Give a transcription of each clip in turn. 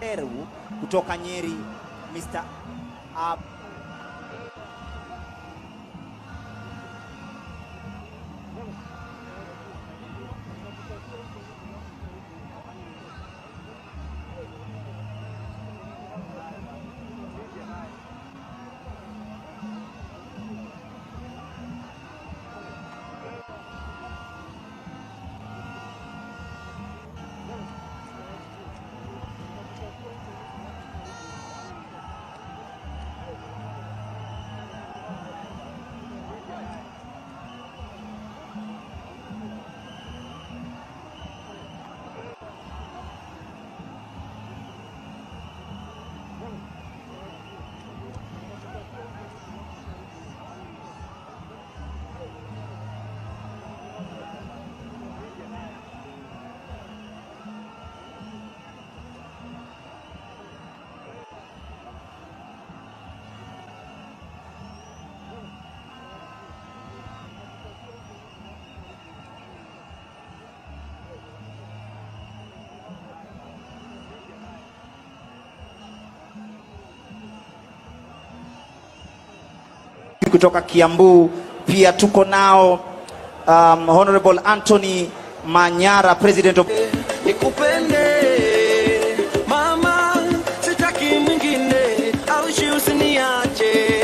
Deru kutoka Nyeri, Mr. kutoka Kiambu. Pia tuko nao Honorable Anthony Manyara, President of Nikupende mama, sitaki mwingine, au usiniache.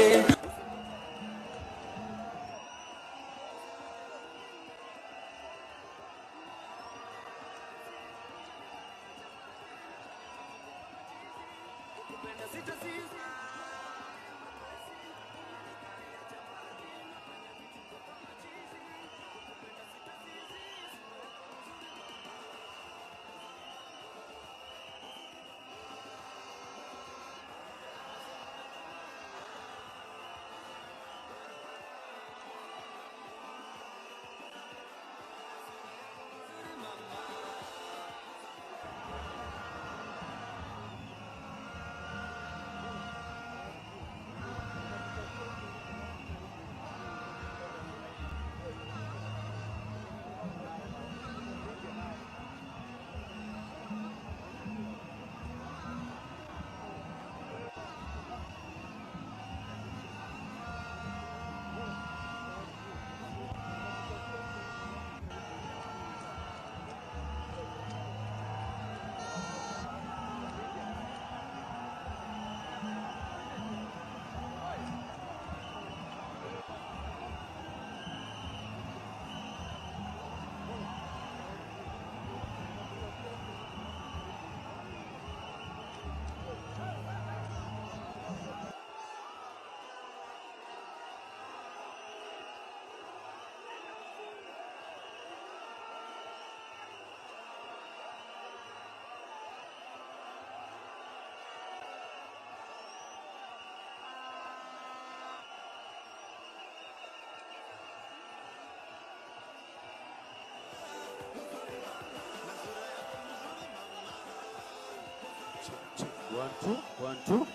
One, two, one, two.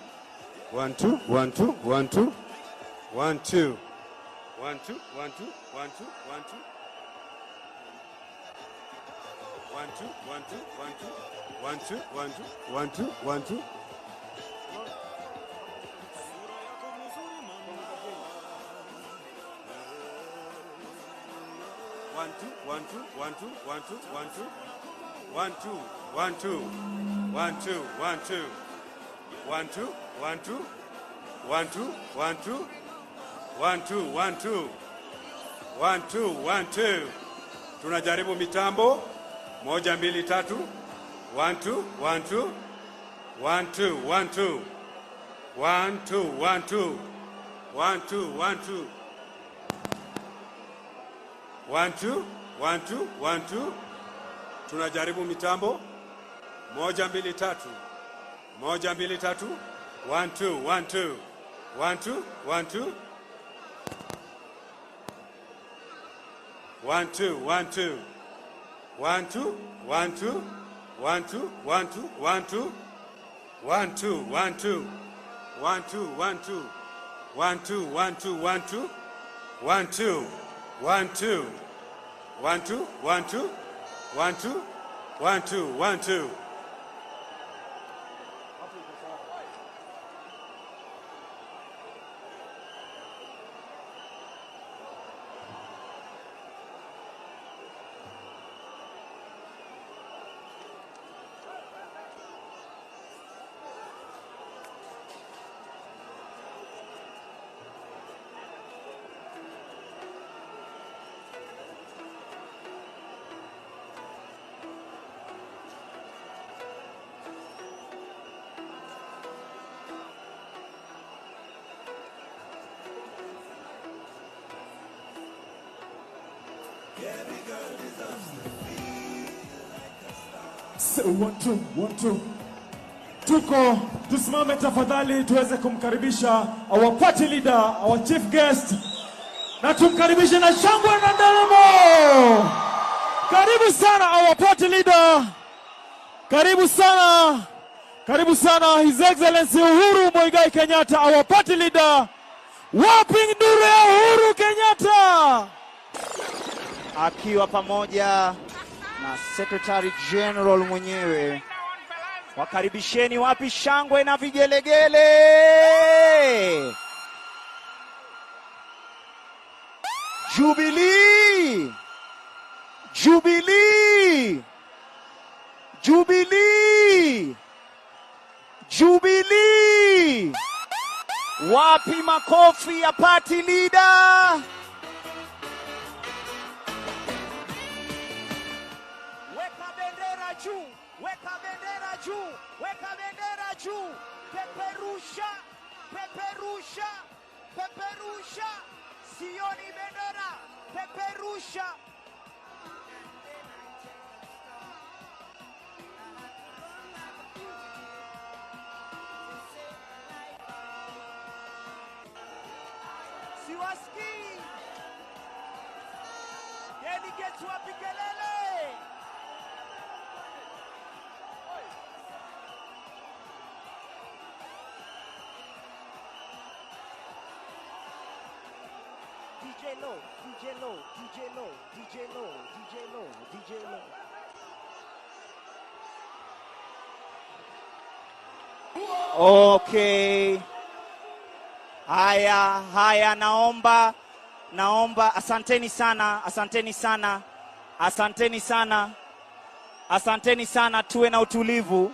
One, two, one, two, one, two. One, two. One, two, one, two, one, two, one, two. One, two, one, two, one, two. One, two, one, two, one, two, one, two. One, two, one, two, one, two, one, two, one, two. One, two, one, two. One, two, one, two. One, two, one, two. One, two, one, two. One, two, one, two. One, two, one, two. Tunajaribu mitambo. Moja, mbili, tatu. One, two, one, two. One, two, one, two. One, two, one, two. One, two, one, two. One, two, one, two, one, two. Tunajaribu mitambo. Moja, mbili, tatu. Moja, mbili, tatu. One, two, one, two. One, two, one, two. One, two, one, two. One, two, one, two. One, two, one, two, one, two. One, two, one, two. One, two, one, two. One, two, one, two, one, two. One, two, one, two. One, two, one, two. One, two, one, two, one, two. 1 2 1 2. Tusimame tafadhali tuweze kumkaribisha our party leader, our chief guest. Na tumkaribishe na shangwe na nderemo. Karibu sana our party leader. Karibu sana. Karibu sana His Excellency Uhuru Muigai Kenyatta, our party leader. Wapi nduru ya Uhuru Kenyatta? Akiwa pamoja na Secretary General mwenyewe. Wakaribisheni, wapi shangwe na vigelegele? Jubilee! Jubilee! Jubilee! Jubilee! Wapi makofi ya party leader? Weka bendera juu, weka bendera juu, weka bendera juu. Peperusha, peperusha, peperusha. Sioni bendera, peperusha. Siwasikii. Delegates wapi kelele? DJ low, DJ low, DJ low, DJ low, DJ low, DJ low. Okay. Haya, naomba, asanteni sana, asanteni sana, asanteni sana, asanteni sana. Tuwe na utulivu,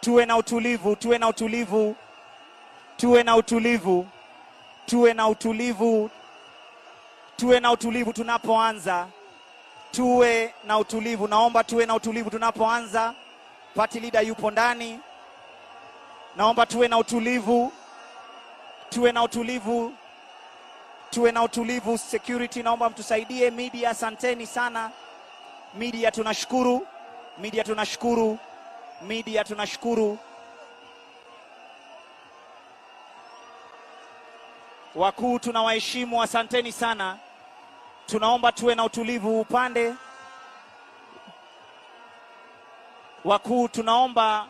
tuwe na utulivu, tuwe na utulivu, tuwe na utulivu, tuwe na utulivu, tuwe na utulivu tunapoanza, tuwe na utulivu. Naomba tuwe na utulivu tunapoanza. Party leader yupo ndani. Naomba tuwe na utulivu. Tuwe na utulivu. Tuwe na utulivu. Security naomba mtusaidie. Media asanteni sana. Media tunashukuru. Media tunashukuru. Media tunashukuru. Wakuu tunawaheshimu, asanteni sana. Tunaomba tuwe na utulivu upande. Wakuu tunaomba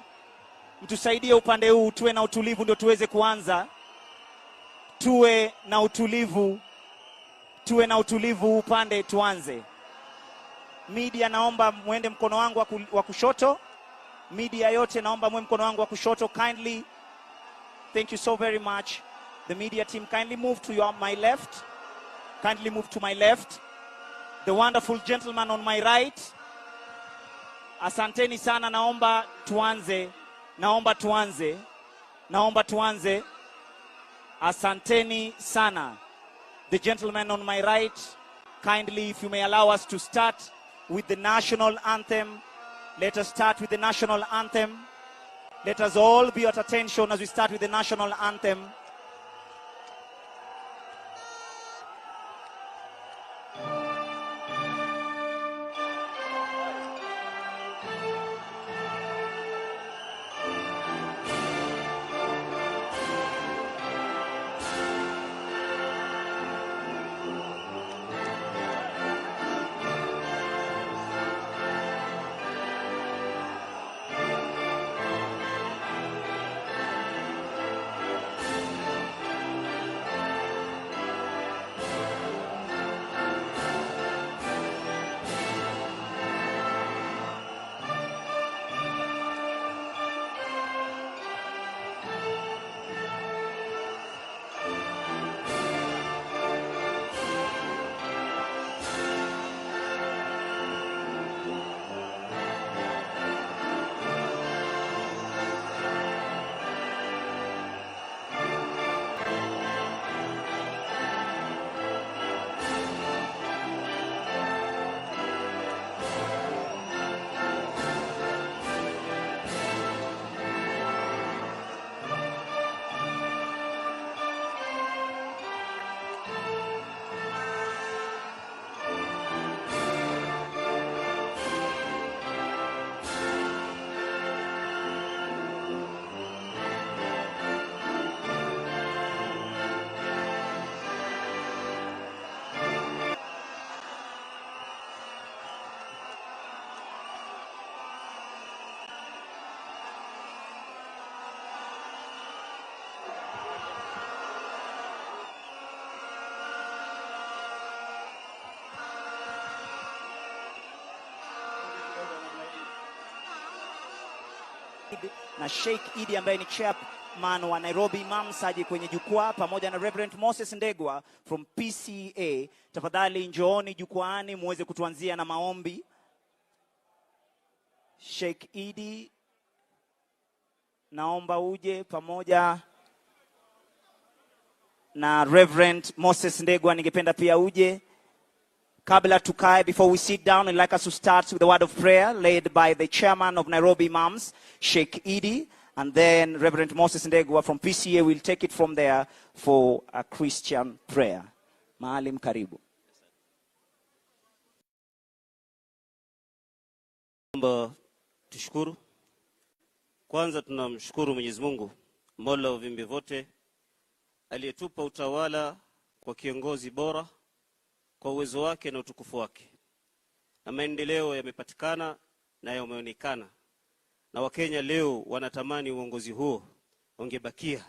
mtusaidie upande huu, tuwe na utulivu ndio tuweze kuanza. Tuwe na utulivu. Tuwe na utulivu upande tuanze. Media naomba muende mkono wangu wa kushoto. Media yote naomba muende mkono wangu wa kushoto kindly. Thank you so very much. The media team kindly move to my left. Kindly move to my left. The wonderful gentleman on my right. Asanteni sana, naomba tuanze. Naomba tuanze. Naomba tuanze. Asanteni sana. The gentleman on my right, kindly if you may allow us to start with the national anthem. Let us start with the national anthem. Let us all be at attention as we start with the national anthem. na Sheikh Idi ambaye ni chairman wa Nairobi Imams aje kwenye jukwaa pamoja na Reverend Moses Ndegwa from PCA. Tafadhali njooni jukwaani muweze kutuanzia na maombi. Sheikh Idi, naomba uje pamoja na Reverend Moses Ndegwa, ningependa pia uje. Kabla tukae, before we sit down, I'd like us to start with the word of prayer led by the chairman of Nairobi Imams, Sheikh Idi, and then Reverend Moses Ndegwa from PCA will take it from there for a Christian prayer. Maalim, karibu. Tushukuru. Kwanza tunamshukuru Mwenyezi Mungu, Mola wa viumbe vyote, aliyetupa utawala kwa kiongozi bora kwa uwezo wake na utukufu wake. Na maendeleo yamepatikana na yameonekana. Na Wakenya leo wanatamani uongozi huo ungebakia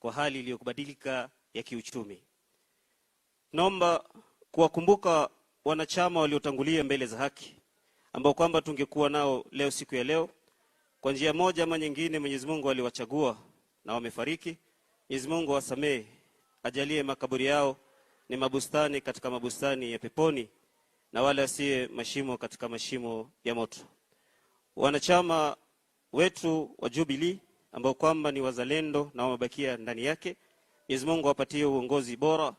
kwa hali iliyobadilika ya kiuchumi. Naomba kuwakumbuka wanachama waliotangulia mbele za haki, ambao kwamba tungekuwa nao leo siku ya leo. Kwa njia moja ama nyingine Mwenyezi Mungu aliwachagua na wamefariki. Mwenyezi Mungu awasamehe, ajalie makaburi yao ni mabustani katika mabustani ya peponi, na wala asiye mashimo katika mashimo ya moto. Wanachama wetu wa Jubilee ambao kwamba ni wazalendo na wamebakia ndani yake, Mwenyezi Mungu awapatie uongozi bora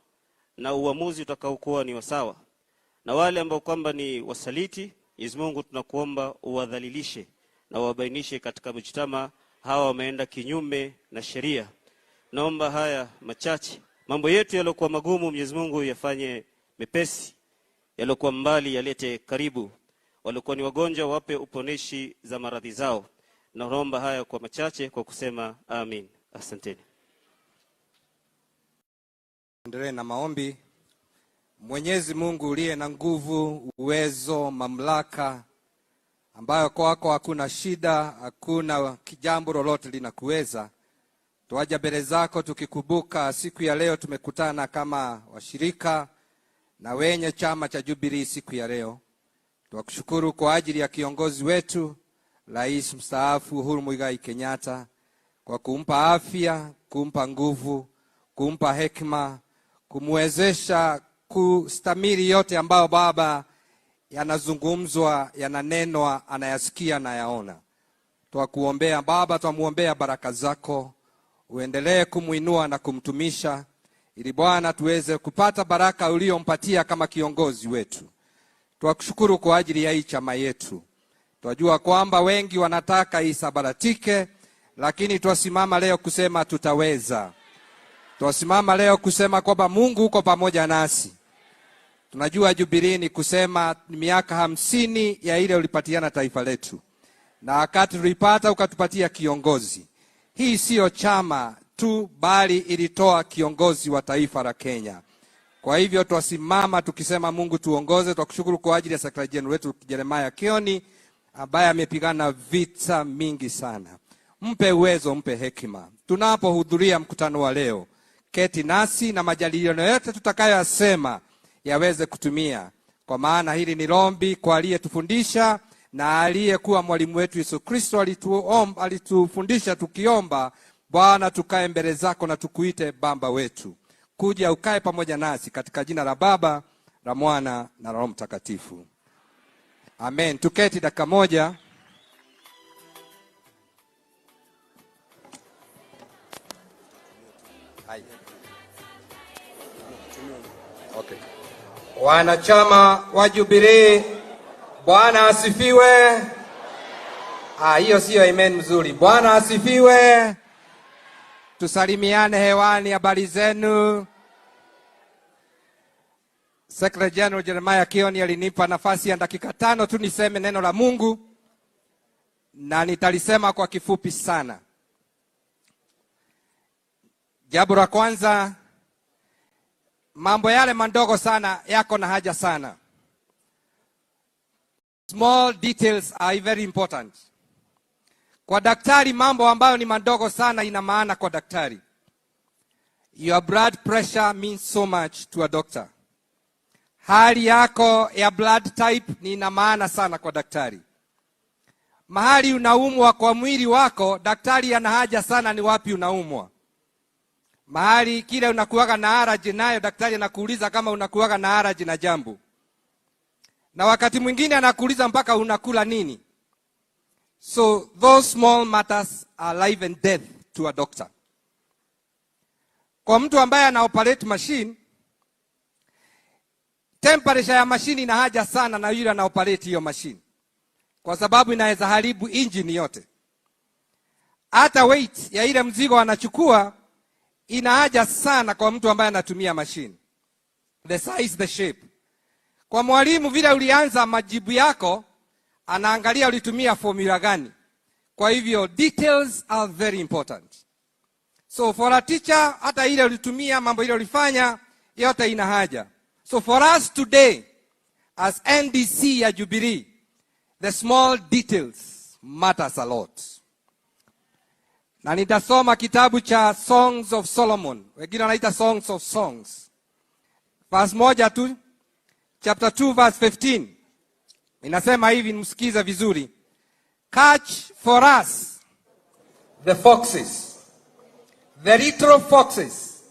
na uamuzi utakaokuwa ni wasawa. Na wale ambao kwamba ni wasaliti, Mwenyezi Mungu tunakuomba uwadhalilishe na wabainishe katika mjtama hawa wameenda kinyume na sheria. Naomba haya machache, mambo yetu yaliokuwa magumu Mwenyezi Mungu yafanye mepesi, yaliokuwa mbali yalete karibu, waliokuwa ni wagonjwa wape uponeshi za maradhi zao. Naomba haya kwa machache kwa kusema amin. Asanteni. Endelee na maombi. Mwenyezi Mungu uliye na nguvu, uwezo, mamlaka, ambayo kwako hakuna shida, hakuna kijambo lolote linakuweza. Tuaja mbele zako tukikumbuka siku ya leo tumekutana kama washirika na wenye chama cha Jubilee siku ya leo. Tunakushukuru kwa ajili ya kiongozi wetu Rais mstaafu Uhuru Muigai Kenyatta, kwa kumpa afya, kumpa nguvu, kumpa hekima, kumwezesha kustamili yote ambayo Baba yanazungumzwa, yananenwa, anayasikia na yaona. Tunakuombea Baba, tunamuombea baraka zako, uendelee kumuinua na kumtumisha, ili Bwana tuweze kupata baraka uliompatia kama kiongozi wetu. Tunakushukuru kwa ajili ya hii chama yetu. Tunajua kwamba wengi wanataka isabaratike, lakini tunasimama leo kusema tutaweza. Tunasimama leo kusema kwamba Mungu uko pamoja nasi. Tunajua Jubilee ni kusema miaka 50 ya ile ulipatiana taifa letu. Na wakati tulipata ukatupatia kiongozi. Hii sio chama tu bali ilitoa kiongozi wa taifa la Kenya. Kwa hivyo tunasimama tukisema Mungu tuongoze. Tunakushukuru kwa ajili ya Secretary General wetu Jeremiah Kioni ambaye amepigana vita mingi sana. Mpe uwezo, mpe hekima. Tunapohudhuria mkutano wa leo, keti nasi na majadiliano yote tutakayosema yaweze kutumia, kwa maana hili ni ombi kwa aliyetufundisha na aliyekuwa mwalimu wetu Yesu Kristo. Alitufundisha tukiomba, Bwana tukae mbele zako na tukuite Baba wetu. Kuja ukae pamoja nasi katika jina la Baba, la Mwana na Roho Mtakatifu. Amen. Tuketi dakika moja. Okay. Wanachama wa Jubilee, Bwana asifiwe. Hiyo sio amen mzuri. Bwana asifiwe. Tusalimiane hewani, habari zenu. Secretary General Jeremiah Kioni alinipa nafasi ya dakika 5 tu niseme neno la Mungu, na nitalisema kwa kifupi sana. Jambo la kwanza, mambo yale mandogo sana yako na haja sana. Small details are very important. Kwa daktari mambo ambayo ni mandogo sana ina maana kwa daktari. Your blood pressure means so much to a doctor. Hali yako ya blood type ni ina maana sana kwa daktari. mahali unaumwa kwa mwili wako, daktari ana haja sana ni wapi unaumwa. Mahali kile unakuwaga na allergy nayo, daktari anakuuliza kama unakuwaga na allergy na jambo. Na wakati mwingine anakuuliza mpaka unakula nini. So those small matters are life and death to a doctor. Kwa mtu ambaye ana operate machine, temperature ya machine ina haja sana na yule ana operate hiyo machine, kwa sababu inaweza haribu engine yote. Hata weight ya ile mzigo anachukua ina haja sana kwa mtu ambaye anatumia machine. The size, the shape. Kwa mwalimu vile ulianza majibu yako, anaangalia ulitumia formula gani. Kwa hivyo details are very important. So for a teacher, hata ile ulitumia, mambo ile ulifanya, yote ina haja. So for us today, as NDC ya Jubilee, the small details matters a lot. Na nitasoma kitabu cha Songs of Solomon. Wengine wanaita Songs of Songs. Verse 1 tu, chapter 2 verse 15. Inasema hivi, msikiza vizuri. Catch for us the foxes, the little foxes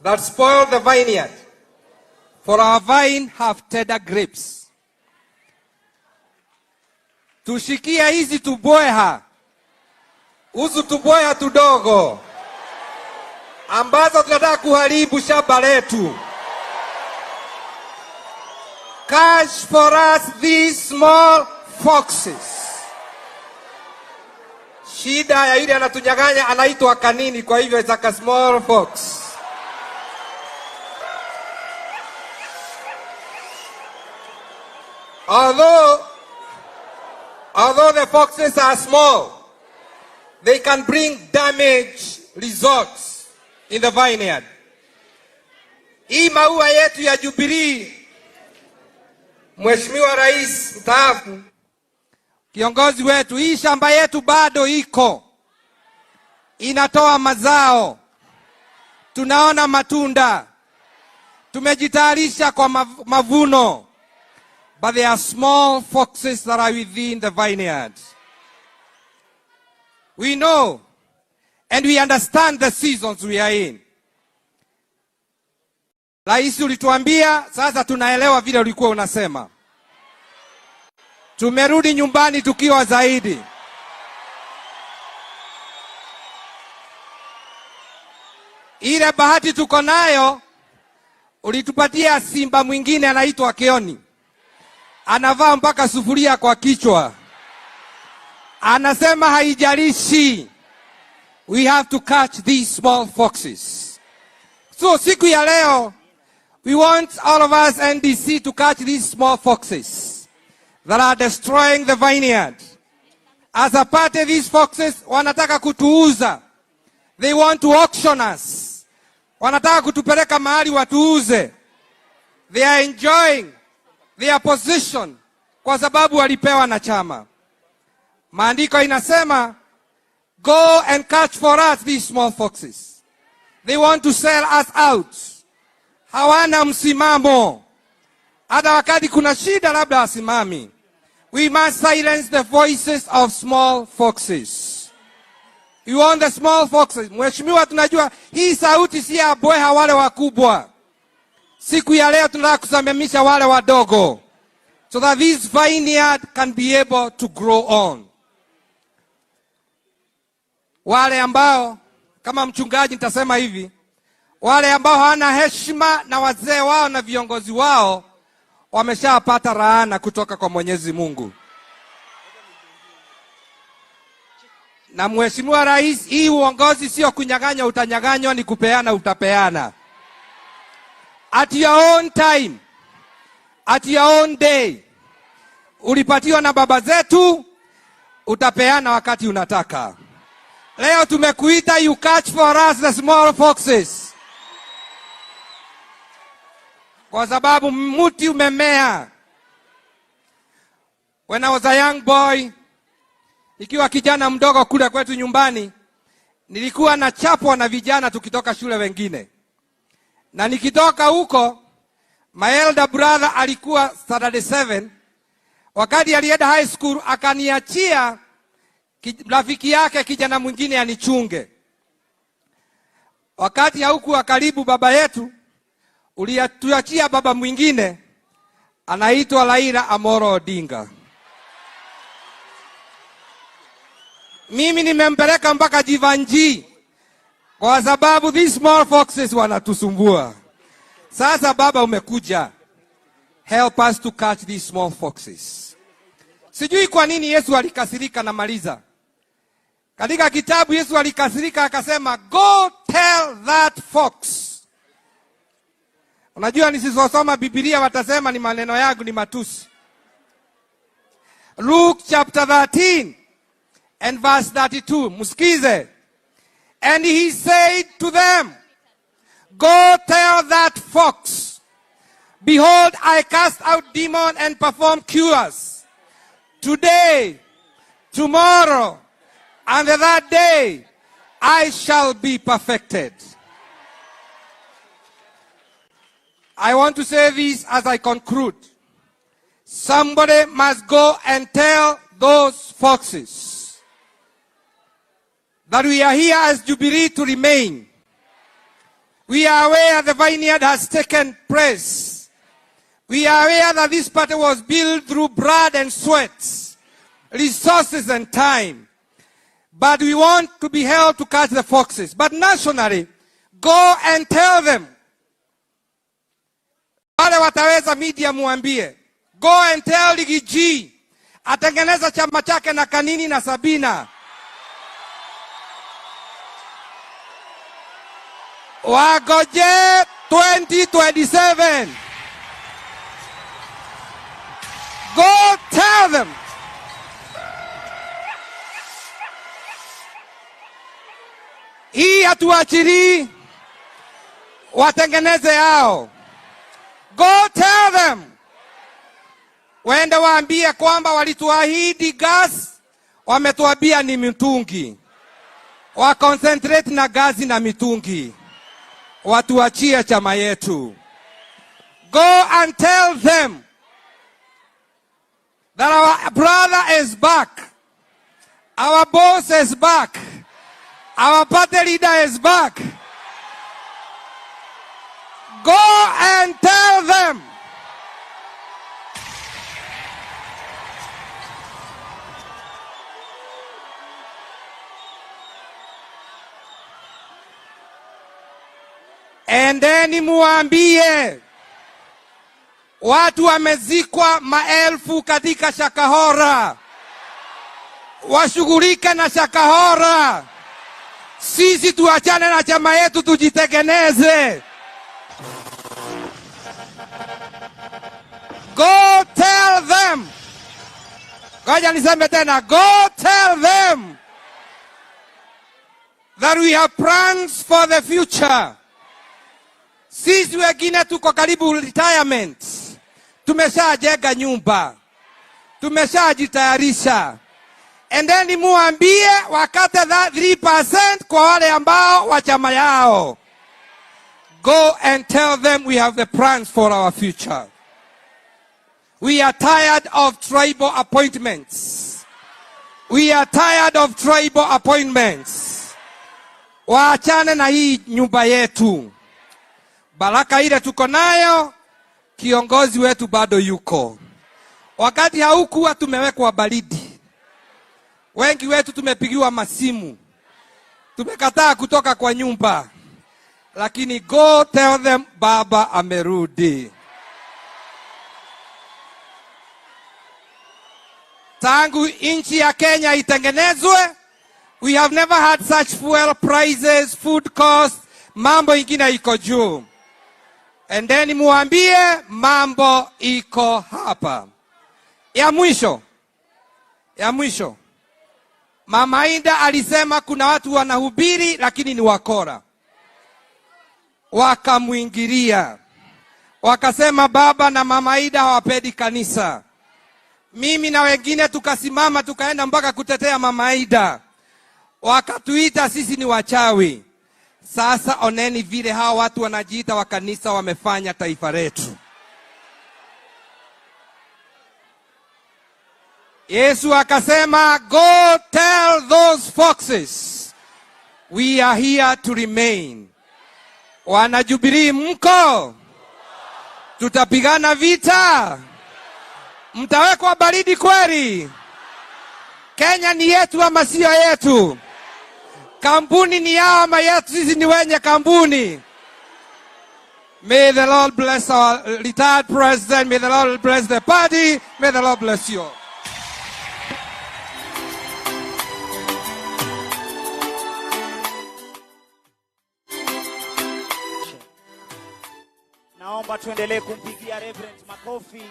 that spoil the vineyard, for our vine have tender grapes. Tushikia hizi tubweha, uzu tubweha tudogo, ambazo tunataka kuharibu shamba letu. Catch for us these small foxes. Shida ya yule anatunyang'anya anaitwa kanini, kwa hivyo it's like a small fox. Although the foxes are small, they can bring damage results in the vineyard. Hii maua yetu ya Jubilee, Mheshimiwa Rais mstaafu, kiongozi wetu, hii shamba yetu bado iko, inatoa mazao, tunaona matunda, tumejitayarisha kwa mavuno. But there are small foxes that are within the vineyard. We know and we understand the seasons we are in. Rais ulituambia, sasa tunaelewa vile ulikuwa unasema. Tumerudi nyumbani tukiwa zaidi. Ile bahati tuko nayo, ulitupatia simba mwingine anaitwa Keoni. Anavaa mpaka sufuria kwa kichwa. Anasema haijalishi. We have to catch these small foxes. So siku ya leo, we want all of us NDC to catch these small foxes that are destroying the vineyard. As a party, these foxes wanataka kutuuza. They want to auction us. Wanataka kutupeleka mahali watuuze. They are enjoying their position kwa sababu walipewa na chama. Maandiko inasema, go and catch for us these small foxes. They want to sell us out. Hawana msimamo. Hata wakati kuna shida labda wasimami. We must silence the voices of small foxes. You want the small foxes. Mheshimiwa, tunajua hii sauti si ya bweha wale wakubwa. Siku ya leo tunataka kusimamisha wale wadogo, so that this vineyard can be able to grow on. Wale ambao, kama mchungaji nitasema hivi, wale ambao hawana heshima na wazee wao na viongozi wao, wameshapata laana kutoka kwa Mwenyezi Mungu. Na Mheshimiwa Rais, hii uongozi sio kunyang'anya utanyang'anywa, ni kupeana utapeana. At your own time, at your own day. Ulipatiwa na baba zetu, utapeana wakati unataka. Leo tumekuita, you catch for us the small foxes. Kwa sababu mti umemea. When I was a young boy, ikiwa kijana mdogo kule kwetu nyumbani, nilikuwa na chapwa na vijana tukitoka shule wengine. Na nikitoka huko, my elder brother alikuwa Saturday 7, Wakati alienda high school akaniachia rafiki yake kijana mwingine anichunge. Wakati haukuwa karibu baba yetu, ulituachia baba mwingine anaitwa Raila Amolo Odinga. Mimi nimempeleka mpaka Jivanji kwa sababu these small foxes wanatusumbua. Sasa baba umekuja, help us to catch these small foxes. Sijui kwa nini Yesu alikasirika na maliza. Katika kitabu Yesu alikasirika akasema, go tell that fox. Unajua nisisosoma Biblia watasema ni maneno yangu ni matusi. Luke chapter 13 and verse 32. Musikize. And he said to them, go tell that fox, behold, I cast out demons and perform cures. Today, tomorrow, and the third day, I shall be perfected. I want to say this as I conclude. Somebody must go and tell those foxes that we are here as Jubilee to remain. We are aware the vineyard has taken place. We are aware that this party was built through blood and sweat, resources and time. But we want to be held to catch the foxes. But nationally, go and tell them. Wale wataweza media muambie. Go and tell Ligi G. Atengeneza chama chake na Kanini na Sabina. Wagoje 2027. Go tell them. Hii hatuachili watengeneze yao. Go tell them. Wende waambie kwamba walituahidi gas, wametuambia ni mitungi. Wa concentrate na gazi na mitungi. Watuachie chama yetu. Go and tell them that our brother is back. Our boss is back. Our party leader is back. Go and tell them. Endeni muambie watu wamezikwa maelfu katika Shakahora. Washughulike na Shakahora. Sisi tuachane na chama yetu tujitegeneze. Go tell them. Ngoja niseme tena. Go tell them that we have plans for the future. Sisi wengine tuko karibu retirement. Tumeshajenga nyumba. Tumeshajitayarisha. And then muambie wakate that 3% kwa wale ambao wa chama yao. Go and tell them we have the plans for our future. We are tired of tribal appointments. We are tired of tribal appointments. Waachane na hii nyumba yetu. Baraka ile tuko nayo, kiongozi wetu bado yuko. Wakati haukuwa tumewekwa baridi. Wengi wetu tumepigiwa masimu. Tumekataa kutoka kwa nyumba. Lakini go tell them baba amerudi. Tangu nchi ya Kenya itengenezwe, we have never had such fuel prices, food costs, mambo ingine iko juu. And then muambie mambo iko hapa. Ya mwisho. Mama Ida alisema kuna watu wanahubiri lakini ni wakora. Wakamuingilia. Wakasema baba na mama Ida hawapendi kanisa. Mimi na wengine tukasimama tukaenda mpaka kutetea mama Ida. Wakatuita sisi ni wachawi. Sasa oneni vile hawa watu wanajiita wa kanisa wamefanya taifa letu. Yesu akasema, go tell those foxes we are here to remain. Wana Jubilee mko? Tutapigana vita? Mtawekwa baridi kweli? Kenya ni yetu ama sio yetu? Kampuni ni yao ama yetu? Sisi ni wenye kampuni. May the Lord bless our retired president. May the Lord bless the party. May the Lord bless you. Naomba tuendelee kumpigia Reverend makofi.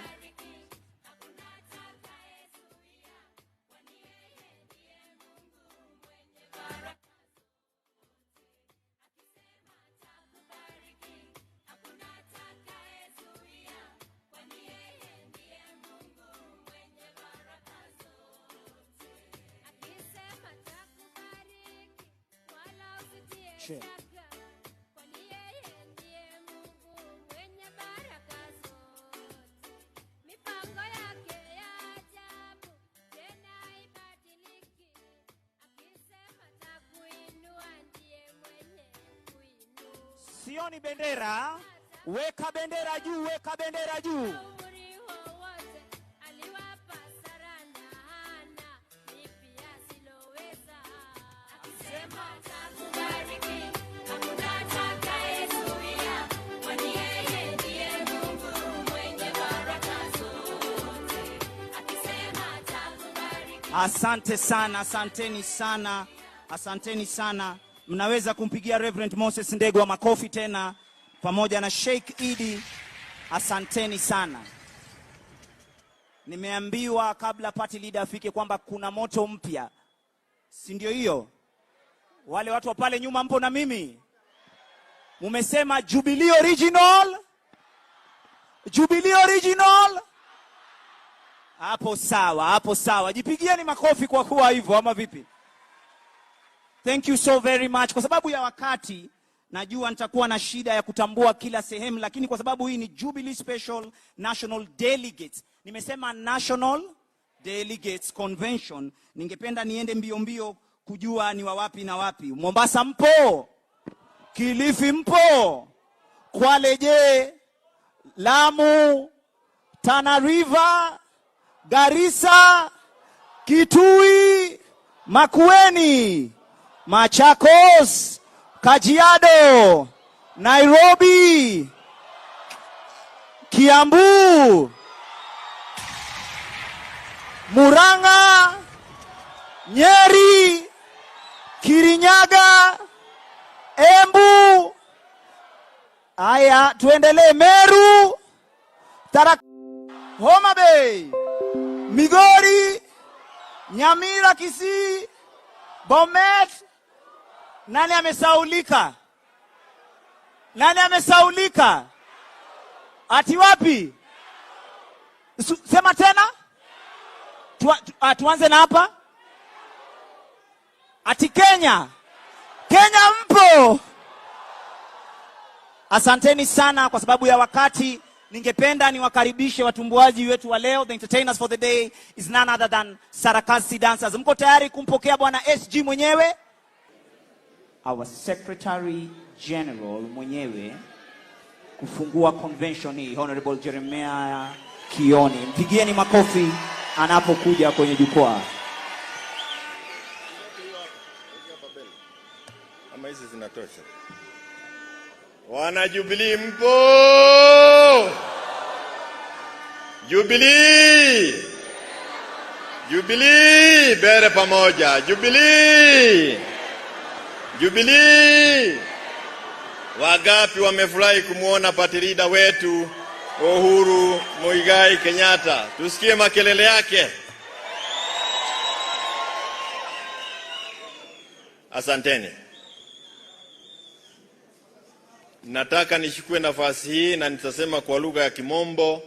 Sioni bendera, weka bendera juu, weka bendera juu. Asante sana, asanteni sana, asanteni sana. Mnaweza kumpigia Reverend Moses Ndegwa makofi tena pamoja na Sheikh Idi. Asanteni sana. Nimeambiwa kabla party leader afike kwamba kuna moto mpya. Si ndio hiyo? Wale watu wa pale nyuma mpo na mimi? Mumesema Jubilee original? Jubilee original? Hapo sawa, hapo sawa. Jipigieni makofi kwa kuwa hivyo ama vipi? Thank you so very much. Kwa sababu ya wakati, najua nitakuwa na shida ya kutambua kila sehemu, lakini kwa sababu hii ni Jubilee Special National Delegates. Nimesema National Delegates Convention. Ningependa niende mbio mbio kujua ni wapi na wapi. Mombasa mpo? Kilifi mpo? Kwale je? Lamu? Tana River? Garissa? Kitui? Makueni? Machakos, Kajiado, Nairobi, Kiambu, Murang'a, Nyeri, Kirinyaga, Embu. Aya, tuendelee. Meru, Homa Bay, Migori, Nyamira, Kisii, Bomet. Nani amesaulika? Nani amesaulika? Ati wapi? Sema tena? Tuanze na hapa? Ati Kenya? Kenya mpo? Asanteni sana. Kwa sababu ya wakati, ningependa niwakaribishe watumbuaji wetu wa leo. The entertainers for the day is none other than Sarakasi Dancers. Mko tayari kumpokea bwana SG mwenyewe? Our Secretary General mwenyewe kufungua convention hii, Honorable Jeremiah Kioni. Mpigieni makofi anapokuja kwenye jukwaa. Ama hizi zinatosha. Wana Jubilee mpo? Jubilee! Jubilee! Bere pamoja. Jubilee! Jubilee! Wagapi wamefurahi kumuona party leader wetu Uhuru Muigai Kenyatta? Tusikie makelele yake. Asanteni. Nataka nishukue nafasi hii na nitasema kwa lugha ya Kimombo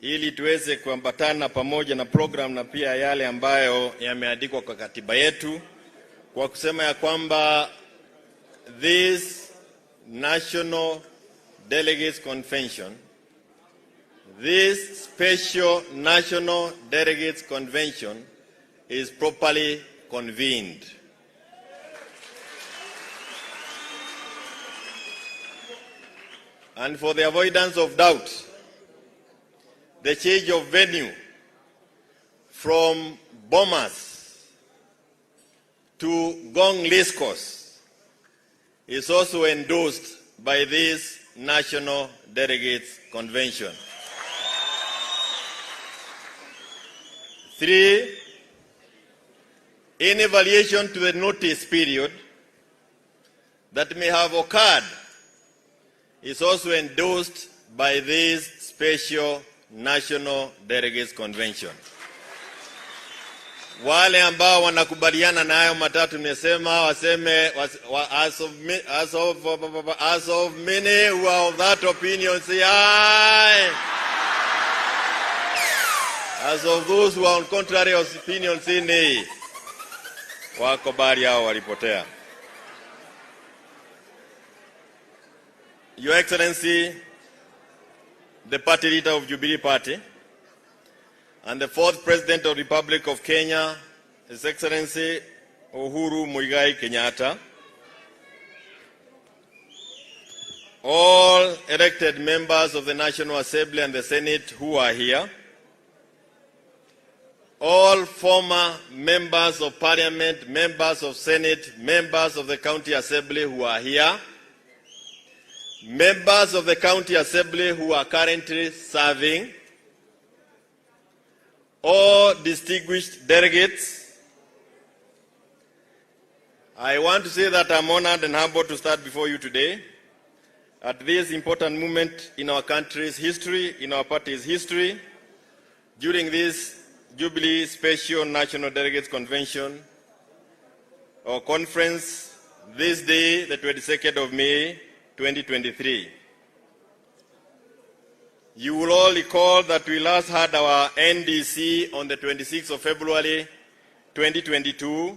ili tuweze kuambatana pamoja na program na pia yale ambayo yameandikwa kwa katiba yetu, kwa kusema ya kwamba this National Delegates Convention this special National Delegates Convention is properly convened. And for the avoidance of doubt, the change of venue from Bomas to NGONG RACECOURSE is also endorsed by this National Delegates Convention. 3, any variation to the notice period that may have occurred is also endorsed by this special National Delegates Convention. Wale ambao wanakubaliana na hayo matatu nimesema waseme as of many who are of that opinion say aye. As of those who are on contrary opinion say nay. Wako bali hao walipotea. Your Excellency, the party leader of Jubilee Party, and the 4th President of the Republic of Kenya, His Excellency Uhuru Kenyatta, all elected members of the National Assembly and the Senate who are here, all former members of Parliament, members of Senate, members of the County Assembly who are here, members of the County Assembly who are currently serving, all distinguished delegates, I want to say that I'm honored and humbled to stand before you today at this important moment in our country's history, in our party's history, during this Jubilee Special National Delegates Convention or conference this day, the 22nd of May, 2023. You will all recall that we last had our NDC on the 26th of February 2022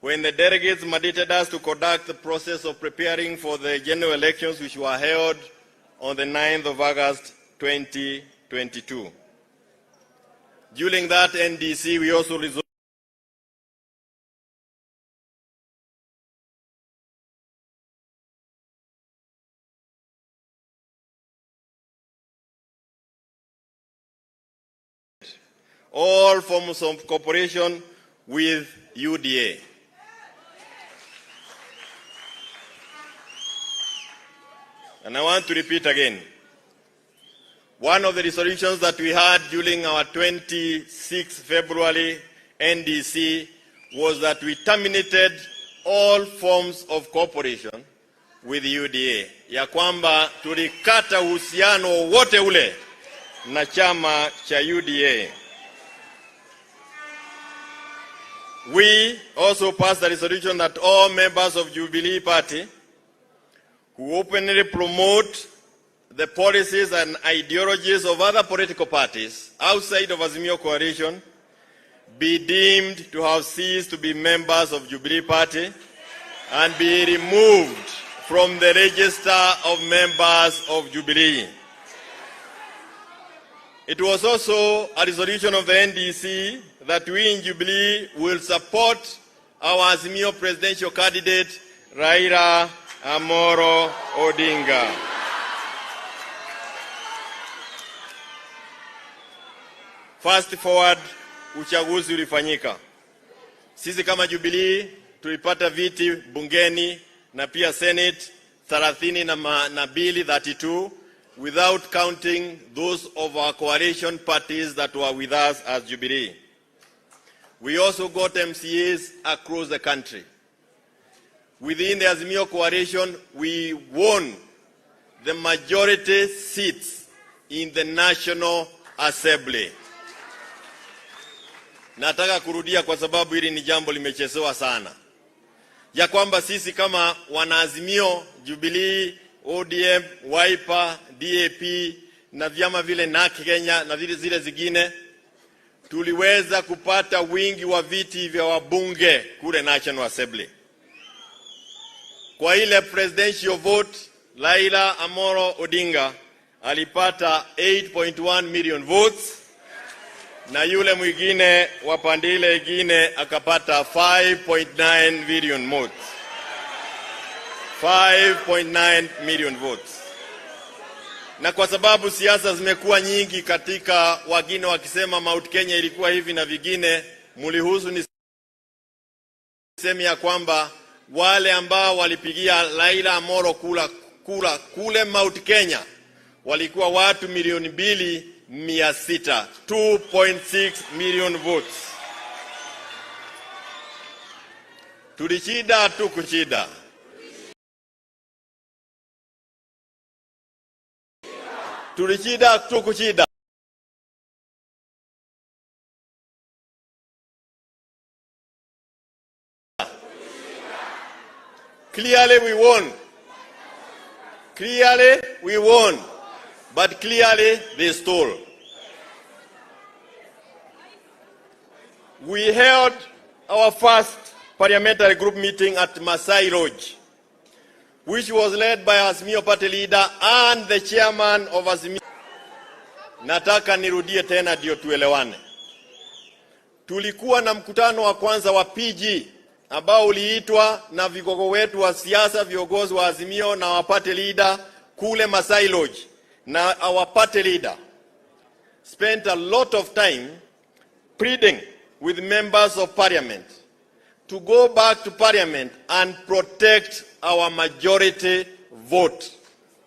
when the delegates mandated us to conduct the process of preparing for the general elections which were held on the 9th of August 2022. During that NDC, we also resolved all forms of cooperation with UDA. And I want to repeat again, one of the resolutions that we had during our 26th February NDC was that we terminated all forms of cooperation with UDA. Ya kwamba tulikata uhusiano wote ule na chama cha UDA. We also passed a resolution that all members of Jubilee Party who openly promote the policies and ideologies of other political parties outside of Azimio coalition be deemed to have ceased to be members of Jubilee Party and be removed from the register of members of Jubilee. It was also a resolution of the NDC that we in Jubilee will support our Azimio presidential candidate, Raila Amolo Odinga. Fast forward, uchaguzi ulifanyika. Sisi kama Jubilee tulipata viti bungeni na pia Senate 32 without counting those of our coalition parties that were with us as Jubilee. We also got MCAs across the country. Within the Azimio coalition, we won the majority seats in the National Assembly. Nataka kurudia kwa sababu hili ni jambo limechezewa sana. Ya kwamba sisi kama wanaazimio, Jubilee, ODM, Wiper, DAP na vyama vile na Kenya na zile zingine tuliweza kupata wingi wa viti vya wabunge kule National Assembly. Kwa ile presidential vote, Raila Amolo Odinga alipata 8.1 million votes na yule mwingine wa pande ile ingine akapata 5.9 million votes. 5.9 million votes. Na kwa sababu siasa zimekuwa nyingi katika wagine wakisema Mount Kenya ilikuwa hivi na vingine, mlihusu ni semi ya kwamba wale ambao walipigia Raila Amolo kule Mount Kenya walikuwa watu 2,600,000, 2.6 million votes. Tulishida tu kushida. Tulishida tu kushida. Clearly we won. Clearly we won. But clearly they stole. We held our first parliamentary group meeting at Masai Lodge, which was led by Azimio party leader and the chairman of Azimio. Nataka nirudie tena ndio tuelewane. Tulikuwa na mkutano wa kwanza wa PG ambao uliitwa na vigogo wetu wa siasa, viongozi wa Azimio na wa party leader kule Masai Lodge. Now our party leader spent a lot of time pleading with members of parliament to go back to parliament and protect our majority vote.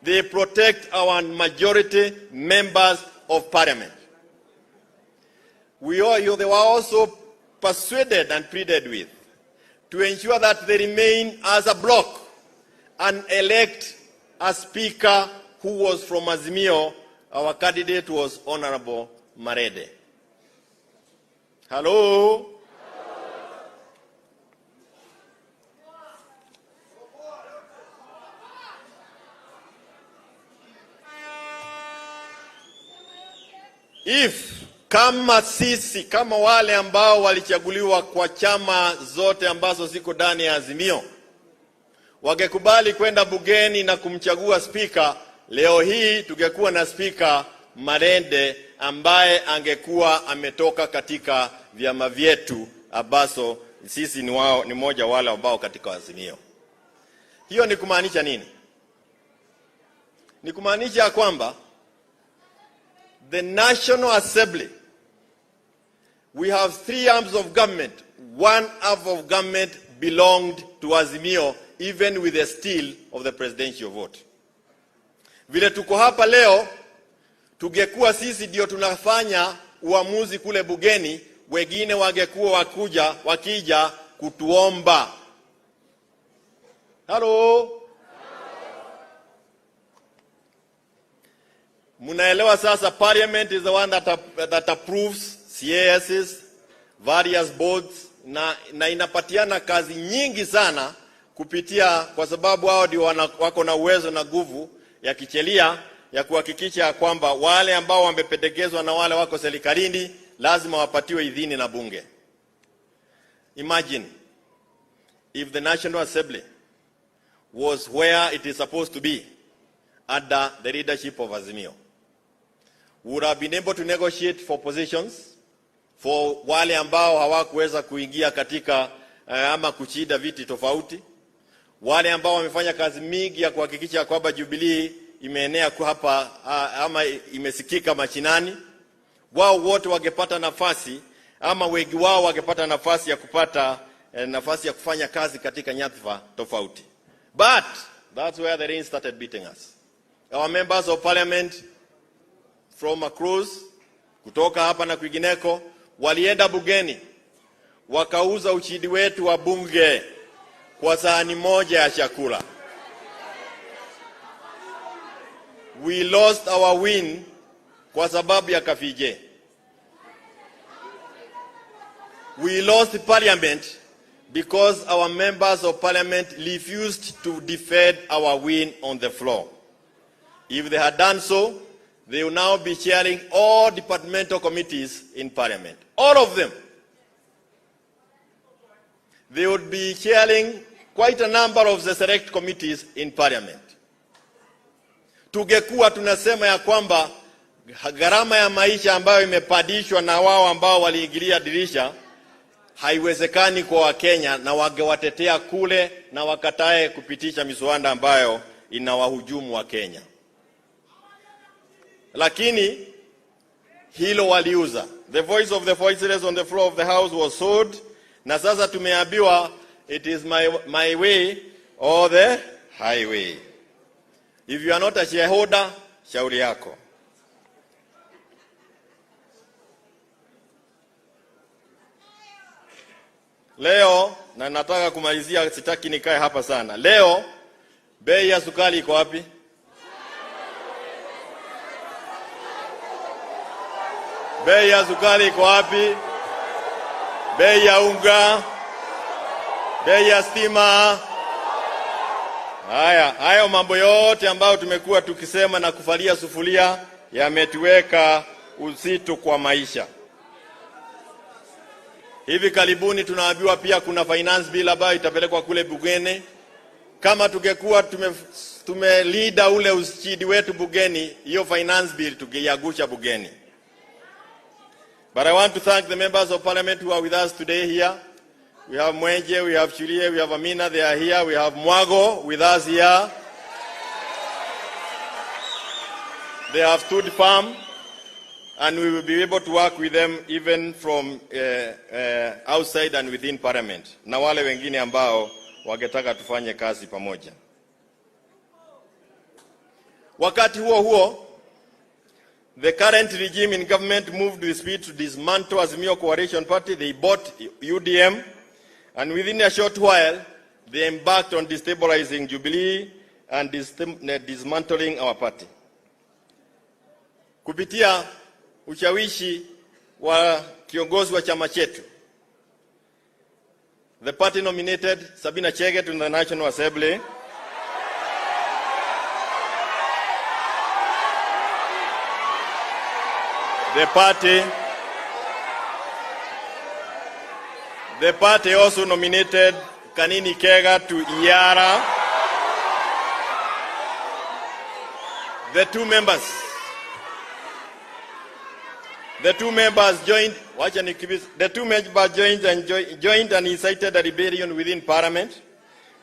They protect our majority members of parliament. They were also persuaded and pleaded with to ensure that they remain as a bloc and elect a speaker who was from Azimio. Our candidate was Honorable Marede. Hello? If kama sisi, kama wale ambao walichaguliwa kwa chama zote ambazo ziko ndani ya Azimio, wangekubali kwenda bungeni na kumchagua speaker, leo hii tungekuwa na speaker Marede ambaye angekuwa ametoka katika vyama vyetu ambazo sisi ni moja wale ambao katika Azimio. Hiyo ni kumaanisha nini? Ni kumaanisha kwamba the National Assembly, we have 3 arms of government. 1 arm of government belonged to Azimio, even with the steal of the presidential vote. Vile tuko hapa leo, tungekuwa sisi ndio tunafanya uamuzi kule bungeni, wengine wangekuwa wakija kutuomba. Hello? Munaelewa sasa, parliament is the one that approves CASs, various boards, na inapatiana kazi nyingi sana kupitia, kwa sababu hao ndio wako na uwezo na nguvu ya kichelia ya kuhakikisha kwamba wale ambao wamependekezwa na wale wako serikalini lazima wapatiwe idhini na bunge. Imagine if the National Assembly was where it is supposed to be under the leadership of Azimio. Would have been able to negotiate for positions for wale ambao hawakuweza kuingia katika ama kuchida viti tofauti, wale ambao wamefanya kazi mingi ya kuhakikisha kwamba Jubilee imeenea hapa ama imesikika machinani, wao wote wangepata nafasi ama wengi wao wangepata nafasi ya kupata nafasi ya kufanya kazi katika nyadhifa tofauti. But that's where the rain started beating us. Our members of parliament from across, kutoka hapa na kwingineko, walienda bungeni wakauza ushindi wetu wa bunge kwa sahani moja ya chakula. We lost our win kwa sababu ya kafije. We lost parliament because our members of parliament refused to defend our win on the floor. If they had done so, they will now be chairing all departmental committees in parliament. All of them. They would be chairing quite a number of the select committees in parliament. Tungekuwa tunasema ya kwamba gharama ya maisha ambayo imepandishwa na wao ambao waliingilia dirisha haiwezekani kwa Wakenya, na wangewatetea kule na wakatae kupitisha miswada ambayo inawahujumu wa Kenya. Lakini hilo waliuza. The voice of the voiceless on the floor of the house was sold, na sasa tumeambiwa it is my way or the highway. If you are not a shareholder, shauri yako. Leo, na nataka kumalizia, sitaki nikae hapa sana. Leo bei ya sukari iko wapi? Bei ya sukari iko wapi? Bei ya unga, bei ya stima. Hayo mambo yote ambayo tumekuwa tukisema na kufalia sufuria yametuweka uzito kwa maisha. Hivi karibuni tunaambiwa pia kuna finance bill ambayo itapelekwa kule bungeni. Kama tungekuwa tumelida ule ushindi wetu bungeni, hiyo finance bill tungeiagusha bungeni. But I want to thank the members of parliament who are with us today here. We have Mwenje, we have Chulie, we have Amina, they are here. We have Mwago with us here. They have stood firm, and we will be able to work with them even from outside and within parliament. Na wale wengine ambao wangetaka tufanye kazi pamoja. Wakati huo, the current regime in government moved with speed to dismantle Azimio coalition party. They bought UDM, and within a short while, they embarked on destabilizing Jubilee and dismantling our party. Kupitia ushawishi wa kiongozi wa chama chetu, the party nominated Sabina Chege to the National Assembly. The party also nominated Kanini Kega to Iara. The two members joined and incited a rebellion within parliament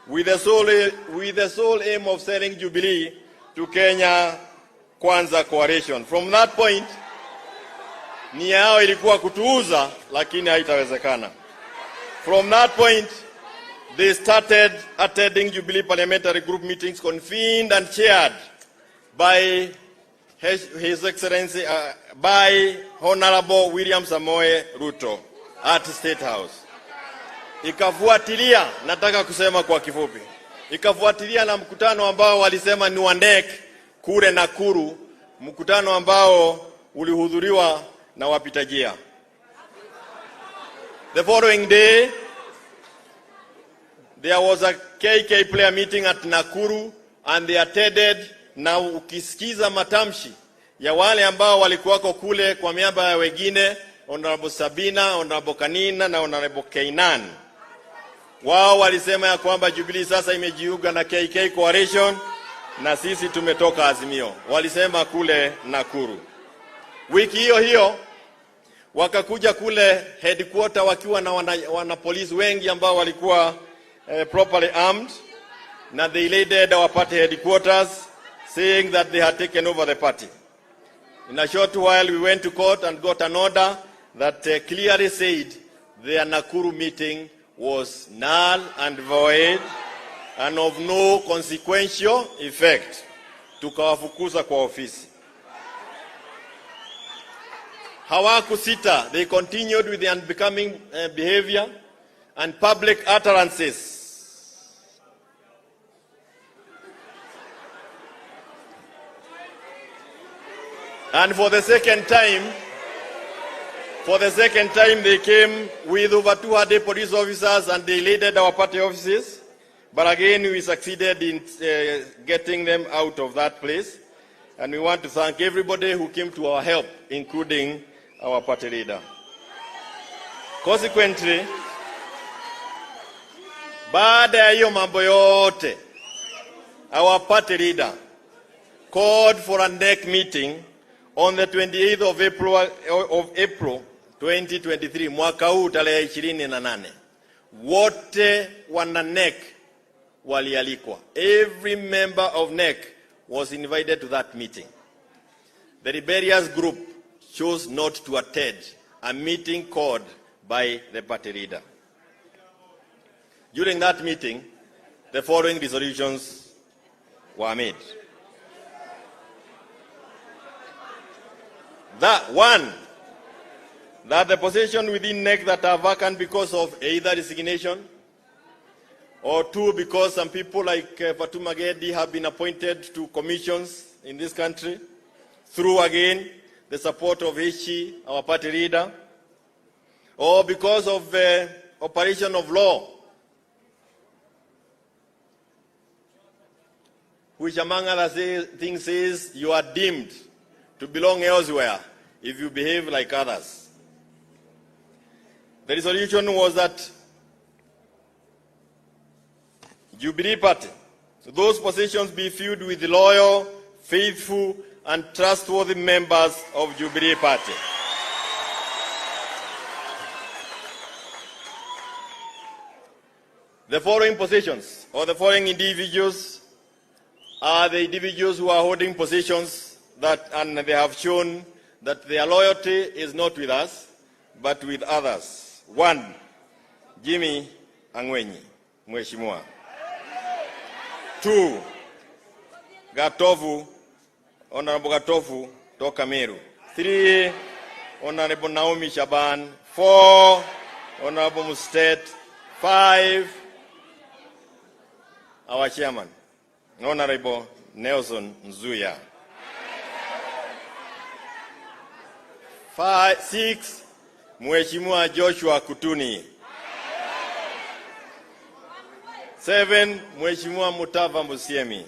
with the sole aim of selling Jubilee to Kenya Kwanza coalition. From that point, nia yao ilikuwa kutuuza, lakini haitawezekana. From that point, they started attending Jubilee parliamentary group meetings convened and chaired by His Excellency, by Honorable William Samoei Ruto at State House. Ikafuatilia, nataka kusema kwa kifupi, ikafuatilia na mkutano ambao walisema ni wandek kule Nakuru, mkutano ambao ulihudhuriwa na wapitajia. The following day, there was a KK player meeting at Nakuru, and they attended. Na ukisikiza matamshi ya wale ambao walikuwako kule kwa miamba ya wengine, Honorable Sabina, Honorable Kanina na Honorable Keinan, wao walisema ya kwamba Jubilee sasa imejiunga na KK coalition na sisi tumetoka Azimio. Walisema kule Nakuru. Wiki hiyo wakakuja kule headquarter wakiwa na wana polisi wengi ambao walikuwa properly armed, na they raided our party headquarters, saying that they had taken over the party. In a short while, we went to court and got an order that clearly said their Nakuru meeting was null and void and of no consequential effect. Tukawafukuza kwa ofisi. Hawakusita, they continued with the unbecoming behavior and public utterances. And for the second time they came with over 200 police officers and they raided our party offices. But again, we succeeded in getting them out of that place. And we want to thank everybody who came to our help, including our party leader. Consequently, baada ya hiyo mambo yote, our party leader called for a NEC meeting on the 28th of April 2023, mwaka huu tarehe 28. Wote wana NEC walialikwa. Every member of NEC was invited to that meeting. The rebellious group chose not to attend a meeting called by the party leader. During that meeting, the following resolutions were made. That the position within NEC that are vacant because of either resignation, or 2, because some people like Fatuma Gedi have been appointed to commissions in this country, through again the support of Heshi, our party leader, or because of operation of law, which among other things says you are deemed to belong elsewhere if you behave like others. The resolution was that Jubilee Party, those positions be filled with loyal, faithful, and trustworthy members of Jubilee Party. The following positions, or the following individuals, are the individuals who are holding positions and they have shown that their loyalty is not with us, but with others. 1, Jimmy Angwenyi, Mheshimiwa. 2, Gatovu, Honorable Gatovu, toka Meru. 3, Honorable Naomi Shaban. 4, Honorable Mustet. 5, our chairman, Honorable Nelson Nzuya. 6, Mheshimiwa Joshua Kutuni. 7, Mheshimiwa Mutava Musiemi.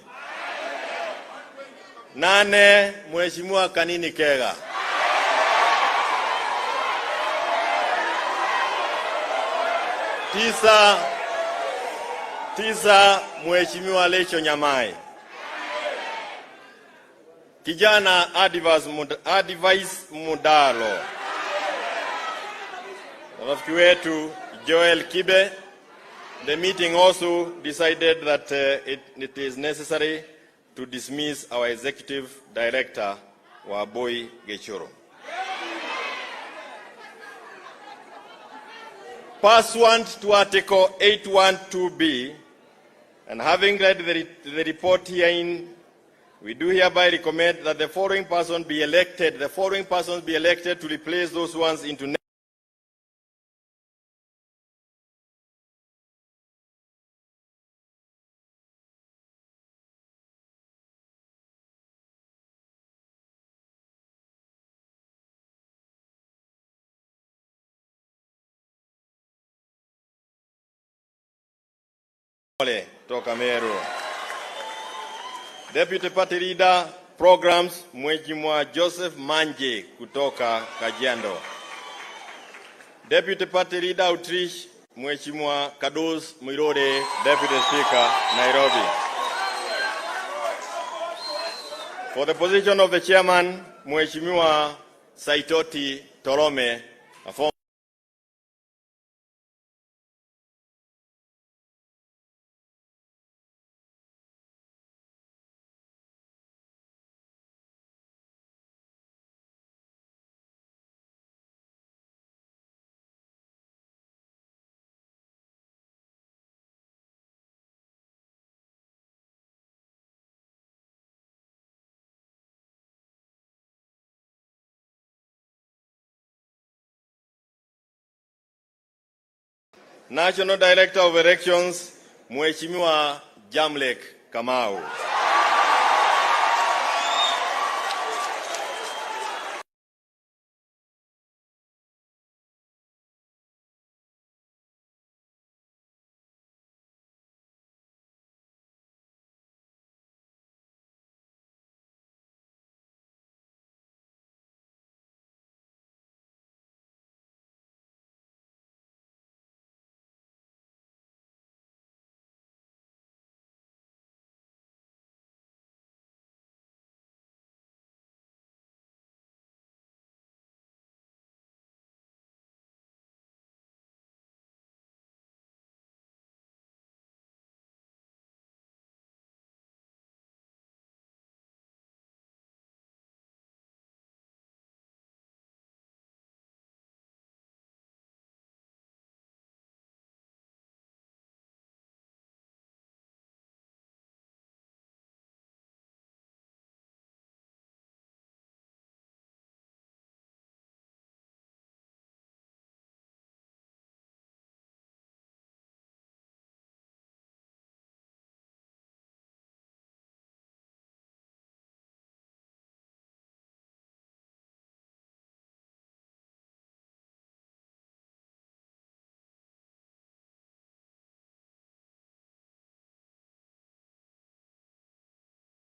8, Mheshimiwa Kanini Kega. 9, Mheshimiwa Lecho Nyamai. Kijana Advice Mudalo. Rafiki wetu Joel Kibe. The meeting also decided that it is necessary to dismiss our executive director, Waboi Gechoro. Pursuant to Article 812B, and having read the report herein, we do hereby recommend that the following persons be elected. The following persons be elected to replace those ones into toka Meru. Deputy Party Leader Programs, Mheshimiwa Joseph Manje kutoka Kajiado. Deputy Party Leader Outreach, Mheshimiwa Kados Mwirode, Deputy Speaker, Nairobi. For the position of the chairman, Mheshimiwa Saitoti Torome, a former National Director of Elections, Mheshimiwa Jamlek Kamau.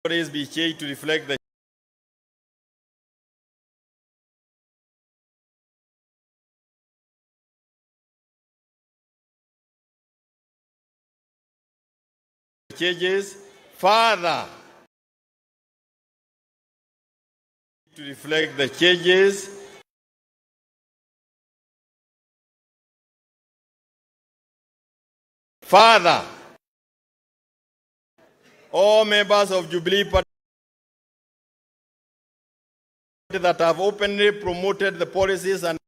Always be changed to reflect the changes further. To reflect the changes further. All members of Jubilee Party that have openly promoted the policies and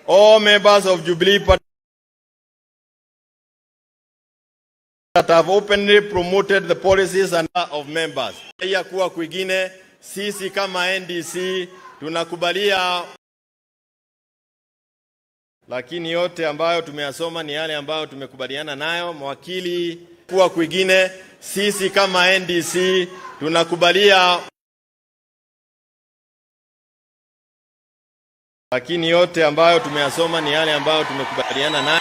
all members of Jubilee Party that have openly promoted the policies and of members. Ya kuwa kwingine sisi kama NDC tunakubalia, lakini yote ambayo tumeyasoma ni yale ambayo tumekubaliana nayo. Mwakili kuwa kwingine sisi kama NDC tunakubalia, lakini yote ambayo tumeyasoma ni yale ambayo tumekubaliana nayo.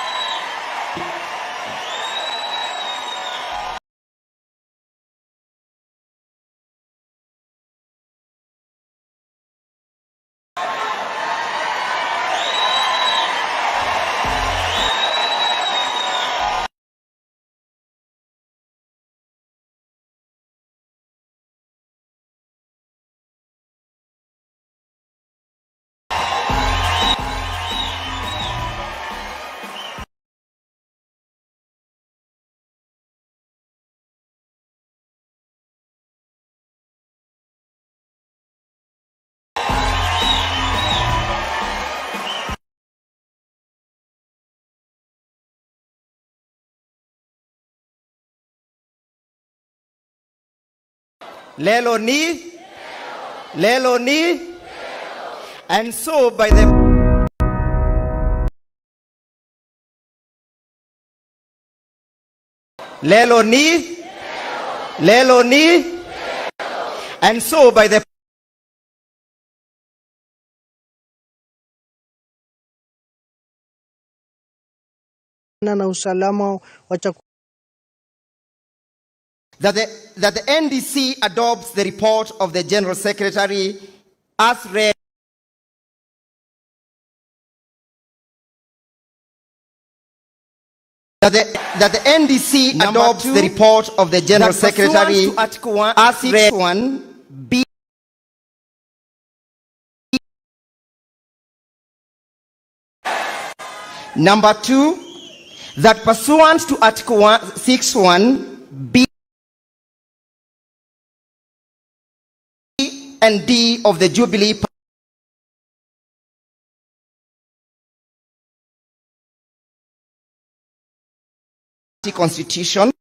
Lelo ni? Lelo ni? And so by the Lelo ni? Lelo ni? And so by the na usalama wa that the NDC adopts the report of the General Secretary as read. That the NDC adopts the report of the General Secretary as read. 1B. Number 2, that pursuant to Article 61B and D of the Jubilee Party Constitution,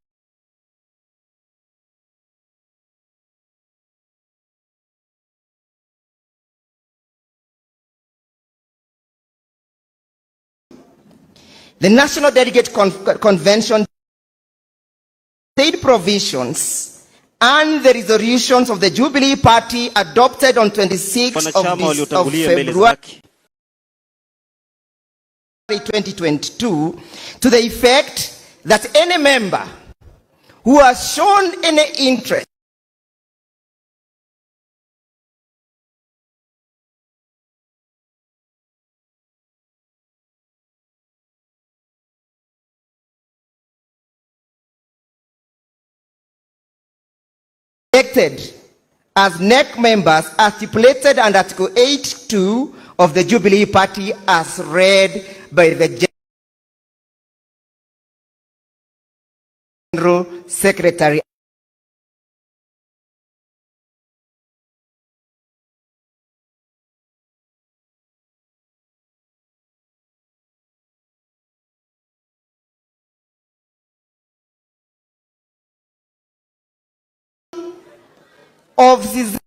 the National Delegate Convention state provisions and the resolutions of the Jubilee Party adopted on 26th of February 2022 to the effect that any member who has shown any interest elected as NEC members as stipulated under Article 8(2) of the Jubilee Party as read by the General Secretary. Of this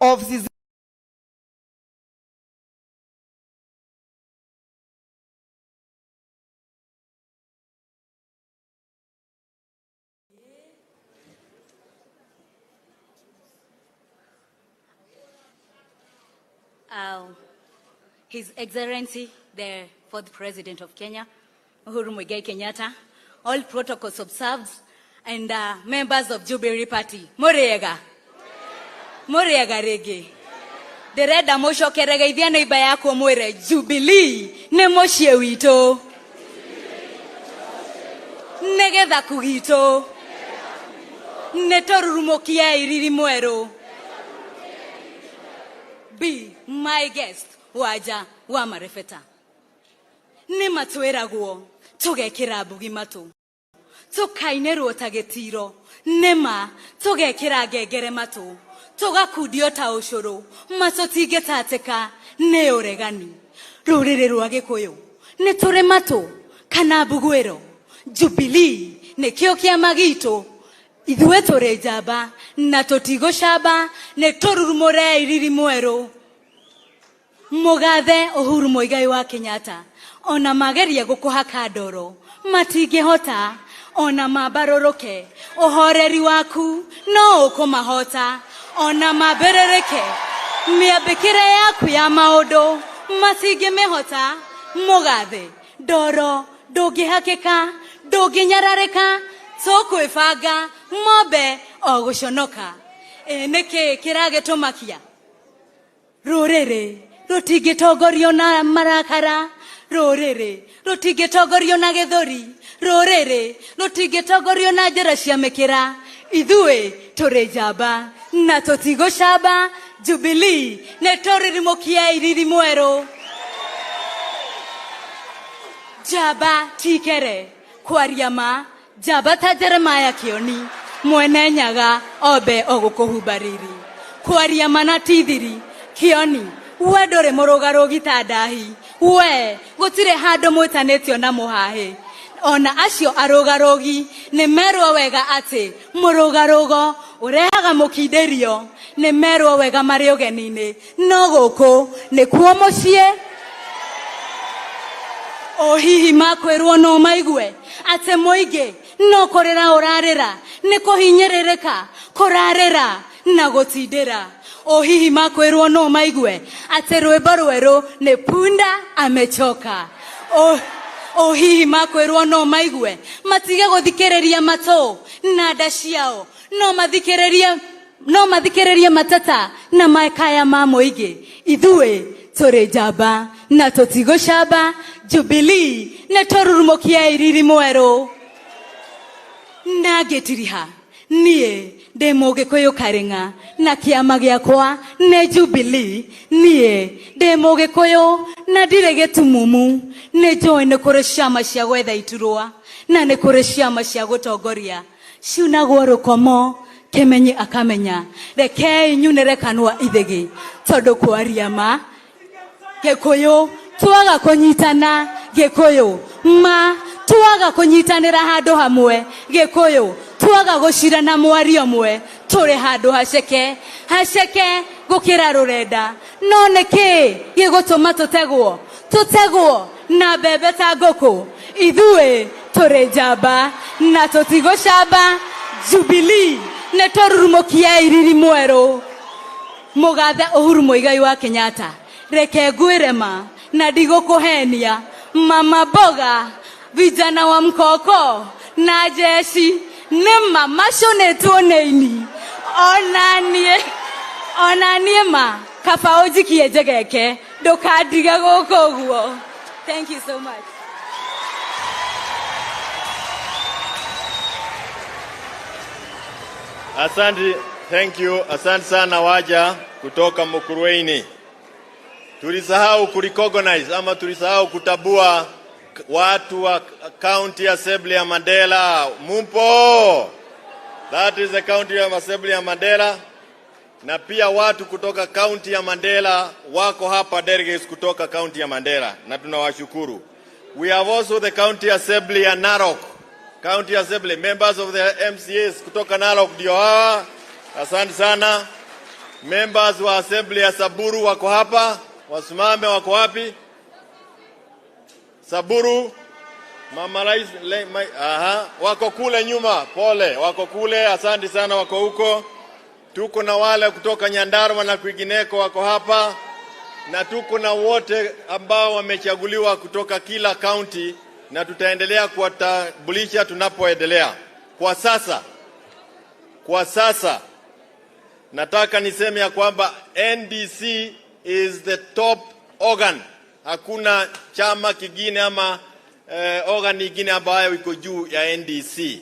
of his His Excellency, the fourth President of Kenya, Uhuru Kenyatta, all protocols observed, and members of Jubilee Party. Moriega. Moriega rege. Dereda mosho kerega ithia neiba yako mwere Jubilee ne moshie wito. Negetha kugito. Ne torurumokia iriri mwero. Be my guest. Waja wa marefeta. Ni matwera guo. Toge kirabugi matu. Tokaineru otagetiro. Nema. Toge kiragegere matu. Toga kudiota oshoro. Masotigeta ateka. Ne oregani. Rurere ruage koyo. Ne tore mato. Kanabuguero. Jubilee. Ne kiokia magito. Idue tore jaba. Na totigo shaba. Ne torurumore iriri muero. Mugathe Uhuru Muigai wa Kenyatta ona mageria gukuhaka ndoro matingihota ona mabaroroke uhoreri waku no ukumahota ona maberereke miambikire yaku ya maundu matingimihota mugathe ndoro ndungihakika ndunginyararika tukwibanga ng'ombe oguconoka niki kiragetumakia rurere rutingitongorio na marakara rurere rutingitongorio na githuri rurere rutingitongorio na njira cia mikira ithue turi njamba na tutigocamba Jubilee ne toririmukia iriri mwero njamba tikere kwaria ma njamba ta Jeremiah Kioni mwene nyaga obe ogukuhumbariri kwaria mana tithiri Kioni we ndore murugaru gitandahi we gutire handu mwitanetio na muhahi ona acio arugarugi ni merwo wega ati murugarugo urehaga mukinderio ni merwo wega mari ugenini no guku ni kuo mucie o hihi makwirwo no maigue ati muingi no kurira urarira ni kuhinyirika kurarira na gutindira o hihi makwirwo no maigue ati rwimbo rweru ni punda amechoka o hihi makwirwo no maigue matige guthikiriria mato na nda ciao no mathikiririe matata na makaya ma muingi ithue turi njamba na tutigocamba Jubilee ne torurumukia iriri mweru na getiriha nie demoge koyo karenga na kiama giakwa ne Jubilee nie demoge koyo na direge tumumu ne join kore ciama cia gwetha iturwa na ne kore ciama cia gutongoria ciunagwo rukomo kemenye akamenya reke nyunere kanwa ithegi tondu kwaria ma gikuyu twaga kunyitana gikuyu ma twaga kunyitanira handu hamwe gikuyu twaga gucira na mwario mwe turi handu haceke gukira rurenda no niki gigutuma tutegwo na bebe ta ngũkũ ithue turi njamba na tutigocamba Jubilee ne torurumukia iriri mweru mugathe Uhuru Muigai wa Kenyatta reke ngwirema na ndigukuhenia mama boga vijana wa mkoko na jeshi nema mashonetwo neini onanie ma kaba ujikie njegeke ndukandiga guko guo. Thank you so much. Asante, thank you. Asante sana waja kutoka Mukurweini. Tulisahau kurecognize ama tulisahau kutabua watu wa County Assembly ya Mandela. Mumpo. That is the County Assembly ya Mandela. Na pia watu kutoka County ya Mandela wako hapa, delegates kutoka County ya Mandela, na tunawashukuru. We have also the County Assembly ya Narok. County Assembly members of the MCAs kutoka Narok ndio hawa. Asante sana. Members wa assembly ya Saburu wako hapa, wasimame. Wako wapi? Saburu, Mama Rais, wako kule nyuma. Pole, wako kule. Asante sana, wako huko. Tuko na wale kutoka Nyandarua na kwingineko wako hapa, na tuko na wote ambao wamechaguliwa kutoka kila county, na tutaendelea kuwatambulisha tunapoendelea. Kwa sasa nataka niseme ya kwamba NDC is the top organ. Hakuna chama kingine ama organ nyingine ambayo iko juu ya NDC.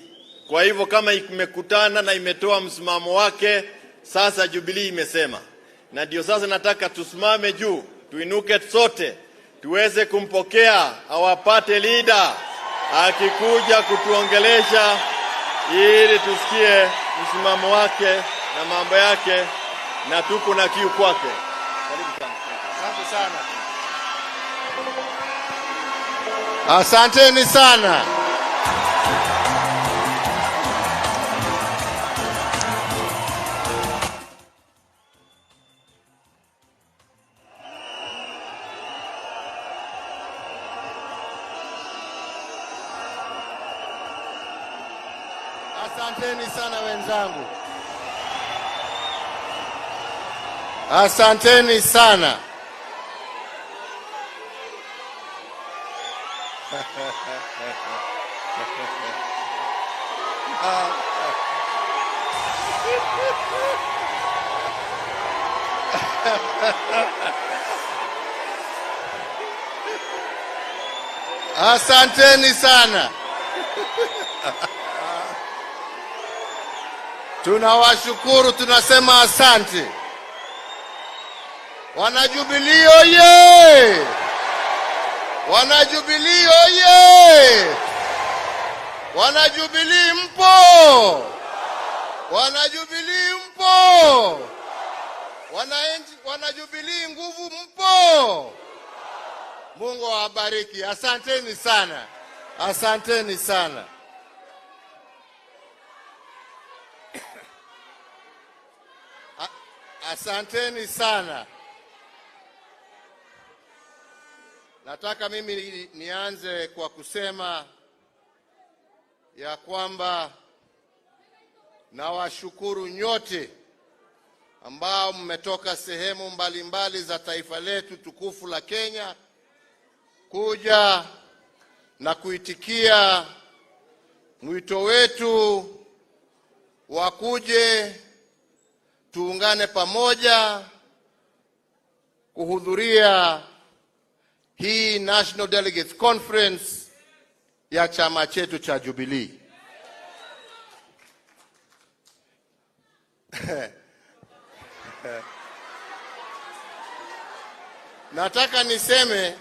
Kwa hivyo kama imekutana na imetoa msimamo wake, sasa Jubilee imesema. Na ndio sasa nataka tusimame juu, tuinuke sote, tuweze kumpokea our party leader akikuja kutuongelesha, ili tusikie msimamo wake na mambo yake, na tuko na kiu kwake. Karibu sana. Asante sana. Asanteni sana. Asanteni sana wenzangu. Asanteni sana. Asanteni sana. Tunawashukuru, tunasema asante. Wanajubilii oye! Wanajubilii oye! Wanajubilii mpo! Wanajubilii mpo! Wanajubilii nguvu mpo! Mungu awabariki. Asanteni sana. Asanteni sana. Asanteni sana. Nataka mimi nianze kwa kusema ya kwamba nawashukuru nyote ambao mmetoka sehemu mbalimbali za taifa letu tukufu la Kenya kuja na kuitikia mwito wetu wa kuje tuungane pamoja kuhudhuria hii National Delegates Conference ya chama chetu cha Jubilee. Nataka niseme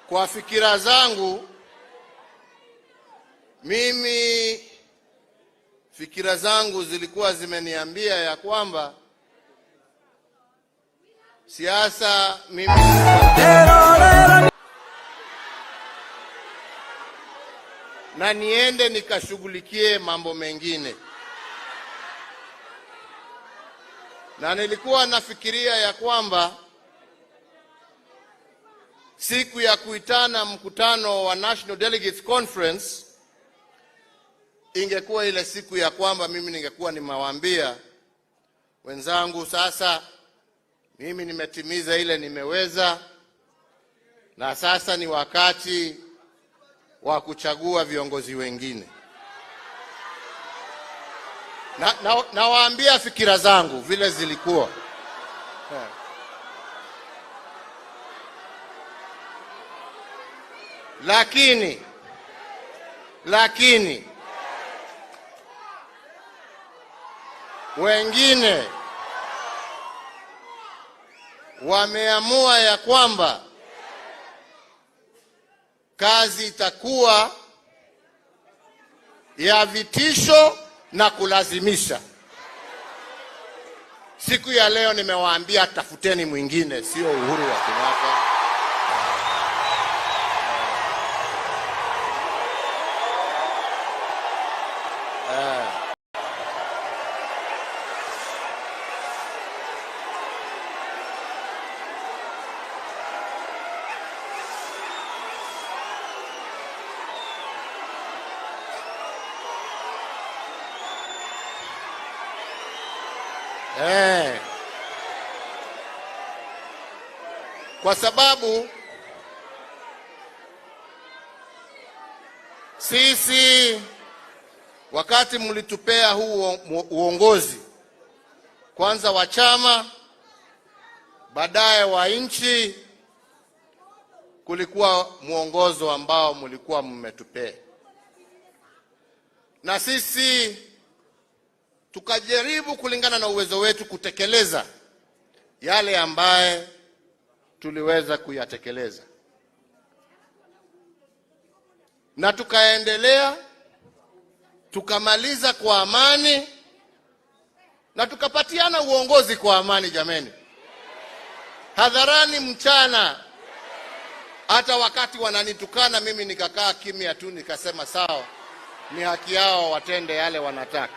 kwa fikira zangu, mimi fikira zangu zilikuwa zimeniambia ya kwamba siasa mimi na niende nikashughulikie mambo mengine. Na nilikuwa nafikiria ya kwamba siku ya kuitana mkutano wa National Delegates Conference ingekuwa ile siku ya kwamba mimi ningekuwa nimewaambia wenzangu, sasa mimi nimetimiza ile nimeweza, na sasa ni wakati wa kuchagua viongozi wengine. Nawaambia fikira zangu vile zilikuwa. Lakini wengine wameamua ya kwamba kazi itakuwa ya vitisho na kulazimisha. Siku ya leo nimewaambia tafuteni mwingine, sio Uhuru wa Kenyatta. Kwa sababu sisi wakati mlitupea huu uongozi, kwanza wa chama, baadaye wa nchi, kulikuwa muongozo ambao mlikuwa mmetupea, na sisi tukajaribu kulingana na uwezo wetu kutekeleza yale ambaye tuliweza kuyatekeleza, na tukaendelea, tukamaliza kwa amani, na tukapatiana uongozi kwa amani. Jameni, hadharani, mchana, hata wakati wananitukana mimi nikakaa kimya tu, nikasema sawa, ni haki yao watende yale wanataka.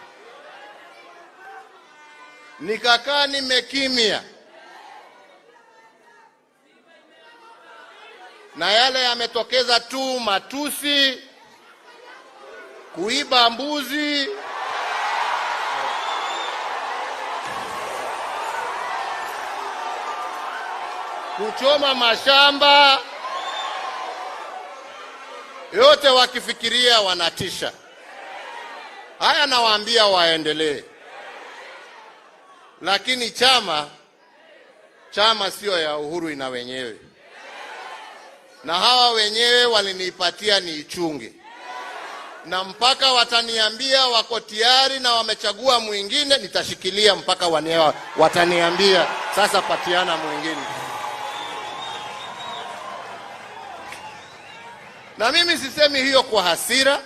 Nikakaa nimekimya, na yale yametokeza tu matusi, kuiba mbuzi, kuchoma mashamba, yote wakifikiria wanatisha. Haya nawaambia waendelee. Lakini chama sio ya Uhuru, ina wenyewe, na hawa wenyewe walinipatia niichunge, na mpaka wataniambia wako tayari na wamechagua mwingine, nitashikilia mpaka wataniambia sasa patiana mwingine. Na mimi sisemi hiyo kwa hasira,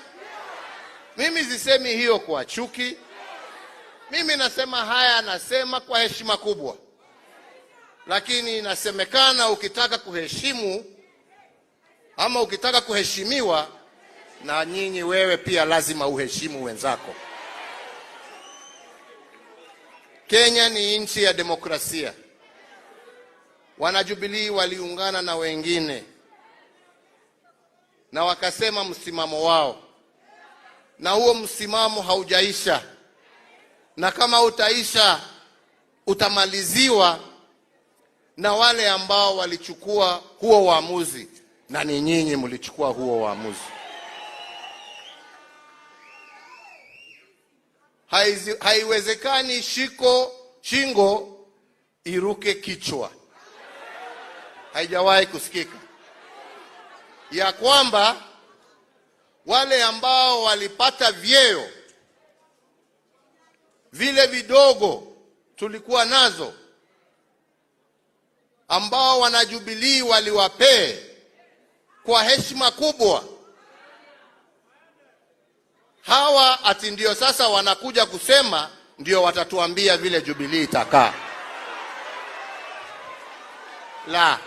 mimi sisemi hiyo kwa chuki. Mimi nasema haya, nasema kwa heshima kubwa. Lakini inasemekana ukitaka kuheshimu ama ukitaka kuheshimiwa, na nyinyi wewe pia lazima uheshimu wenzako. Kenya ni nchi ya demokrasia. Wana Jubilee waliungana na wengine na wakasema msimamo wao, na huo msimamo haujaisha, na kama utaisha utamaliziwa na wale ambao walichukua huo uamuzi, na ni nyinyi mlichukua huo uamuzi. Haiwezekani shingo iruke kichwa. Haijawahi kusikika ya kwamba wale ambao walipata vyeo vile vidogo tulikuwa nazo, ambao wana Jubilee waliwapee kwa heshima kubwa, hawa ati ndio sasa wanakuja kusema ndio watatuambia vile Jubilee itakaa. La,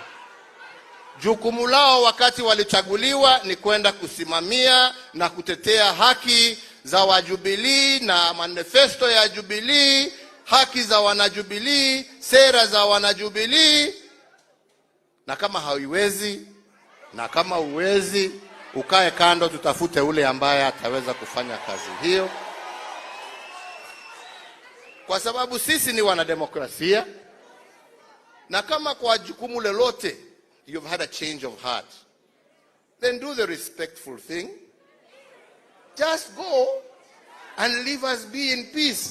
jukumu lao wakati walichaguliwa ni kwenda kusimamia na kutetea haki za wajubilee na manifesto ya Jubilee, haki za wanajubilee, sera za wanajubilee. Na kama hauiwezi na kama uwezi, ukae kando, tutafute ule ambaye ataweza kufanya kazi hiyo, kwa sababu sisi ni wanademokrasia. Na kama kwa jukumu lolote you've had a change of heart, then do the respectful thing. Just go and leave us be in peace.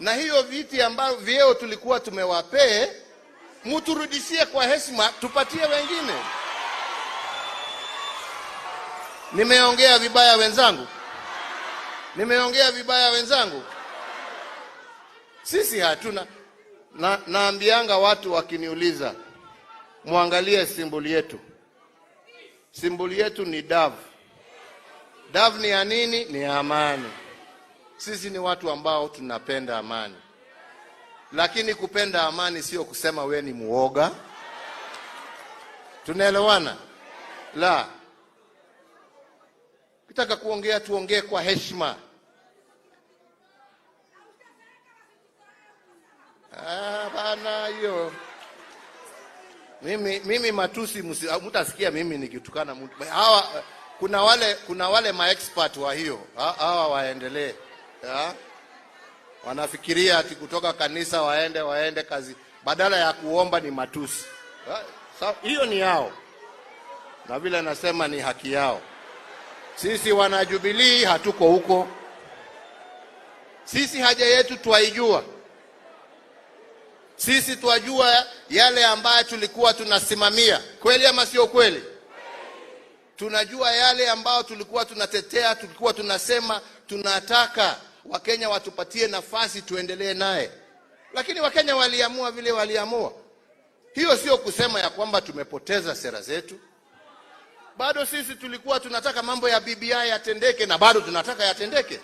Na hiyo viti ambavyo vyeo tulikuwa tumewapee, muturudishie kwa heshima, tupatie wengine. Nimeongea vibaya wenzangu? Nimeongea vibaya wenzangu? Sisi hatuna. Naambianga watu wakiniuliza, muangalie simboli yetu. Simboli yetu ni dove. Dove ni ya nini? Ni amani. Sisi ni watu ambao tunapenda amani. Lakini kupenda amani sio kusema we ni muoga. Tunaelewana? La. Kitaka kuongea tuongee kwa heshima. Bana hiyo. Mimi matusi mtasikia mimi nikitukana mtu. Hawa kuna wale maexpert wa hiyo. Hawa waendelee. Wanafikiria ati kutoka kanisa waende kazi, badala ya kuomba ni matusi. Hiyo ni yao, na vile nasema ni haki yao. Sisi wana Jubilee hatuko huko. Sisi haja yetu twaijua. Sisi twajua yale ambayo tulikuwa tunasimamia, kweli ama sio kweli? Tunajua yale ambayo tulikuwa tunatetea, tulikuwa tunasema tunataka Wakenya watupatie nafasi tuendelee naye. Lakini Wakenya waliamua vile waliamua. Hiyo sio kusema ya kwamba tumepoteza sera zetu. Bado sisi tulikuwa tunataka mambo ya BBI yatendeke, na bado tunataka yatendeke.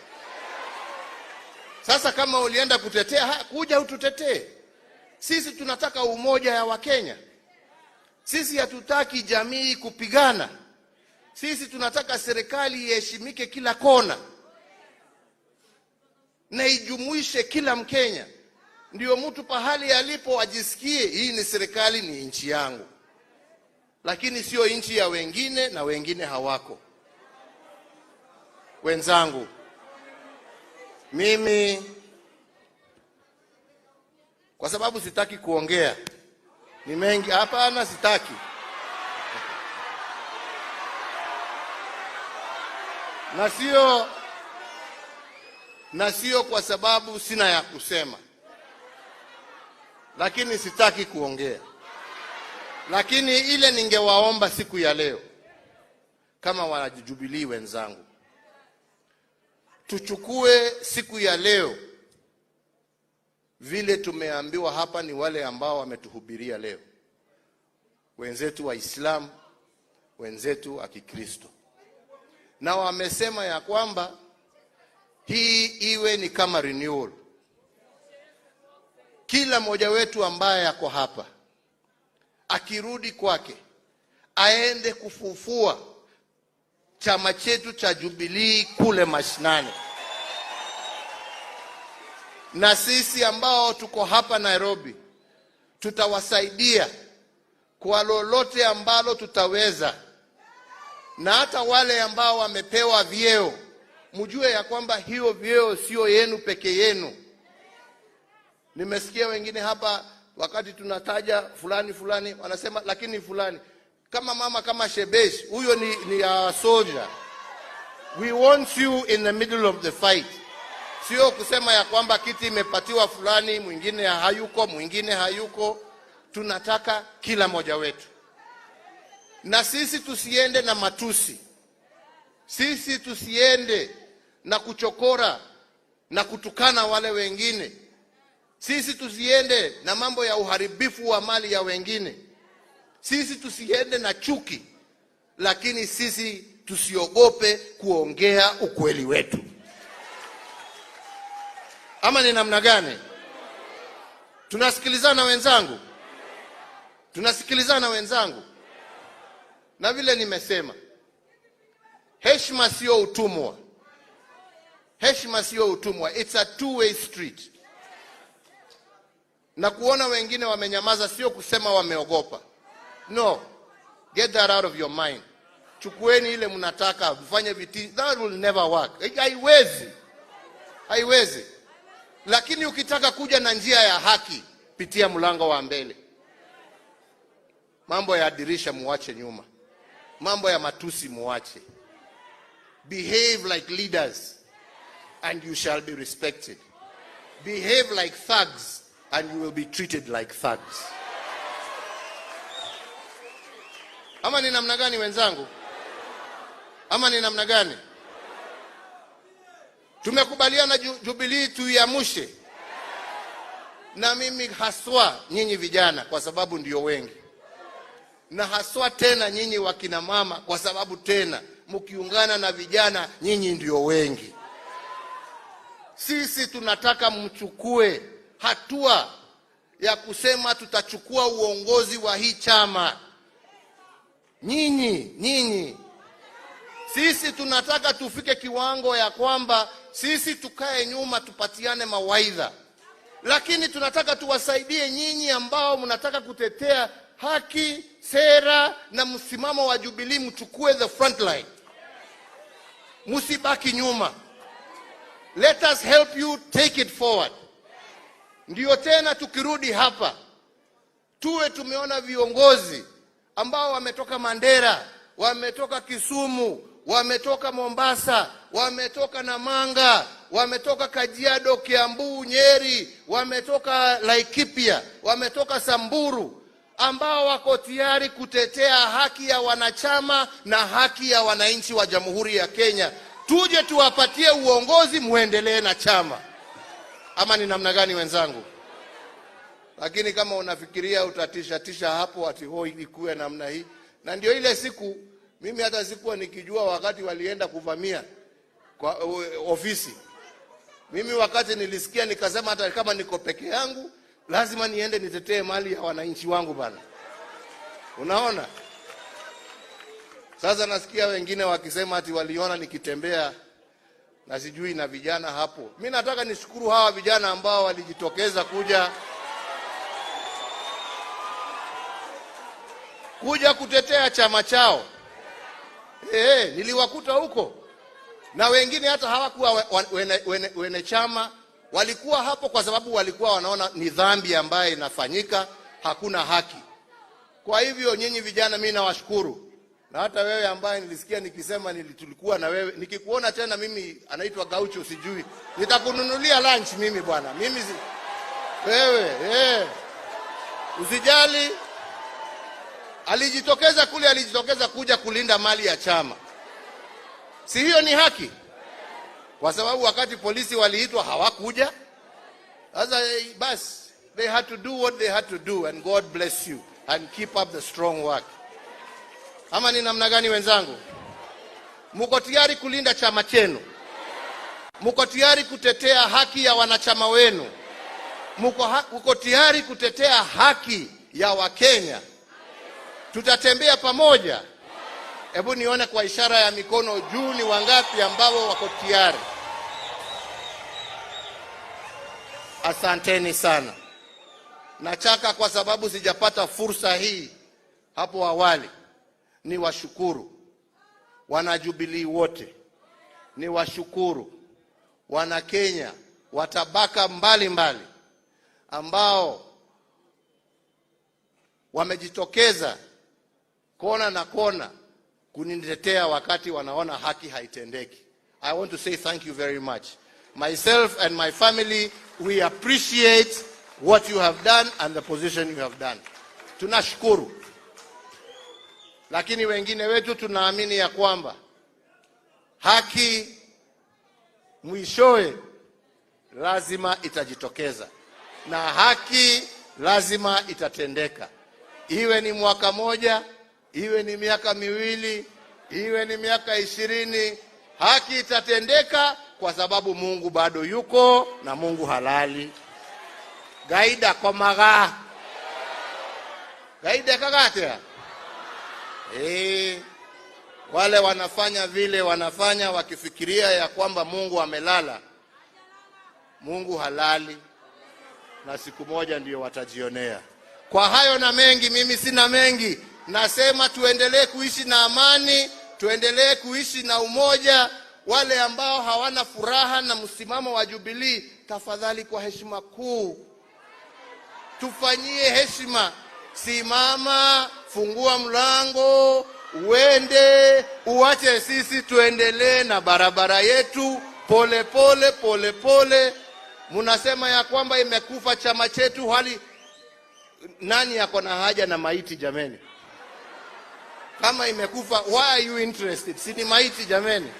Sasa kama ulienda kutetea, kuja ututetee. Sisi tunataka umoja ya Wakenya. Sisi hatutaki jamii kupigana. Sisi tunataka serikali iheshimike kila kona na ijumuishe kila Mkenya. Ndio mtu pahali alipo ajisikie hii ni serikali, ni nchi yangu, lakini sio nchi ya wengine na wengine hawako. Wenzangu, mimi kwa sababu sitaki kuongea ni mengi, hapana, sitaki. Na sio kwa sababu sina ya kusema, lakini sitaki kuongea. Lakini ile ningewaomba siku ya leo, kama wana Jubilee wenzangu, tuchukue siku ya leo vile tumeambiwa hapa. Ni wale ambao wametuhubiria leo, wenzetu wa Islam, wenzetu wa Kikristo, na wamesema ya kwamba hii iwe ni kama renewal. Kila mmoja wetu ambaye yako hapa akirudi kwake aende kufufua chama chetu cha Jubilee kule mashinani. Na sisi ambao tuko hapa Nairobi tutawasaidia kwa lolote ambalo tutaweza. Na hata wale ambao wamepewa vyeo, mjue ya kwamba hiyo vyeo sio yenu peke yenu. Nimesikia wengine hapa wakati tunataja fulani wanasema lakini fulani kama mama kama Shebesh, huyo ni a soldier. We want you in the middle of the fight. Sio kusema ya kwamba kiti imepatiwa fulani, mwingine hayuko. Tunataka kila moja wetu. Na sisi tusiende na matusi. Sisi tusiende na kuchokora na kutukana wale wengine. Sisi tusiende na mambo ya uharibifu wa mali ya wengine. Sisi tusiende na chuki, lakini sisi tusiogope kuongea ukweli wetu. Ama ni namna gani? Tunasikilizana wenzangu? Tunasikilizana wenzangu? Na vile nimesema, heshima sio utumwa. Heshima sio utumwa. It's a two-way street. Na kuona wengine wamenyamaza sio kusema wameogopa. No. Get that out of your mind. Chukueni ile mnataka, mfanye viti. That will never work. Haiwezi. Lakini ukitaka kuja na njia ya haki, pitia mlango wa mbele. Mambo ya dirisha muache nyuma. Mambo ya matusi muache. Behave like leaders and you shall be respected. Behave like thugs and you will be treated like thugs. Ama ni namna gani wenzangu? Ama ni namna gani? Tumekubaliana Jubilee tuiamushe. Na mimi haswa nyinyi vijana kwa sababu ndio wengi. Na haswa tena nyinyi wakina mama kwa sababu tena mkiungana na vijana nyinyi ndio wengi. Sisi tunataka mchukue hatua ya kusema tutachukua uongozi wa hii chama. Nyinyi. Sisi tunataka tufike kiwango ya kwamba sisi tukae nyuma tupatiane mawaidha. Lakini tunataka tuwasaidie nyinyi ambao mnataka kutetea haki, sera na msimamo wa Jubilee, mchukue the front line. Msibaki nyuma. Let us help you take it forward. Ndio tena tukirudi hapa tuwe tumeona viongozi ambao wametoka Mandera, wametoka Kisumu, wametoka Mombasa, wametoka Namanga, wametoka Kajiado, Kiambu, Nyeri, wametoka Laikipia, wametoka Samburu, ambao wako tayari kutetea haki ya wanachama na haki ya wananchi wa Jamhuri ya Kenya. Tuje tuwapatie uongozi, muendelee na chama. Ama ni namna gani wenzangu? Lakini kama unafikiria utatisha hapo ati hoi ikuwe namna hii. Na ndio ile siku mimi hata sikuwa nikijua wakati walienda kuvamia kwa ofisi. Mimi wakati nilisikia nikasema hata kama niko peke yangu lazima niende nitetee mali ya wananchi wangu bana. Unaona? Sasa nasikia wengine wakisema ati waliona nikitembea na sijui na vijana hapo. Mimi nataka nishukuru hawa vijana ambao walijitokeza kuja kutetea chama chao. Niliwakuta huko. Na wengine hata hawakuwa wene chama, walikuwa hapo kwa sababu walikuwa wanaona ni dhambi ambayo inafanyika, hakuna haki. Kwa hivyo nyinyi vijana mimi nawashukuru. Na hata wewe ambaye nilisikia nikisema tulikuwa na wewe, nikikuona tena mimi anaitwa Gaucho sijui, nitakununulia lunch mimi bwana. Mimi wewe usijali. Alijitokeza kuja kulinda mali ya chama. Si hiyo ni haki? Kwa sababu wakati polisi waliitwa hawakuja. Sasa basi they had to do what they had to do, and God bless you and keep up the strong work. Ama ni namna gani wenzangu? Mko tayari kulinda chama chenu? Mko tayari kutetea haki ya wanachama wenu? Mko tayari kutetea haki ya Wakenya? Tutatembea pamoja. Hebu nione kwa ishara ya mikono juu ni wangapi ambao wako tayari. Asanteni sana. Nachaka kwa sababu sijapata fursa hii hapo awali. Ni washukuru wana Jubilee wote. Ni washukuru wana Kenya watabaka mbali ambao wamejitokeza kona na kona kunitetea wakati wanaona haki haitendeki. I want to say thank you very much. Myself and my family, we appreciate what you have done and the position you have done. Tunashukuru. Lakini wengine wetu tunaamini ya kwamba haki mwishowe lazima itajitokeza. Na haki lazima itatendeka. Iwe ni mwaka moja, iwe ni miaka miwili, iwe ni miaka 20, haki itatendeka kwa sababu Mungu bado yuko na Mungu halali. Gaida kwa maga. Gaida kagatea. Wale wanafanya vile wanafanya wakifikiria ya kwamba Mungu amelala. Mungu halali na siku moja ndio watajionea. Kwa hayo na mengi, mimi sina mengi. Nasema tuendelee kuishi na amani, tuendelee kuishi na umoja. Wale ambao hawana furaha na msimamo wa Jubilee, tafadhali kwa heshima kuu tufanyie heshima. Simama, fungua mlango, uende, uache sisi tuendelee na barabara yetu pole pole. Munasema ya kwamba imekufa chama chetu, hali nani yako na haja na maiti jameni? Kama imekufa, why are you interested? Si ni maiti jameni?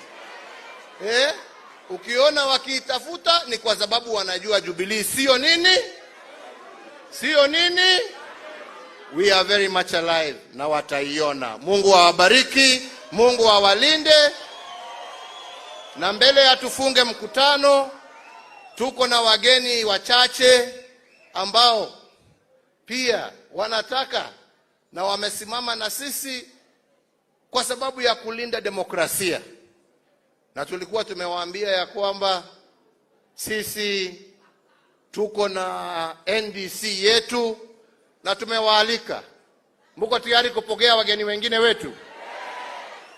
Ukiona wakiitafuta ni kwa sababu wanajua Jubilee sio nini? Sio nini? We are very much alive na wataiona. Mungu awabariki, Mungu awalinde. Na mbele ya tufunge mkutano, tuko na wageni wachache ambao pia wanataka na wamesimama na sisi kwa sababu ya kulinda demokrasia. Na tulikuwa tumewaambia ya kwamba sisi tuko na NDC yetu na tumewaalika. Mko tayari kupokea wageni wengine wetu?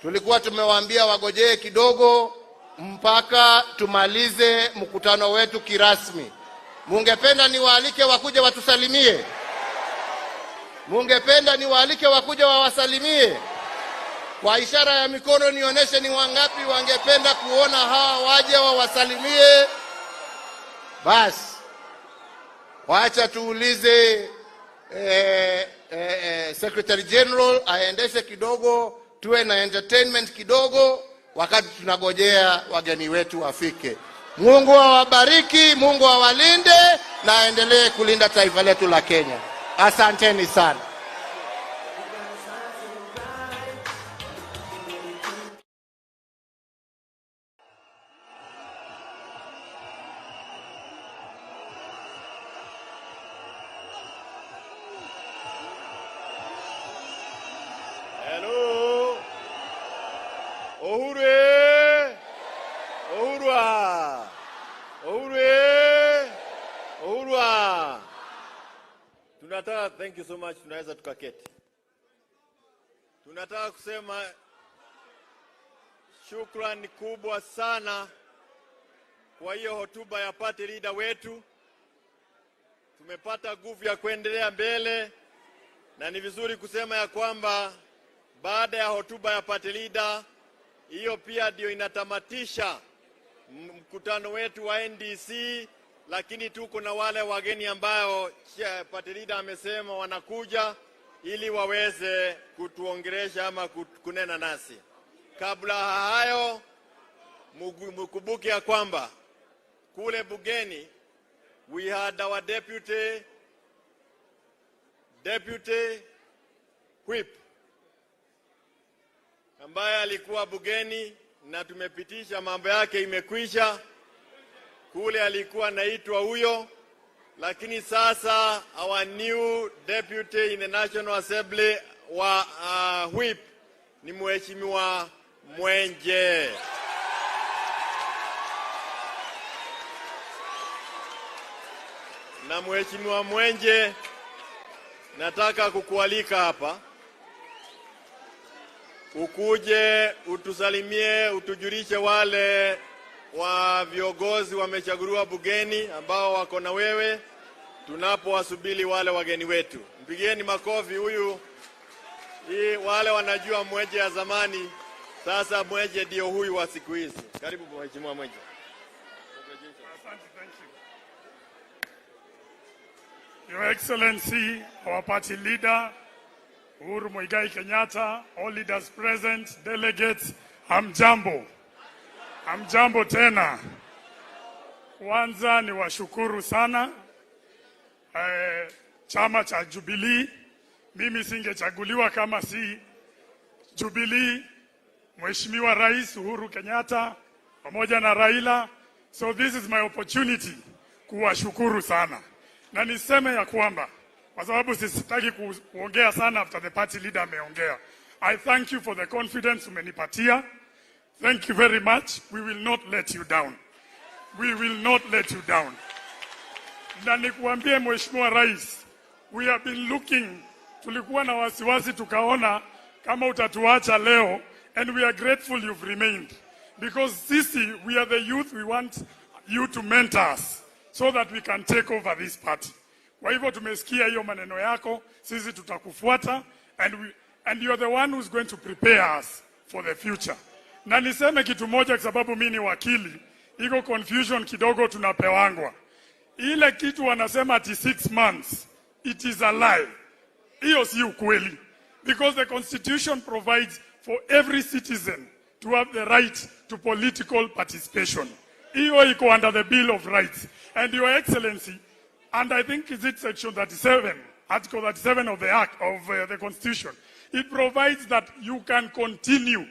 Tulikuwa tumewaambia wagojee kidogo mpaka tumalize mkutano wetu kirasmi. Mungependa niwaalike wakuje watusalimie? Mungependa niwaalike wakuje wawasalimie? Kwa ishara ya mikono nionyeshe ni wangapi wangependa kuona hawa waje wawasalimie. Basi wacha tuulize Secretary General aendeshe kidogo, tuwe na entertainment kidogo wakati tunagojea wageni wetu wafike. Mungu awabariki, Mungu awalinde na aendelee kulinda taifa letu la Kenya. Asanteni sana. Hello. Uhuru. Thank you so much. Tunaweza tukaketi. Tunataka kusema shukrani kubwa sana kwa hiyo hotuba ya party leader wetu. Tumepata nguvu ya kuendelea mbele, na ni vizuri kusema ya kwamba baada ya hotuba ya party leader hiyo pia ndio inatamatisha mkutano wetu wa NDC, lakini tuko na wale wageni ambao party leader amesema wanakuja ili waweze kutuongelesha ama kunena nasi. Kabla hayo, mkumbuke ya kwamba kule bugeni we had our deputy whip ambaye alikuwa bugeni na tumepitisha mambo yake, imekwisha. Kule alikuwa naitwa huyo, lakini sasa our new deputy in the National Assembly wa whip ni Mheshimiwa Mwenje. Na Mheshimiwa Mwenje, nataka kukualika hapa ukuje utusalimie, utujulishe wale wa viongozi wamechaguliwa bugeni ambao wako na wewe tunapowasubiri wale wageni wetu. Mpigieni makofi huyu. Wale wanajua Mwenje ya zamani, sasa Mwenje ndio huyu wa siku hizi. Karibu Mheshimiwa Mwenje. Thank you. Your Excellency, our party leader, Uhuru Kenyatta, all leaders present, delegates, hamjambo. Hamjambo tena. Kwanza ni washukuru sana chama cha Jubilee. Mimi singechaguliwa kama si Jubilee, Mheshimiwa Rais Uhuru Kenyatta pamoja na Raila. So this is my opportunity kuwashukuru sana. Na niseme ya kwamba kwa sababu sisitaki kuongea sana after the party leader ameongea. I thank you for the confidence umenipatia. Thank you very much. We will not let you down. We will not let you down. Na nikuambie Mheshimiwa Rais, we have been looking, tulikuwa na wasiwasi tukaona kama utatuacha leo, and we are grateful you've remained. Because sisi, we are the youth, we want you to mentor us so that we can take over this party. Kwa hivyo tumesikia hiyo maneno yako, sisi tutakufuata, and you are the one who's going to prepare us for the future. Na niseme kitu moja kwa sababu mimi ni wakili, iko confusion kidogo tunapewangwa. Ile kitu wanasema ati 6 months, it is a lie. Hiyo si ukweli. Because the constitution provides for every citizen to have the right to political participation. Hiyo iko under the Bill of Rights. And Your Excellency, and I think is it section 37, article 37 of the act of the constitution, it provides that you can continue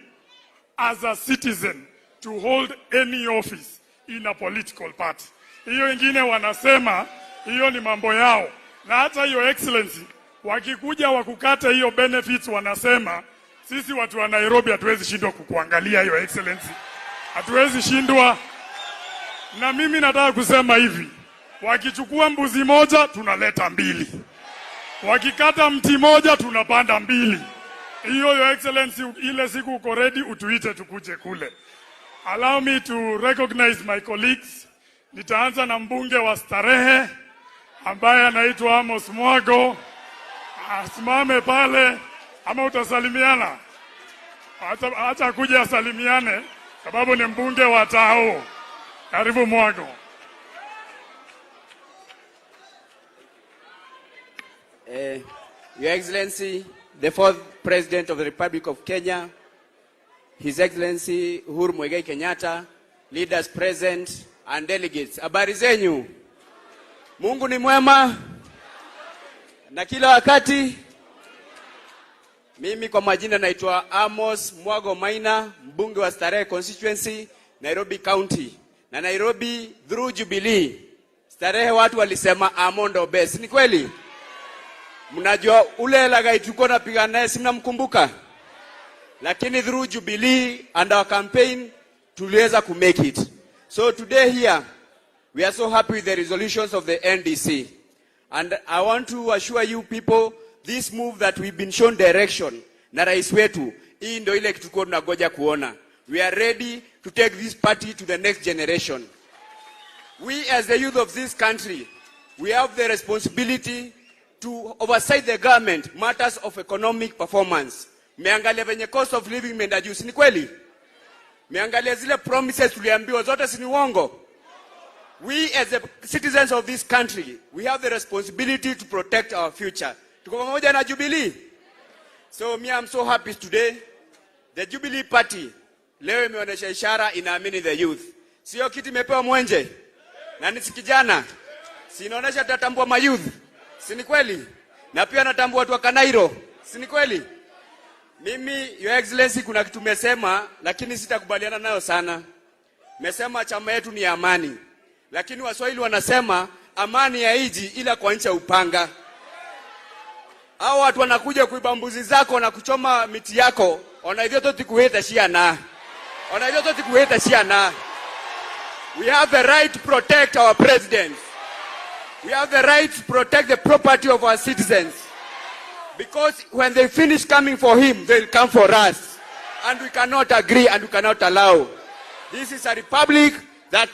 as a citizen to hold any office in a political party. Hiyo ingine wanasema hiyo ni mambo yao. Na hata Your Excellency, wakikuja wakukata hiyo benefits wanasema sisi watu wa Nairobi hatuwezi shindwa kukuangalia Your Excellency. Hatuwezi shindwa. Na mimi nataka kusema hivi, wakichukua mbuzi moja tunaleta 2. Wakikata mti moja tunapanda 2. Hiyo Your Excellency, ile siku uko ready utuite tukuje kule. Allow me to recognize my colleagues. Nitaanza na mbunge wa Starehe ambaye anaitwa Amos Mwago. Asimame pale ama utasalimiana? Acha kuja asalimiane sababu ni mbunge wa Tao. Karibu Mwago. Your Excellency, the fourth President of the Republic of Kenya, His Excellency Uhuru Kenyatta, leaders present and delegates. Habari zenyu. Mungu ni mwema na kila wakati. Mimi kwa majina naitwa Amos Mwago Maina, mbunge wa Starehe constituency, Nairobi County. Na Nairobi through Jubilee. Starehe watu walisema Amondo best. Ni kweli? Mnajua ule lagai tulikuwa tunapigana naye, si mnamkumbuka? Lakini through Jubilee and our campaign tuliweza ku make it. So today here we are so happy with the resolutions of the NDC. And I want to assure you people, this move that we've been shown direction na rais wetu, hii ndio ile kitu tunagoja kuona. We are ready to take this party to the next generation. We as the youth of this country, we have the responsibility to oversight the government matters of economic performance. Meangalia venye cost of living imeenda juu, si ni kweli? Meangalia zile promises tuliambiwa zote, si ni uongo? We as the citizens of this country, we have the responsibility to protect our future. Tuko pamoja na Jubilee. So me, I'm so happy today. The Jubilee Party leo imeonyesha ishara inaamini the youth. Sio kiti imepewa mwenje. Na ni kijana. Si inaonyesha tatambua ma youth. Si ni kweli? Na pia natambua watu wa Kanairo. Si ni kweli? Mimi, Your Excellency, kuna kitu umesema lakini sitakubaliana nayo sana. Mesema chama yetu ni amani. Lakini Waswahili wanasema amani haiji ila kwa ncha upanga. Hao watu wanakuja kuiba mbuzi zako na kuchoma miti yako, wanaidhio toti kuheta shiana. Wanaidhio toti kuheta shiana. We have the right to protect our president. We have the right to protect the property of our citizens. Because when they finish coming for him, they'll come for us. And we cannot agree and we cannot allow. This is a republic that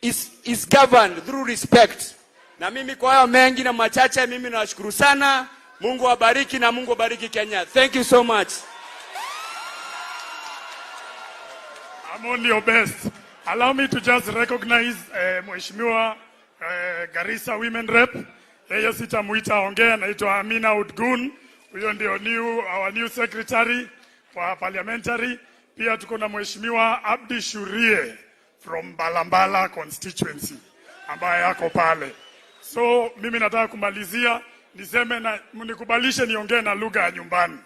is governed through respect. Na mimi kwa hayo mengi na machache, mimi nawashukuru sana. Mungu wabariki na Mungu wabariki Kenya. Thank you so much. I'm on your best. Allow me to just recognize Mheshimiwa Garissa Women Rep. Yeye sitamuita ongea, naitwa Amina Udgun. Huyo ndio our new secretary for parliamentary. Pia tuko na Mheshimiwa Abdi Shurie from Balambala constituency ambaye yako pale. So mimi nataka kumalizia niseme na mnikubalishe niongee na lugha ya nyumbani.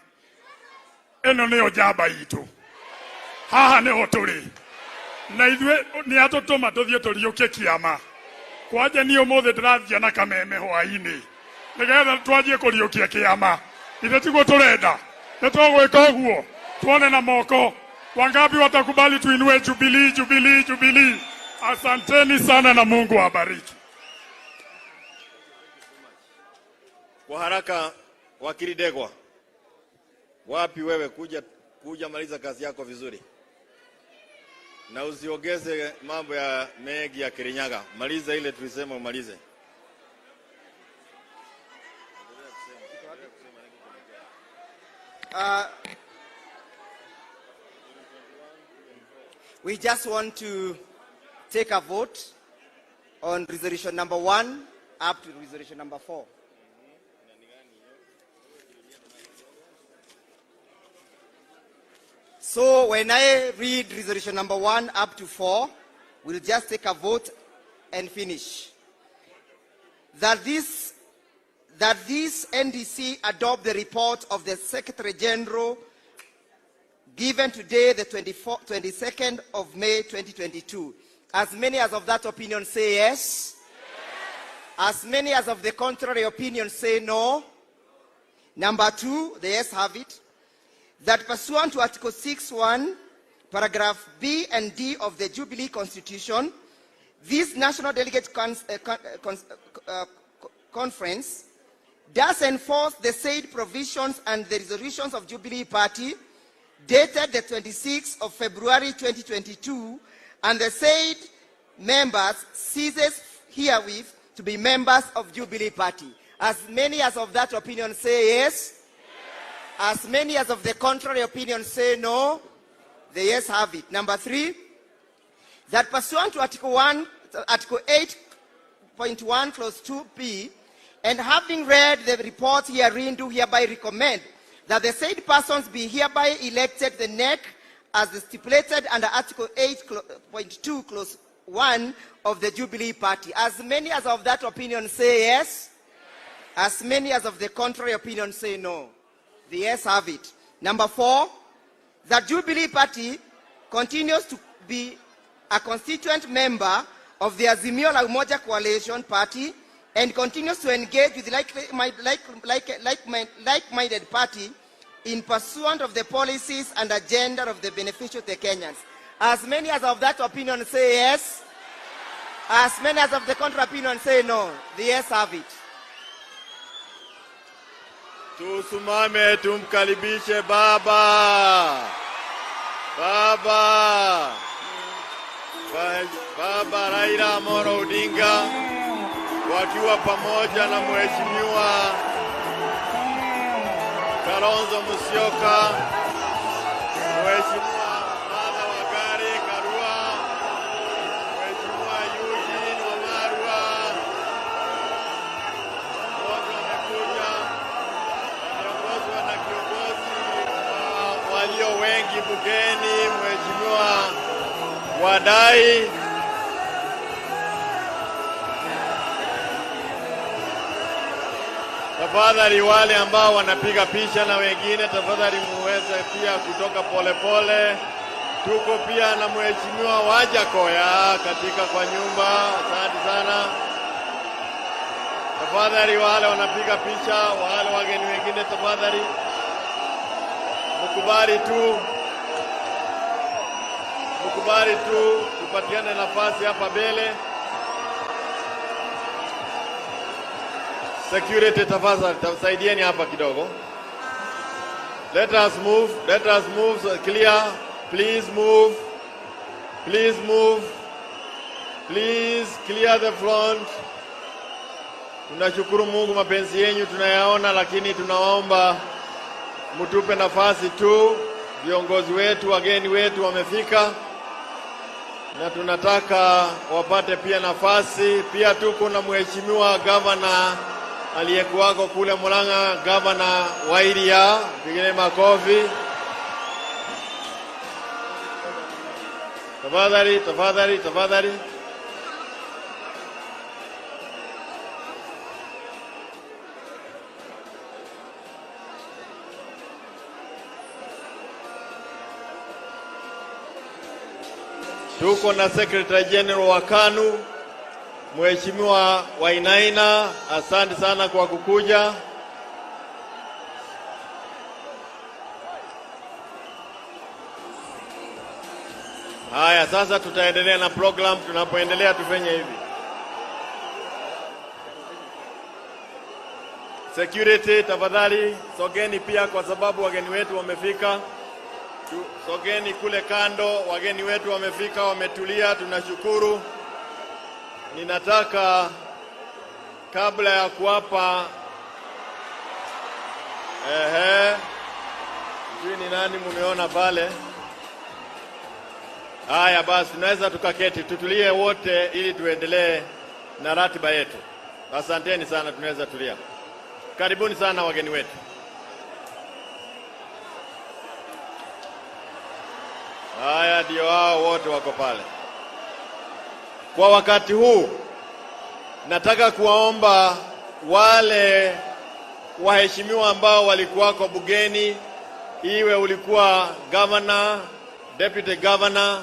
Eno neo jaba itu. Haha ne oturi. Na idwe ni atotoma tothie toriuke kiama. Kwaje niyo mothe drathia na kameme hwaini. Nigetha twajie kuriukia kiama. Ithe tiguo turenda. Nitwagwika uguo. Tuone na moko. Wangapi watakubali tuinue Jubilee, Jubilee, Jubilee? Asanteni sana na Mungu awabariki. Kwa haraka, wakili Degwa. Wapi wewe kuja maliza kazi yako vizuri. Na usiongeze mambo ya mengi ya Kirinyaga. Maliza ile tulisema umalize. We just want to take a vote on resolution number 1 up to resolution number 4. So when I read resolution number 1 up to 4, we'll just take a vote and finish. That this NDC adopt the report of the Secretary General given today, the 22nd of May 2022. As many as of that opinion say yes. As many as of the contrary opinion say no. Number 2, the yes have it. That pursuant to Article 6(1), paragraph B and D of the Jubilee Constitution, this National Delegate Conference does enforce the said provisions and the resolutions of Jubilee Party dated the 26th of February 2022, and the said members ceases herewith to be members of Jubilee Party. As many as of that opinion say yes. As many as of the contrary opinion say no. The yes have it. Number 3, that pursuant to Article 8.1 Clause 2p, and having read the report herein, do hereby recommend that the said persons be hereby elected the NEC as stipulated under Article 8.2 Clause 1 of the Jubilee Party. As many as of that opinion say yes. As many as of the contrary opinion say no. The yes have it. Number 4, that Jubilee Party continues to be a constituent member of the Azimio la Umoja Coalition Party and continues to engage with like-minded party in pursuant of the policies and agenda of the beneficial to Kenyans. As many as of that opinion say yes. As many as of the contrary opinion say no. The yes have it. Tusimame tumkaribishe baba. Baba Raila Amolo Odinga wakiwa pamoja na mheshimiwa Kalonzo Musyoka, mheshimiwa Martha Wangari Karua, mheshimiwa Eugene Wamalwa, wote wamekuja wakiongozwa na kiongozi walio wengi bungeni, mheshimiwa Wadai. Tafadhali wale ambao wanapiga picha na wengine, tafadhali muweze pia kutoka polepole. Tuko pia na mheshimiwa Wajakoya katika kwa nyumba. Asante sana. Tafadhali wale wanapiga picha, wale wageni wengine, tafadhali mkubali tu tupatiane nafasi hapa mbele. Security tafadhali tusaidieni hapa kidogo. Let us move so clear. Please move. Please clear the front. Tunashukuru Mungu, mapenzi yenu tunayaona, lakini tunaomba mtupe nafasi tu. Viongozi wetu, wageni wetu wamefika na tunataka wapate pia nafasi. Pia tuko na mheshimiwa governor aliyekuwako kule Murang'a, Governor Wairia, pigeni makofi. Tafadhali. Tuko na Secretary General wa KANU, Mheshimiwa Wainaina, asante sana kwa kukuja. Haya, sasa tutaendelea na program. Tunapoendelea tufanye hivi. Security tafadhali sogeni pia, kwa sababu wageni wetu wamefika. Sogeni kule kando, wageni wetu wamefika, wametulia, tunashukuru. Ninataka kabla ya kuwapa ni nani mumeona pale? Haya basi, tunaweza tukaketi, tutulie wote ili tuendelee na ratiba yetu. Asanteni sana, tunaweza tulia. Karibuni sana wageni wetu. Haya ndio hao wote wako pale. Kwa wakati huu nataka kuwaomba wale waheshimiwa ambao walikuwako bungeni, iwe ulikuwa governor, deputy governor,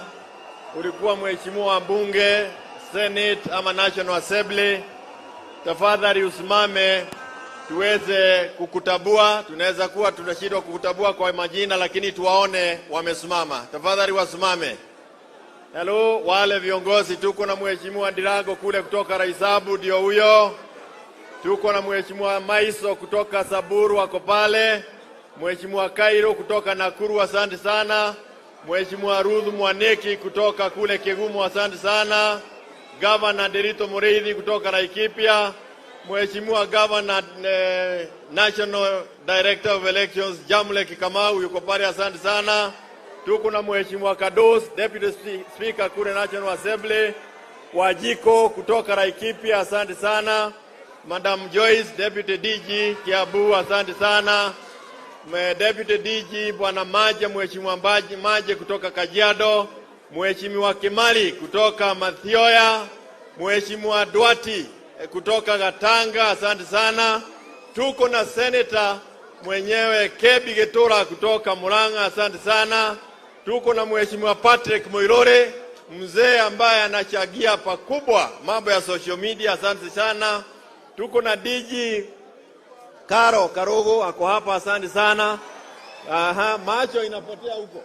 ulikuwa mheshimiwa bunge, senate ama national assembly, tafadhali usimame tuweze kukutabua. Tunaweza kuwa tunashindwa kukutabua kwa majina, lakini tuwaone wamesimama. Tafadhali wasimame. Hello, wale viongozi, tuko na mheshimiwa Dirago kule kutoka Raisabu, ndio huyo. Tuko na mheshimiwa Maiso kutoka Saburu, wako pale. Mheshimiwa Kairo kutoka Nakuru, asante sana. Mheshimiwa Ruth Mwaneki kutoka kule Kigumo, asante sana. Governor Derito Mureithi kutoka Laikipia. Mheshimiwa Governor National Director of Elections Jamle Kikamau yuko pale, asante sana. Tuko na Mheshimiwa Kados, Deputy Speaker kule National Assembly. Wajiko kutoka Laikipia, asante sana. Madam Joyce, Deputy DG Kiabu, asante sana. Deputy DG Bwana Maje, Mheshimiwa Maje kutoka Kajiado. Mheshimiwa Kimali kutoka Mathioya. Mheshimiwa Dwati kutoka Gatanga, asante sana. Tuko na Senator mwenyewe Kebi Getura kutoka Murang'a, asante sana. Tuko na Mheshimiwa Patrick Moirore, mzee ambaye anachagia pakubwa mambo ya social media, asante sana. Tuko na DG Karo Karogo ako hapa, asante sana. Macho inapotea huko.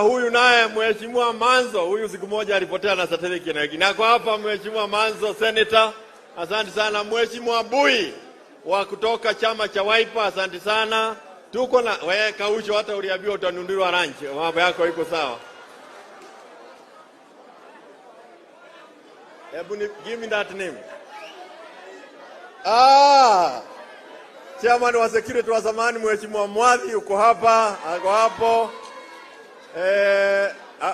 Huyu naye Mheshimiwa Manzo, huyu siku moja alipotea na satellite na wengine. Ako hapa Mheshimiwa Manzo, Senator, asante sana. Mheshimiwa Bui wa kutoka chama cha Wiper, asante sana. Tuko na wewe Kausho, hata uliambiwa utanundiwa ranch, mambo yako iko sawa. Give me that name. Chairman wa security wa zamani Mheshimiwa Mwadhi uko hapa, ako hapo.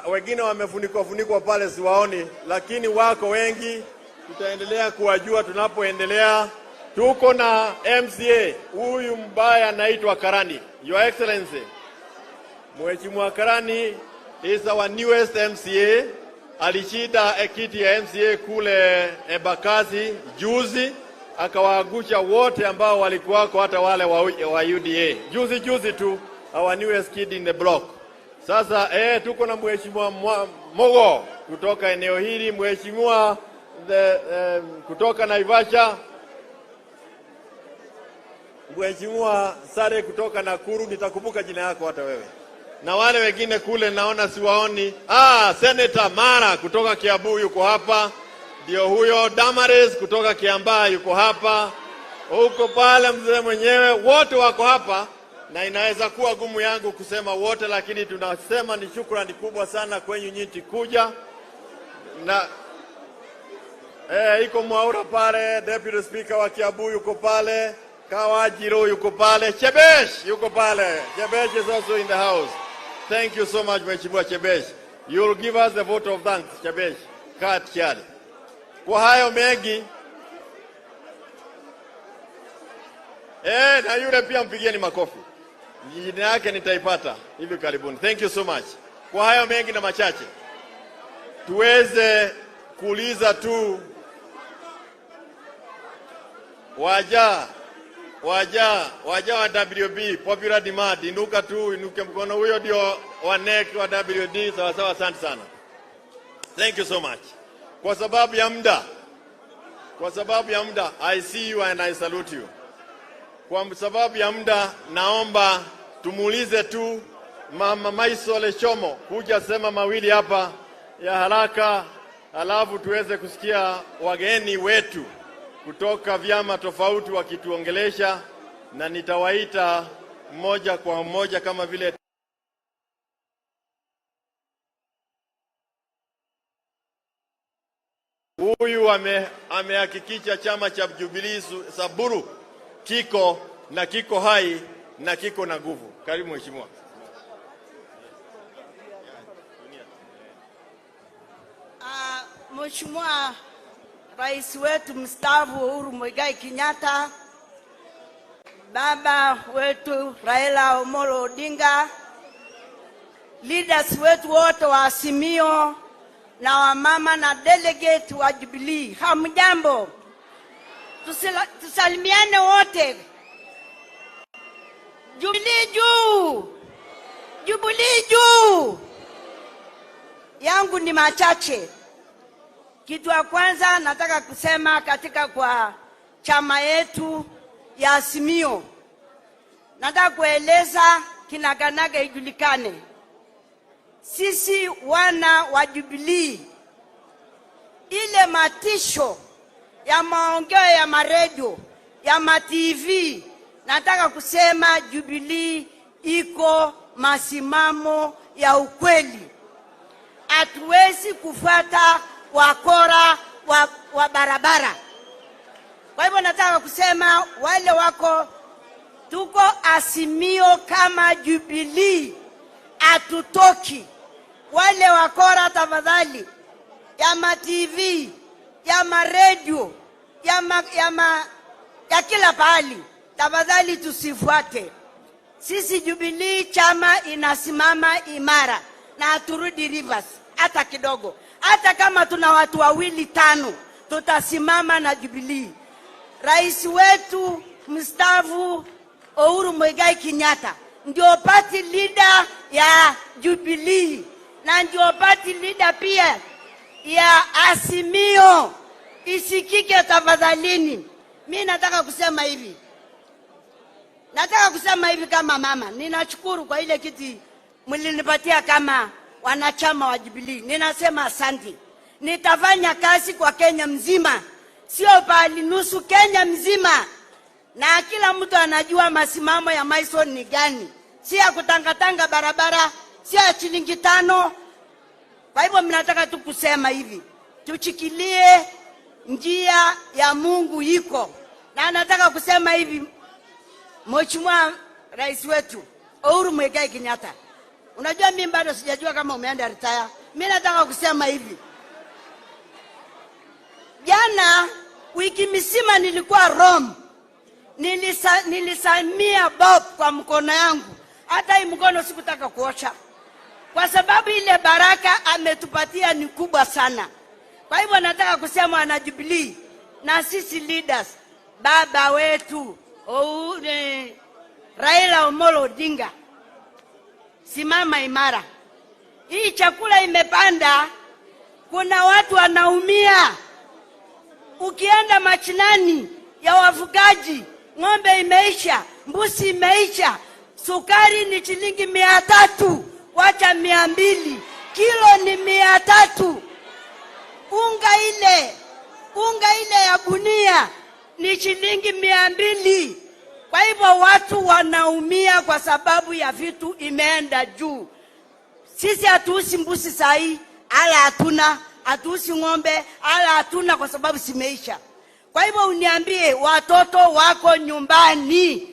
Wengine wamefunikwa pale siwaoni, lakini wako wengi, tutaendelea kuwajua tunapoendelea. Tuko na MCA, huyu mbaya anaitwa Karani. Your Excellency, Mheshimiwa Karani is our newest MCA. Alishida kiti ya MCA kule Embakasi juzi, akawaagusha wote ambao walikuwako, hata wale wa UDA. Juzi tu, our newest kid in the block. Sasa tuko na Mheshimiwa Mogo kutoka eneo hili, Mheshimiwa kutoka Naivasha, Mheshimiwa Sare kutoka Nakuru, nitakumbuka jina yako hata wewe. Na wale wengine kule naona siwaoni. Senator Mara kutoka Kiambu yuko hapa. Ndio huyo. Damaris kutoka Kiambaa yuko hapa. Huko pale mzee mwenyewe, wote wako hapa. Na inaweza kuwa gumu yangu kusema wote, lakini tunasema ni shukrani kubwa sana kwenyu nyinyi kuja. Na iko Mwaura pale, Deputy Speaker wa Kiambu yuko pale, Kawajiro yuko pale, Chebesh yuko pale. Chebesh is also in the house. Thank you so much Mheshimiwa Chebesh. You will give us the vote of thanks, Chebesh. Kat Kiali. Kwa hayo mengi, na yule pia mpigieni makofi. Jina yake nitaipata hivi karibuni. Thank you so much. Kwa hayo mengi na machache, tuweze kuuliza tu waja wa WB, popular demand, inuke mkono. Huyo ndio wa NEC wa WD, sawa, asante sana. Thank you so much. Kwa sababu ya muda, I see you and I salute you. Kwa sababu ya muda, naomba tumuulize tu Mama Maisole Chomo kuja sema mawili hapa ya haraka, alafu tuweze kusikia wageni wetu kutoka vyama tofauti wakituongelesha, na nitawaita mmoja kwa mmoja kama vile huyu amehakikisha chama cha Jubilee Saburu kiko hai na kiko na nguvu. Karibu Mheshimiwa. Mheshimiwa Rais wetu mstaafu Uhuru Muigai Kenyatta, baba wetu Raila Omolo Odinga, leaders wetu wote wa Azimio na wamama na delegate wa Jubilee, hamjambo? Tusalimiane wote. Jubilee juu! Jubilee juu! Yangu ni machache. Kitu ya kwanza nataka kusema katika kwa chama yetu ya Azimio, nataka kueleza kinaganaga ijulikane. Sisi wana wa Jubilee, ile matisho ya maongeo ya maredio, ya ma TV, nataka kusema Jubilee iko masimamo ya ukweli. Hatuwezi kufuata wakora wa barabara. Kwa hivyo nataka kusema wale wako, tuko Azimio kama Jubilee, atutoki. Wale wakora tafadhali, ya ma TV, ya ma radio, ya kila pahali, tafadhali tusifuate. Sisi Jubilee chama inasimama imara na haturudi reverse hata kidogo. Hata kama tuna watu wawili tano, tutasimama na Jubilee. Rais wetu mstaafu Uhuru Kenyatta ndio party leader ya Jubilee na ndio party leader pia ya Azimio. Isikike tafadhalini. Mimi nataka kusema hivi. Kama mama, ninashukuru kwa ile kiti mlinipatia kama wanachama wa Jubilee. Ninasema asante. Nitafanya kazi kwa Kenya mzima, sio bali nusu, Kenya mzima. Na kila mtu anajua masimamo ya Maison ni gani. Si ya kutangatanga barabara, si ya shilingi 5. Kwa hivyo mnataka tu kusema hivi, tuchikilie njia ya Mungu iko. Na nataka kusema hivi, Mheshimiwa Rais wetu Uhuru Kenyatta, unajua mimi bado sijajua kama umeenda retire. Mimi nataka kusema hivi, jana wiki mzima nilikuwa Rome. Nilisamia Bob kwa mkono yangu. Hata hii mkono sikutaka kuosha, kwa sababu ile baraka ametupatia ni kubwa sana. Kwa hivyo nataka kusema wana Jubilee na sisi leaders, baba wetu Raila Odinga, simama imara. Hii chakula imepanda, kuna watu wanaumia. Ukienda machinani ya wafugaji, ng'ombe imeisha, mbuzi imeisha, sukari ni shilingi 300, wacha 200, kilo ni 300. Unga ile ya gunia ni shilingi 200. Kwa hivyo watu wanaumia kwa sababu ya vitu imeenda juu. Sisi hatuusi mbuzi sahi, ala hatuna, hatuusi ng'ombe, ala hatuna, kwa sababu simeisha. Kwa hivyo uniambie, watoto wako nyumbani,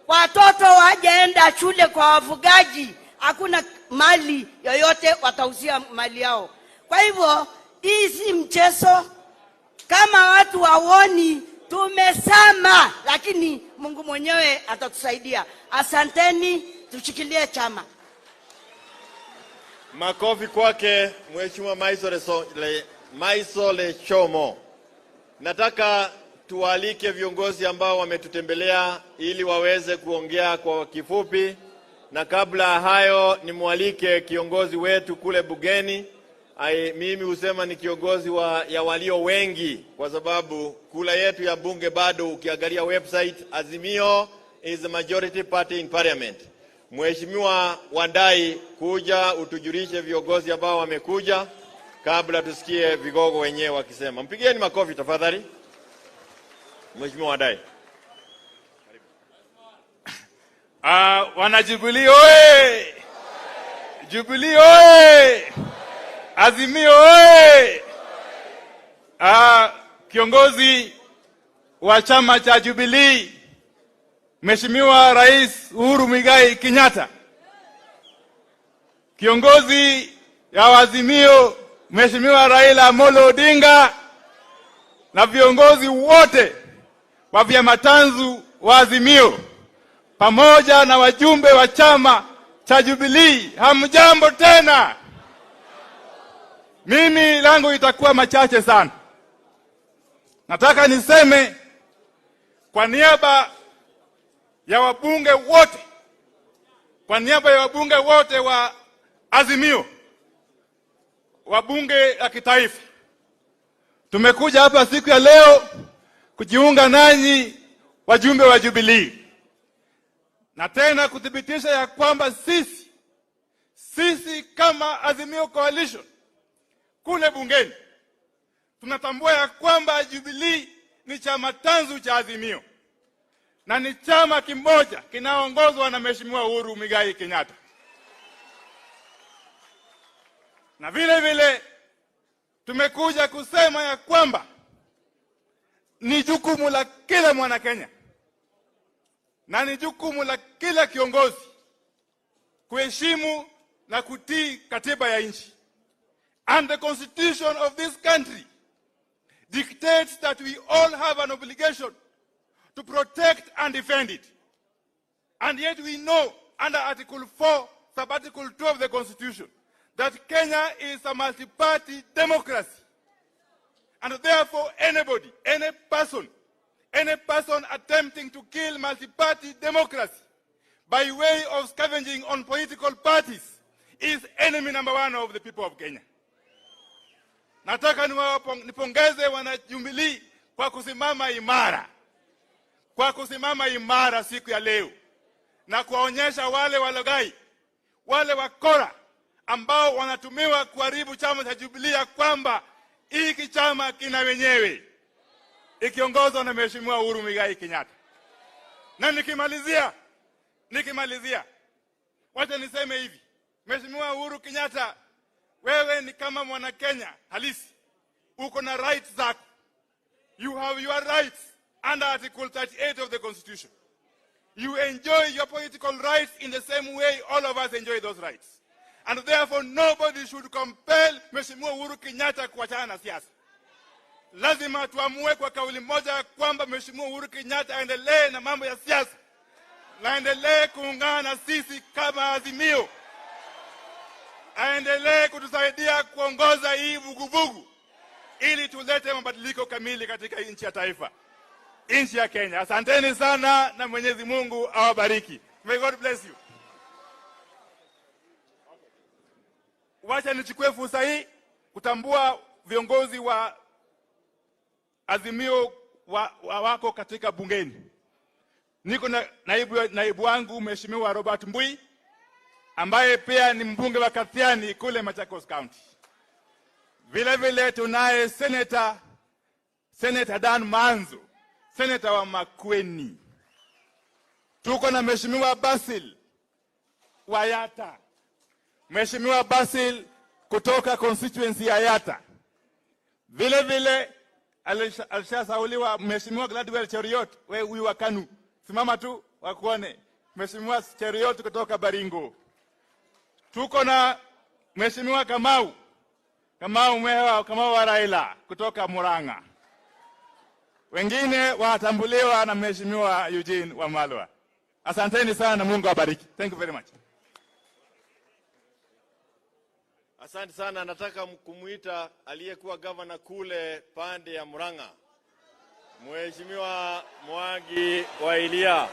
watoto wajaenda shule kwa wafugaji, hakuna mali yoyote watauzia mali yao. Kwa hivyo hii si mchezo. Kama watu waoni tumesama, lakini Mungu mwenyewe atatusaidia. Asanteni, tushikilie chama. Makofi kwake Mheshimiwa Maisole Chomo. Nataka tuwalike viongozi ambao wametutembelea ili waweze kuongea kwa kifupi, na kabla hayo nimwalike kiongozi wetu kule bugeni. Mimi husema ni kiongozi ya walio wengi, kwa sababu kula yetu ya bunge bado ukiangalia website, Azimio is the majority party in parliament. Mheshimiwa Wandai, kuja utujulishe viongozi ambao wamekuja kabla tusikie vigogo wenyewe wakisema. Mpigieni makofi tafadhali. Mheshimiwa Wandai. Wana Jubilee oye! Jubilee oye! Azimio oye! Kiongozi wa chama cha Jubilee, Mheshimiwa Rais Uhuru Kenyatta. Kiongozi ya Azimio, Mheshimiwa Raila Odinga, na viongozi wote wa vyama tanzu wa Azimio, pamoja na wajumbe wa chama cha Jubilee, hamjambo tena. Mimi langu itakuwa machache sana. Nataka niseme kwa niaba ya wabunge wote, wa Azimio, wabunge la kitaifa, tumekuja hapa siku ya leo kujiunga nanyi wajumbe wa Jubilee, na tena kuthibitisha ya kwamba sisi kama Azimio Coalition kule bungeni tunatambua ya kwamba Jubilee ni chama tanzu cha Azimio, na ni chama kimoja kinaongozwa na Mheshimiwa Uhuru Muigai Kenyatta. Na vile vile tumekuja kusema ya kwamba ni jukumu la kila mwana Kenya na ni jukumu la kila kiongozi kuheshimu na kutii katiba ya nchi. And the constitution of this country dictates that we all have an obligation to protect and defend it. And yet we know under Article 4, Sub-Article 2 of the Constitution, that Kenya is a multi-party democracy. And therefore anybody, any person attempting to kill multi-party democracy by way of scavenging on political parties is enemy number one of the people of Kenya. Nataka nipongeze wana Jubilee kwa kusimama imara siku ya leo na kuwaonyesha wale walaghai, wale wakora ambao wanatumiwa kuharibu chama cha Jubilee kwamba hiki chama kina wenyewe, ikiongozwa na Mheshimiwa Uhuru Muigai Kenyatta. Na nikimalizia wacha niseme hivi, Mheshimiwa Uhuru Kenyatta, wewe ni kama mwana Kenya halisi, uko na rights zako. You have your rights under Article 38 of the Constitution. You enjoy your political rights in the same way all of us enjoy those rights. And therefore nobody should compel Mheshimiwa Uhuru Kenyatta kuachana na siasa. Lazima tuamue kwa kauli moja kwamba Mheshimiwa Uhuru Kenyatta aendelee na mambo ya siasa, na aendelee kuungana na sisi kama Azimio, aendelee kutusaidia kuongoza hii vuguvugu ili tulete mabadiliko kamili katika nchi ya taifa, nchi ya Kenya. Asanteni sana na Mwenyezi Mungu awabariki. May God bless you. Wacha nichukue fursa hii kutambua viongozi wa Azimio wako katika bungeni. Niko na naibu wangu Mheshimiwa Robert Mbui ambaye pia ni mbunge wa Kathiani kule Machakos County. Vile vile tunaye Senator Dan Manzo, Senator wa Makueni. Tuko na Mheshimiwa Basil wa Yatta, Mheshimiwa Basil kutoka constituency ya Yatta. Vile vile alishasauliwa Mheshimiwa Gladwell Cheriot, wewe huyu wa Kanu, simama tu wakuone. Mheshimiwa Cheriot kutoka Baringo. Tuko na Mheshimiwa Kamau wa Raila kutoka Murang'a. Wengine watambuliwa na Mheshimiwa Eugene Wamalwa. Asanteni sana na Mungu awabariki. Thank you very much. Asante sana. Nataka kumuita aliyekuwa governor kule pande ya Murang'a, Mheshimiwa Mwangi wa Ilia,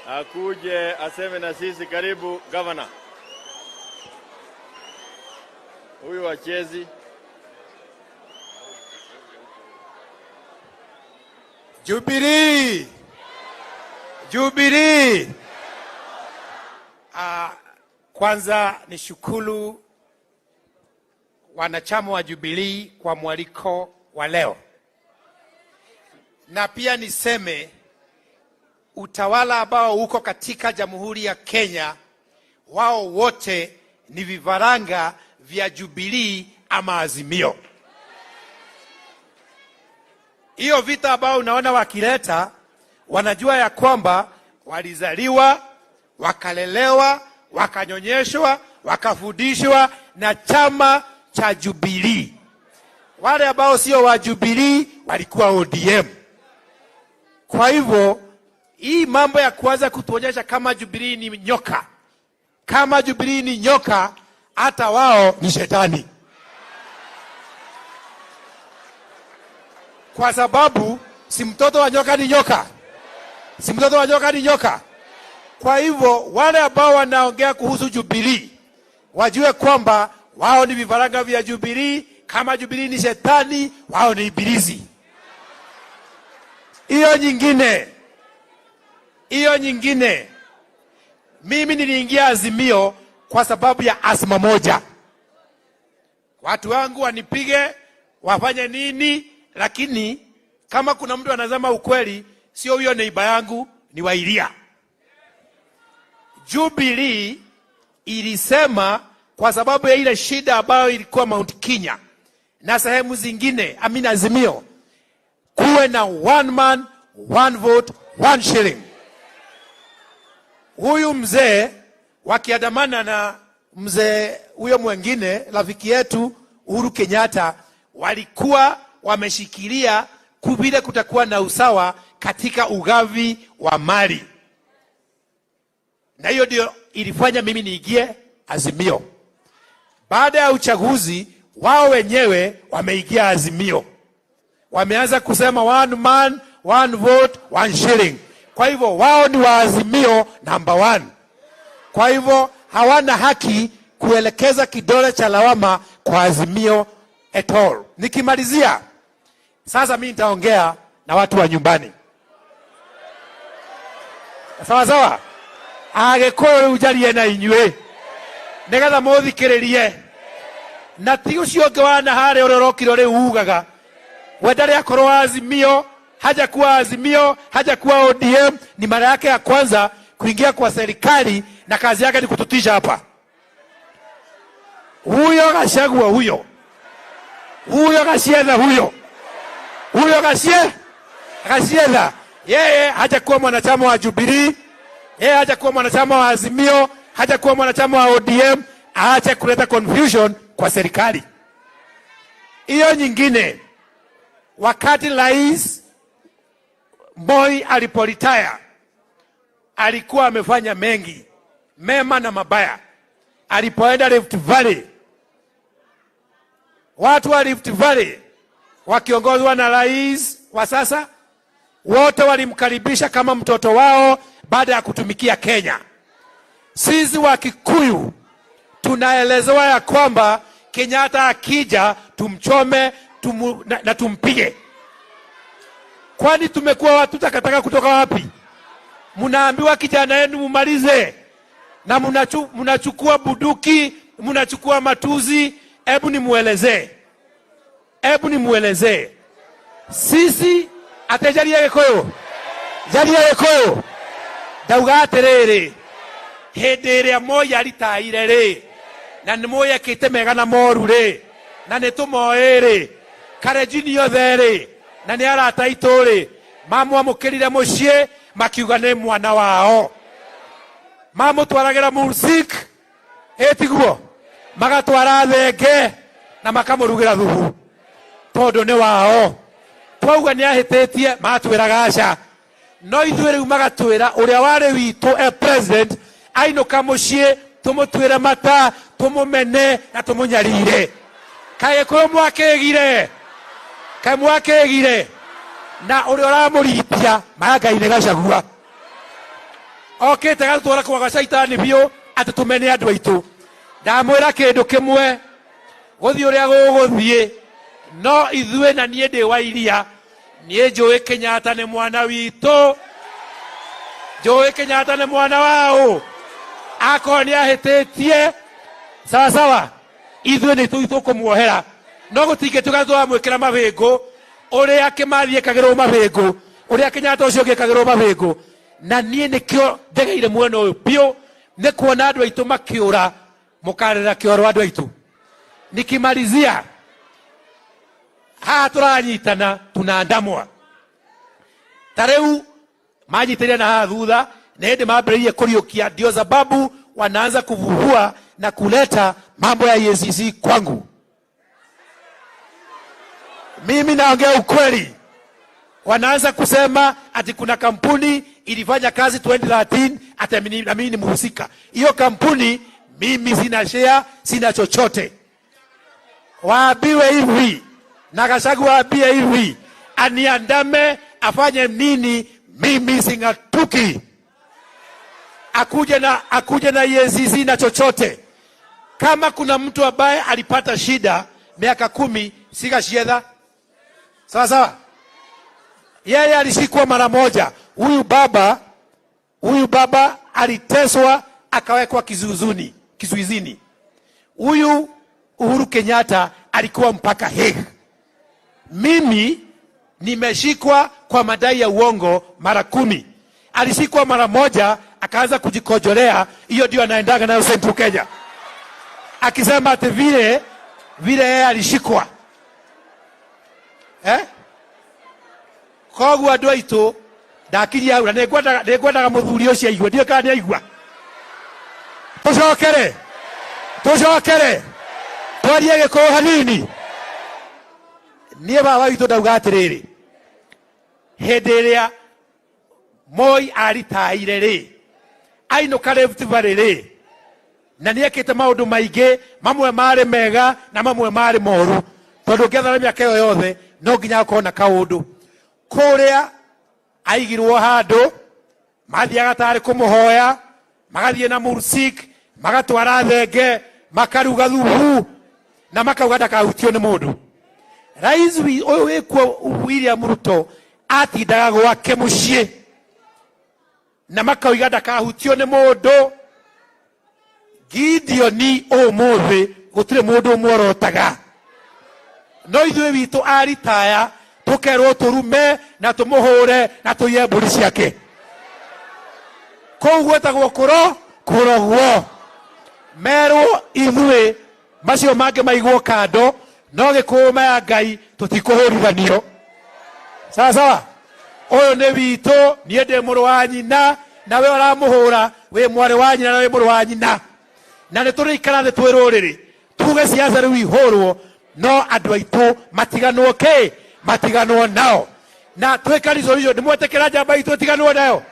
akuje aseme na sisi. Karibu governor. Huyu wachezi. Jubilee. Kwanza nishukuru wanachama wa Jubilee kwa mwaliko wa leo. Na pia niseme utawala ambao uko katika Jamhuri ya Kenya, wao wote ni vifaranga vya Jubilee ama Azimio. Hiyo vita ambao unaona wakileta, wanajua ya kwamba walizaliwa, wakalelewa, wakanyonyeshwa, wakafundishwa na chama cha Jubilee. Wale ambao sio wa Jubilee walikuwa ODM. Kwa hivyo hii mambo ya kuanza kutuonyesha kama Jubilee ni nyoka, kama Jubilee ni nyoka, hata wao ni shetani. Kwa sababu si mtoto wa nyoka ni nyoka. Si mtoto wa nyoka ni nyoka. Kwa hivyo wale ambao wanaongea kuhusu Jubilee wajue kwamba wao ni vifaranga vya Jubilee. Kama Jubilee ni shetani, wao ni ibilisi. Hiyo nyingine, mimi niliingia Azimio kwa sababu ya asma moja. Watu wangu wanipige, wafanye nini, lakini kama kuna mtu anazama ukweli, sio huyo neighbor yangu, ni wa Iria. Jubilee ilisema kwa sababu ya ile shida ambayo ilikuwa Mount Kenya na sehemu zingine, Azimio, kuwe na one man, one vote, one shilling. Huyu mzee wakiandamana na mzee huyo mwingine rafiki yetu Uhuru Kenyatta walikuwa wameshikilia vile kutakuwa na usawa katika ugavi wa mali, na hiyo ndio ilifanya mimi niingie Azimio. Baada ya uchaguzi wao wenyewe wameingia Azimio, wameanza kusema one man, one vote, one shilling. Kwa hivyo wao ni wa Azimio number 1. Kwa hivyo hawana haki kuelekeza kidole cha lawama kwa Azimio at all. Nikimalizia sasa, mimi nitaongea na watu wa nyumbani. Sawa sawa, agekoro ujarie na inywe negatha muthikiririe na ti ucio ngwana hare urorokiro ri ugaga wendare akorwo Azimio, haja kuwa Azimio, haja kuwa ODM. Ni mara yake ya kwanza kuingia kwa serikali na kazi yake ni kututisha hapa. Huyo Gachagua, huyo Gasiedha, huyo Gasiedha, yeye haja kuwa mwanachama wa Jubilee, yeye haja kuwa mwanachama wa Azimio, haja kuwa mwanachama wa ODM. Aache kuleta confusion kwa serikali. Hiyo nyingine, wakati Rais Moi aliporetire alikuwa amefanya mengi mema na mabaya. Alipoenda Rift Valley, watu wa Rift Valley wakiongozwa na rais wa sasa wote walimkaribisha kama mtoto wao baada ya kutumikia Kenya. Sisi wa Kikuyu tunaelezewa ya kwamba Kenyatta akija tumchome na tumpige. Kwani tumekuwa watu takataka kutoka wapi? Munaambiwa kijana yenu mumalize na munachukua buduki, munachukua matuzi. Hebu nimuelezee. Sisi atejaria Gikuyu, dauga atiriri, hindi iria Moi aritaire ri na ni Moi ekite mega na moru ri na ni tumoiri karejini yothe ri na ni arata itu ri mamwamukirire mucii makiuga ni mwana wao, mamutwaragira music etiguo magatwara thenge na makamurugira thubu tondu ni wao. Twauga ni ahitetie matwiraga aca, no ithuĩ rĩu magatwĩra ũrĩa warĩ witũ president ainũka mũciĩ tumutwire mata tumumene na tumunyarire. Kae Gikuyu mwakegire na uri uramuritia Ngai-inĩ Gachagua okite gatwara kwa gacaitani biũ ati tumene andu aitu. Ndamwĩra kindu kimwe, guthii uria guguthii no ithuĩ na niĩ ndĩ wa Iria, niĩ njũĩ Kenyatta nĩ mwana witũ, njũĩ Kenyatta nĩ mwana wao. Akorwo nĩ ahĩtĩtie sawa sawa, ithuĩ nĩ tũkũmuohera, no gũtingĩtuĩka twamwĩkĩra mabĩngũ ũrĩa Kĩmathi ekagĩrwo mabĩngũ, ũrĩa Kenyatta ũcio ũngĩ ekagĩrwo mabĩngũ. Na niĩ nĩkĩo ndegeire mwena ũyũ biũ, nĩ kuona andũ aitũ makĩũra mũkarĩra kĩoro andũ aitũ. Nikimalizia, haha tũranyitana tunaandamwa. Tareu majiteria na haha thutha na hĩndĩ mambĩrĩirie kũriũkia, ndio sababu wanaanza kuvuhua na kuleta mambo ya EACC kwangu. Mimi naongea ukweli. Wanaanza kusema ati kuna kampuni ilifanya kazi 2013 ati na mimi ni mhusika. Hiyo kampuni mimi sina share, sina chochote. Waambiwe hivi na Gachagua waambie hivi, aniandame afanye nini, mimi singatuki. Akuje na EACC na chochote. Kama kuna mtu ambaye alipata shida miaka 10, si Gachagua. Sawa sawa, yeye alishikwa mara moja. Huyu baba aliteswa akawekwa kizuizini. Huyu Uhuru Kenyatta alikuwa mpaka Hague. Mimi nimeshikwa kwa madai ya uongo mara 10. Alishikwa mara moja akaanza kujikojolea, hiyo ndio anaendaga nayo Central Kenya, akisema ati vile yeye alishikwa. Koguo andu aitu ndakiria aura nĩngwendaga mũthuri ũcio aigua, ndiũ kana nĩ aigua. Tũcokere twarie Gĩkũyũ hanini. Niĩ baba witũ ndauga atĩrĩrĩ, hĩndĩ ĩrĩa Moi aritaire rĩ, ainũka Rift Valley rĩ, na nĩekĩte maũndũ maingĩ, mamwe marĩ mega na mamwe marĩ moru, tondũ ngĩathana mĩaka ĩyo yothe no nginya akorwo na kaũndũ. Kũrĩa aigirwo handũ, mathiaga tarĩ kũmũhoya, magathiĩ na mursik, magatwara thenge, makaruga thubu, na makauga ndakahutio nĩ mũndũ. Rais ũyũ wĩkuo William Ruto atindaga gwake mũciĩ, na makauga ndakahutio nĩ mũndũ. Gideoni ũmũthĩ gũtirĩ mũndũ ũmworotaga, no ithuĩ witũ aritaya tũkerwo tũrume na tũmũhũre na tũiye mbũri ciake. Kũu gwĩtagwo kũrogwo. Merwo ithuĩ macio mangĩ maigwo kando, no Gĩkũyũ maya Ngai tũtikũhũrithanio. Sawa, ũyũ nĩ witũ, niĩ ndĩ mũrũ wa nyina, na we ũramũhũra wĩ mwarĩ wa nyina na wĩ mũrũ wa nyina. Na nĩ tũrĩikara thĩ twĩ rũrĩrĩ, tuge ciaca rĩu ihũrwo, no andũ aitũ matiganwo matiganwo nao. Na twĩkanitho rĩu ndĩmwetĩkĩra njamba itũ tiganwo nayo.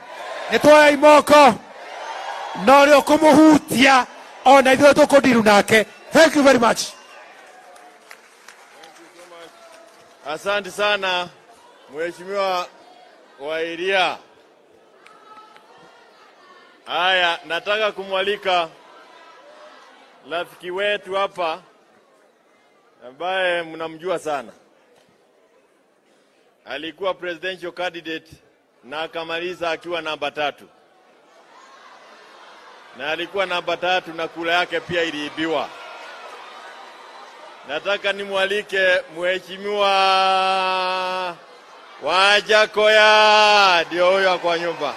Nĩ tuoya imoko, no rĩo kũmũhutia ona ithuĩ tũkũndiru nake. Thank you very much. Asante sana Mheshimiwa Wairia. Haya, nataka kumwalika rafiki wetu hapa ambaye mnamjua sana. Alikuwa presidential candidate na akamaliza akiwa namba 3. Na alikuwa namba 3 na kura yake pia iliibiwa. Nataka nimwalike Mheshimiwa Wajakoya, ndio huyo kwa nyumba.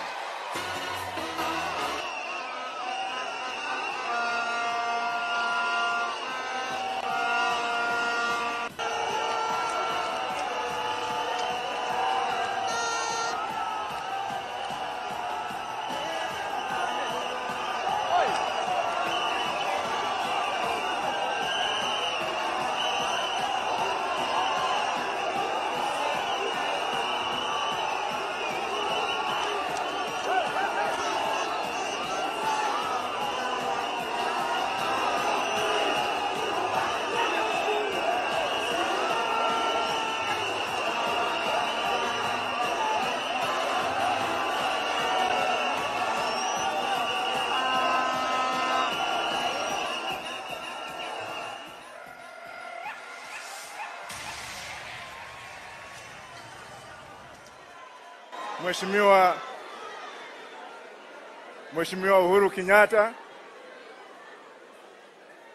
Mheshimiwa Uhuru Kenyatta,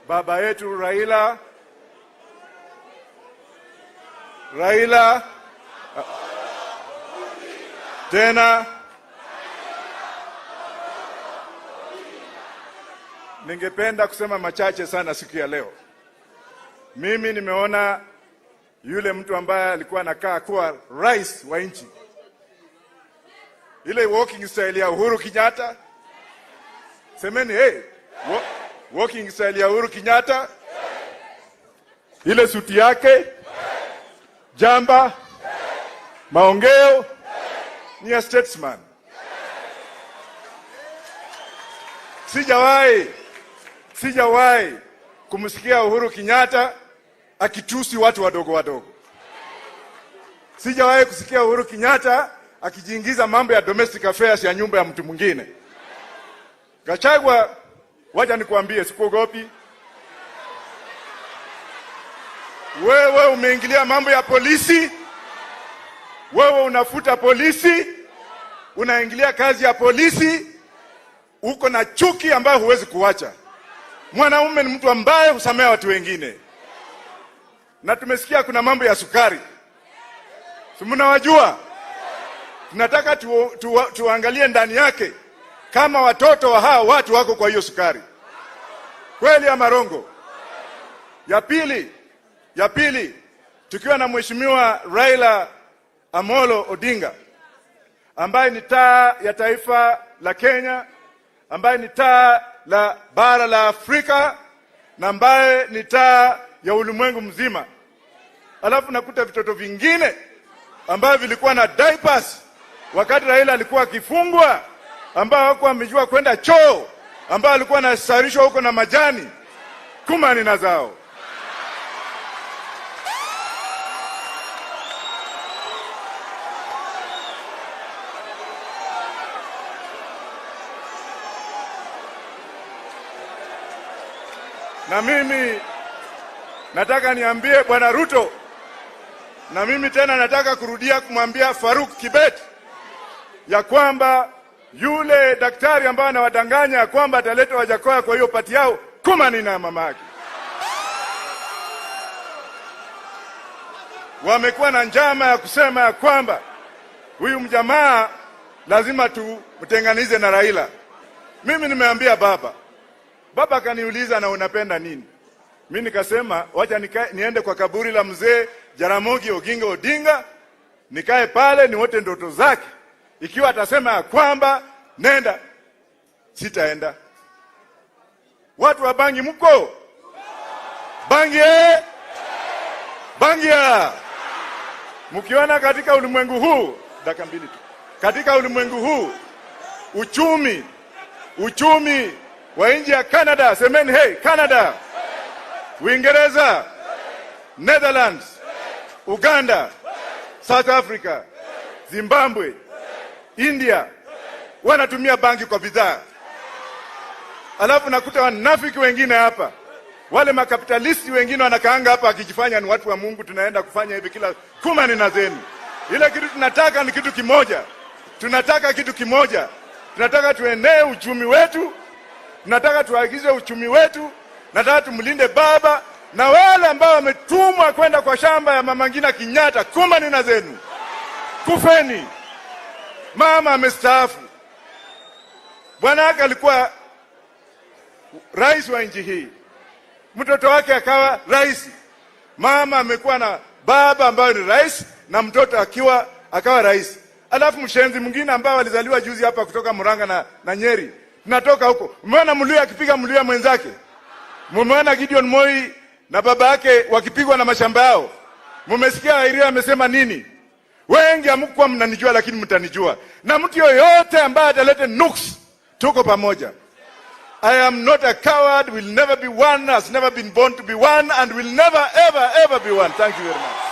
baba yetu Raila, tena ningependa kusema machache sana siku ya leo. Mimi nimeona yule mtu ambaye alikuwa anakaa kuwa rais wa nchi, ile walking style ya Uhuru Kenyatta. Semeni walking style ya Uhuru Kenyatta. Ile suti yake, jamba, maongeo ni a statesman. Sijawahi kumsikia Uhuru Kenyatta akitusi watu wadogo wadogo. Sijawahi kusikia Uhuru Kenyatta akijiingiza mambo ya domestic affairs ya nyumba ya mtu mwingine. Gachagua, wacha nikuambie, sikuogopi. Wewe umeingilia mambo ya polisi. Wewe unafuta polisi. Unaingilia kazi ya polisi. Uko na chuki ambayo huwezi kuacha. Mwanaume ni mtu ambaye husamea watu wengine. Na tumesikia kuna mambo ya sukari. Si mnawajua? Tunataka tuangalie ndani yake kama watoto wa hawa watu wako kwa hiyo sukari. Kweli ama rongo? Ya pili, tukiwa na Mheshimiwa Raila Amolo Odinga ambaye ni taa ya taifa la Kenya, ambaye ni taa la bara la Afrika na ambaye ni taa ya ulimwengu mzima. Alafu nakuta vitoto vingine ambao vilikuwa na diapers wakati Raila alikuwa akifungwa, ambao hawakuwa wamejua kwenda choo, ambao alikuwa anasarishwa huko na majani kumani na zao. Na mimi nataka niambie Bwana Ruto, na mimi tena nataka kurudia kumwambia Faruk Kibet ya kwamba yule daktari ambaye anawadanganya kwamba ataleta Wajakoya kwa hiyo pati yao, kumani na mama yake. Wamekuwa na njama ya kusema ya kwamba huyu mjamaa lazima tumtenganize na Raila. Mimi nimeambia baba akaniuliza na unapenda nini? Mimi nikasema wacha niende kwa kaburi la mzee Jaramogi Oginga Odinga, nikae pale niwote ndoto zake. Ikiwa atasema ya kwamba nenda, sitaenda. Watu wa Bangi mko? Bangi Bangia. Mkiona katika ulimwengu huu, dakika mbili tu. Katika ulimwengu huu uchumi wa nchi ya Canada, semeni hey Canada, Uingereza, Netherlands, Uganda, South Africa, Zimbabwe, India wanatumia bangi kwa bidhaa. Alafu nakuta wanafiki wengine hapa, wale makapitalisti wengine wanakaanga hapa akijifanya ni watu wa Mungu, tunaenda kufanya hivi kila kumani na zenu. Ile kitu tunataka ni kitu kimoja. Tunataka tuenee uchumi wetu. Tunataka tuagize uchumi wetu. Nataka tumlinde baba na wale ambao wametumwa kwenda kwa shamba ya Mama Ngina Kenyatta, kumani na zenu. Kufeni. Mama amestaafu. Bwana wake alikuwa rais wa nchi hii. Mtoto wake akawa rais. Mama amekuwa na baba ambaye ni rais na mtoto akawa rais. Alafu mshenzi mwingine ambao alizaliwa juzi hapa kutoka Murang'a na Nyeri. Tunatoka huko. Umeona Mluya akipiga Mluya mwenzake? Mumeona Gideon Moi na baba yake wakipigwa na mashamba yao? Mumesikia Airia amesema nini? Wengi hamkuwa mnanijua lakini mtanijua. Na mtu yoyote ambaye atalete nuks, tuko pamoja. I am not a coward, will never be one, has never been born to be one, and will never, ever, ever be one. Thank you very much.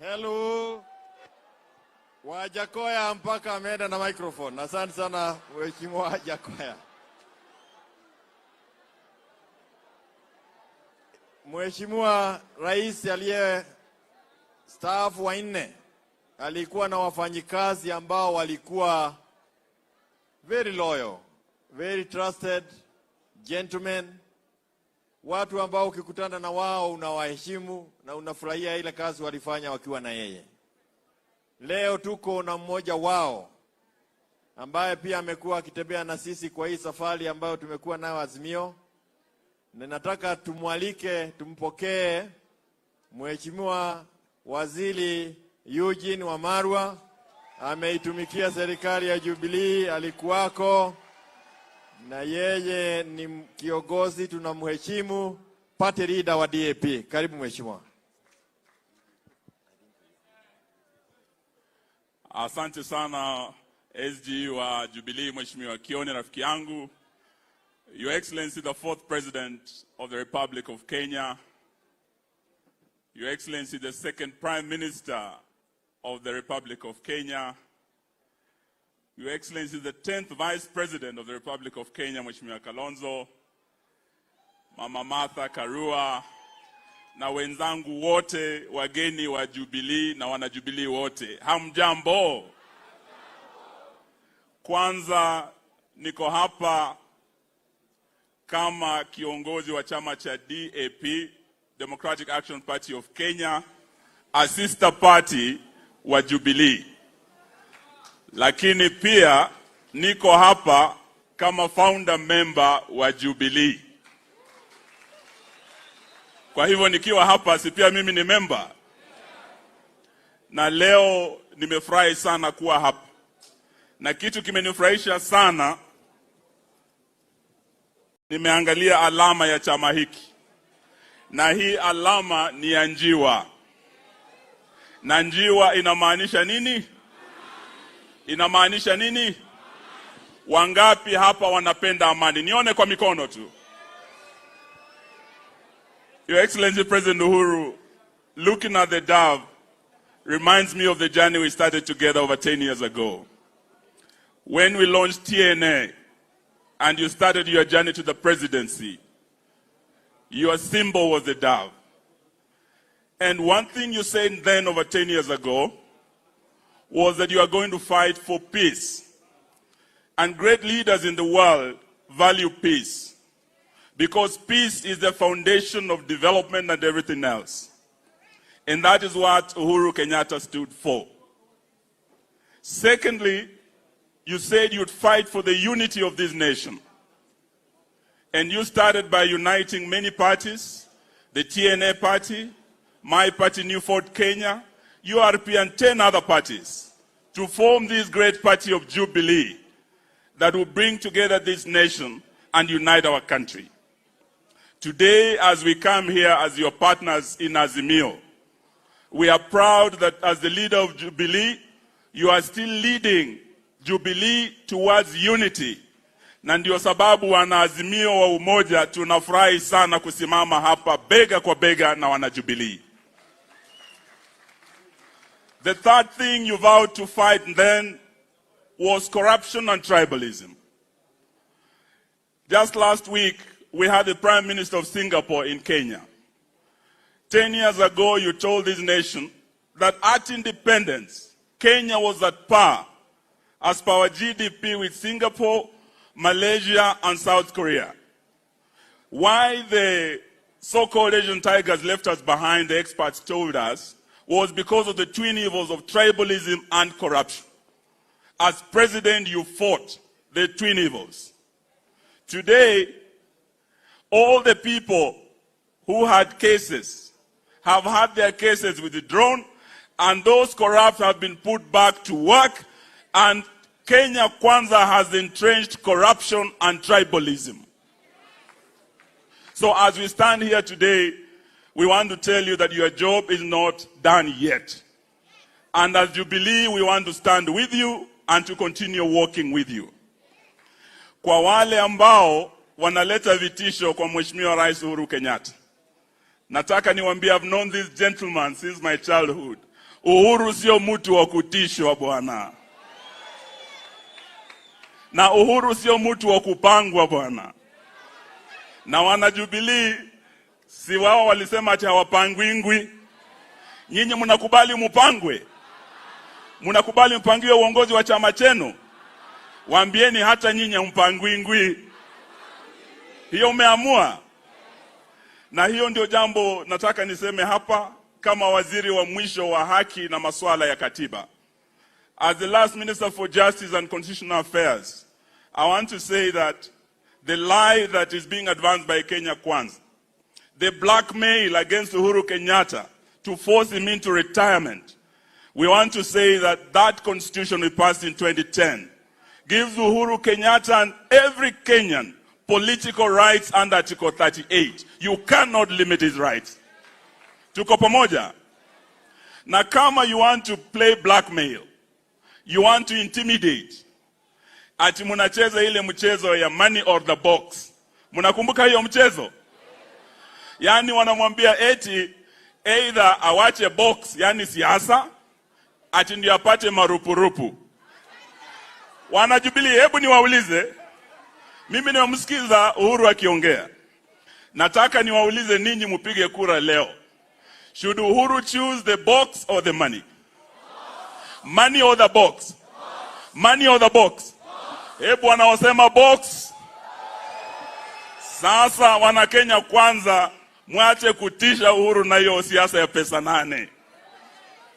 Hello. Wajakoya mpaka ameenda na microphone. Asante sana Mheshimiwa Wajakoya. Mheshimiwa Rais aliye staafu wa 4 alikuwa na wafanyikazi ambao walikuwa very loyal, very trusted gentlemen. Watu ambao ukikutana na wao unawaheshimu na unafurahia ile kazi walifanya wakiwa na yeye. Leo tuko na mmoja wao ambaye pia amekuwa akitembea na sisi kwa hii safari ambayo tumekuwa nayo Azimio. Na nataka tumwalike, tumpokee Mheshimiwa Waziri Eugene Wamalwa ameitumikia serikali ya Jubilee, alikuwako na yeye ni kiongozi tunamheshimu, party leader wa DAP. Karibu mheshimiwa. Asante sana SG wa Jubilee, Mheshimiwa Kione, rafiki yangu. Your Excellency, the fourth President of the Republic of Kenya. Your Excellency, the second Prime Minister of the Republic of Kenya. Your Excellency, the 10th Vice President of the Republic of Kenya, Mheshimiwa Kalonzo, Mama Martha Karua, na wenzangu wote, wageni wa Jubilee na wana Jubilee wote. Hamjambo. Kwanza niko hapa kama kiongozi wa chama cha DAP, Democratic Action Party of Kenya, a sister party wa Jubilee. Lakini pia niko hapa kama founder member wa Jubilee. Kwa hivyo nikiwa hapa si pia mimi ni member. Na leo nimefurahi sana kuwa hapa. Na kitu kimenifurahisha sana, nimeangalia alama ya chama hiki. Na hii alama ni ya njiwa. Na njiwa inamaanisha nini? Inamaanisha nini? Wangapi hapa wanapenda amani? Nione kwa mikono tu. Your Excellency President Uhuru, looking at the dove reminds me of the journey we started together over 10 years ago. When we launched TNA and you started your journey to the presidency, your symbol was the dove. And one thing you said then over 10 years ago was that you are going to fight for peace. And great leaders in the world value peace, because peace is the foundation of development and everything else. And that is what Uhuru Kenyatta stood for. Secondly, you said you'd fight for the unity of this nation. And you started by uniting many parties, the TNA party, my party, New Ford Kenya, URP, and 10 other parties, to form this great party of Jubilee that will bring together this nation and unite our country. Today, as we come here as your partners in Azimio, we are proud that as the leader of Jubilee, you are still leading Jubilee towards unity. Na ndio sababu wana Azimio wa umoja tunafurahi sana kusimama hapa bega kwa bega na wana Jubilee. The third thing you vowed to fight then was corruption and tribalism. Just last week, we had the Prime Minister of Singapore in Kenya. 10 years ago, you told this nation that at independence, Kenya was at par as per our GDP with Singapore, Malaysia, and South Korea. Why the so-called Asian tigers left us behind, the experts told us, was because of the twin evils of tribalism and corruption. As president, you fought the twin evils. Today, all the people who had cases have had their cases withdrawn, and those corrupt have been put back to work, and Kenya Kwanza has entrenched corruption and tribalism. So as we stand here today, we want to tell you that your job is not done yet. And as Jubilee, we want to stand with you and to continue working with you. Kwa wale ambao wanaleta vitisho kwa Mheshimiwa Rais Uhuru Kenyatta, nataka niwaambie, I've known this gentleman since my childhood. Uhuru sio mtu wa kutishwa bwana. Na Uhuru sio mtu wa kupangwa bwana. Na wana Jubilee, si wao walisema ati hawapangwingwi. Nyinyi mnakubali mpangwe? Mnakubali mpangiwe uongozi wa chama chenu? Waambieni hata nyinyi mpangwingwi. Hiyo umeamua. Na hiyo ndio jambo nataka niseme hapa kama waziri wa mwisho wa haki na masuala ya katiba. As the last Minister for Justice and Constitutional Affairs, I want to say that the lie that is being advanced by Kenya Kwanza, the blackmail against Uhuru Kenyatta, to force him into retirement. We want to say that that constitution we passed in 2010 gives Uhuru Kenyatta and every Kenyan political rights under Article 38. You cannot limit his rights. Tuko pamoja? Na kama you want to play blackmail, you want to intimidate, ati munacheza ile mchezo ya money or the box. Munakumbuka hiyo mchezo? Yani wanamwambia eti either awache box, yani siasa, ati ndio apate marupurupu. Wana Jubilee, hebu niwaulize, mimi nimemsikiza Uhuru akiongea. Nataka niwaulize ninyi mpige kura leo. Should Uhuru choose the box or the money? Money or the box? Money or the box? Hebu wanaosema box. Sasa wana Kenya kwanza, mwache kutisha Uhuru na hiyo siasa ya pesa 8.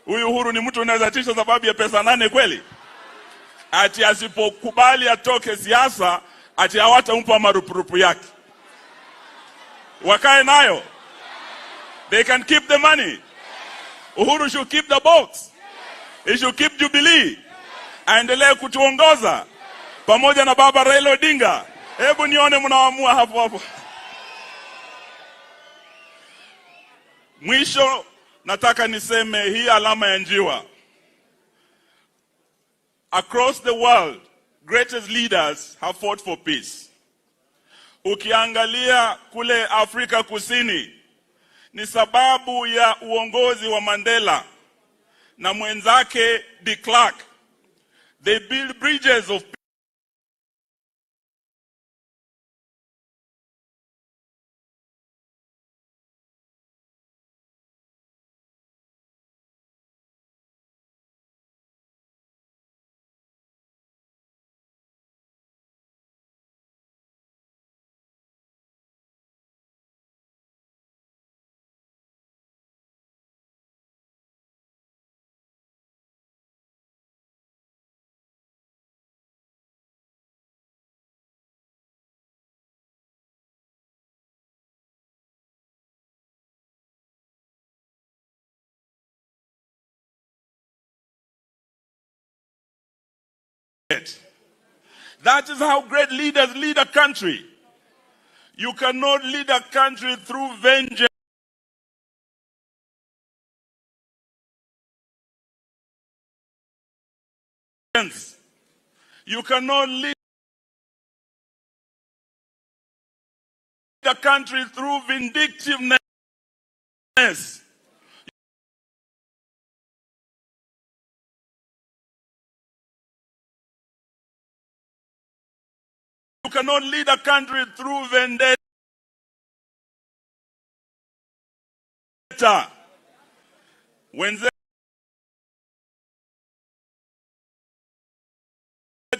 Huyu Uhuru ni mtu unaweza tisha sababu ya pesa 8 kweli? Ati asipokubali atoke siasa, ati hawatampa marupurupu yake. Wakae nayo. They can keep the money. Uhuru should keep the box. He should keep Jubilee. Aendelee kutuongoza pamoja na baba Raila Odinga. Hebu nione mnaamua hapo hapo. Mwisho nataka niseme hii alama ya njiwa. Across the world, greatest leaders have fought for peace. Ukiangalia kule Afrika Kusini, ni sababu ya uongozi wa Mandela na mwenzake de Klerk. They build bridges of That is how great leaders lead a country. You cannot lead a country through vengeance. You cannot lead a country through vindictiveness. You cannot lead a country through vendetta. Wenzetu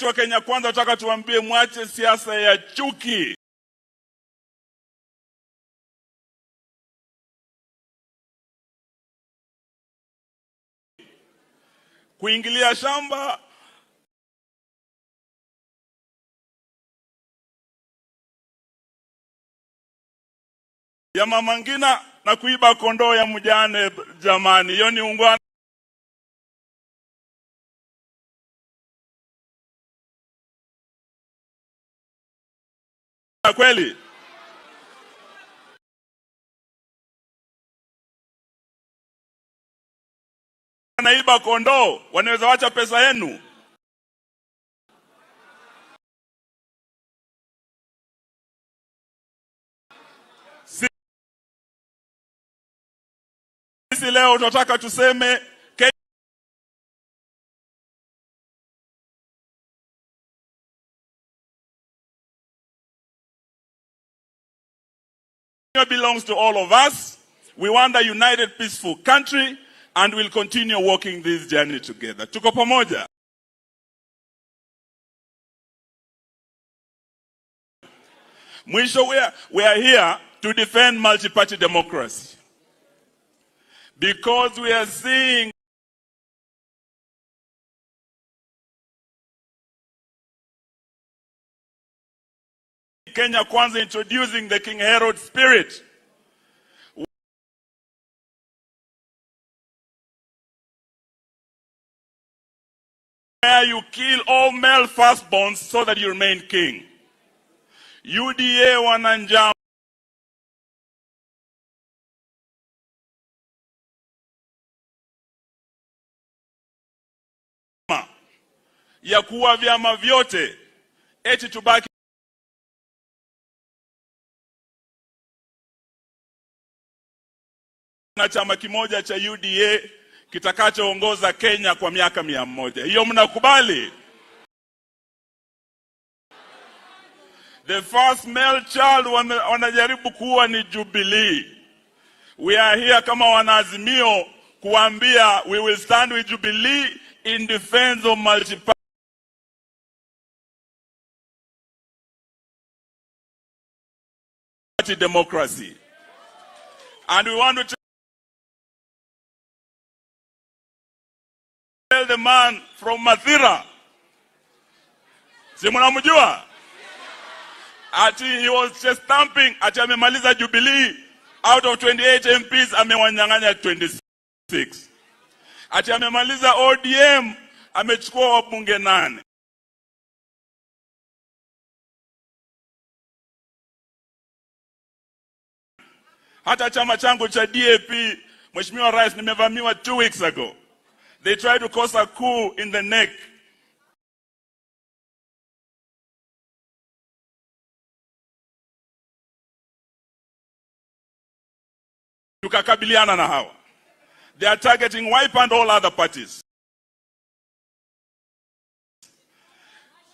wa Kenya kwanza nataka tuambie mwache siasa ya chuki. Kuingilia shamba ya mama Ngina na kuiba kondoo ya mjane, jamani, hiyo ni ungwana kweli? Wanaiba kondoo, wanaweza wacha pesa yenu? Sisi leo tunataka tuseme Kenya belongs to all of us. We want a united, peaceful country, and we'll continue walking this journey together. Tuko pamoja. Mwisho, we are here to defend multi-party democracy. Because we are seeing Kenya Kwanza introducing the King Herod spirit. where you kill all male firstborns so that you remain king. UDA wananjama ya kuwa vyama vyote eti tubaki na chama kimoja cha UDA kitakachoongoza Kenya kwa miaka 100. Hiyo mnakubali? The first male child wanajaribu kuwa ni Jubilee. We are here kama wanaazimio kuambia we will stand with Jubilee in defense of multi-party democracy. And we want to tell the man from Mathira, si mnamjua? Ati he was just stamping, ati amemaliza Jubilee, out of 28 MPs amewanyang'anya 26. Ati amemaliza ODM, amechukua wabunge 8. Hata chama changu cha DAP, Mheshimiwa Rais, nimevamiwa 2 weeks ago. They tried to cause a coup in the neck. Tukakabiliana na hawa. They are targeting Wiper and all other parties.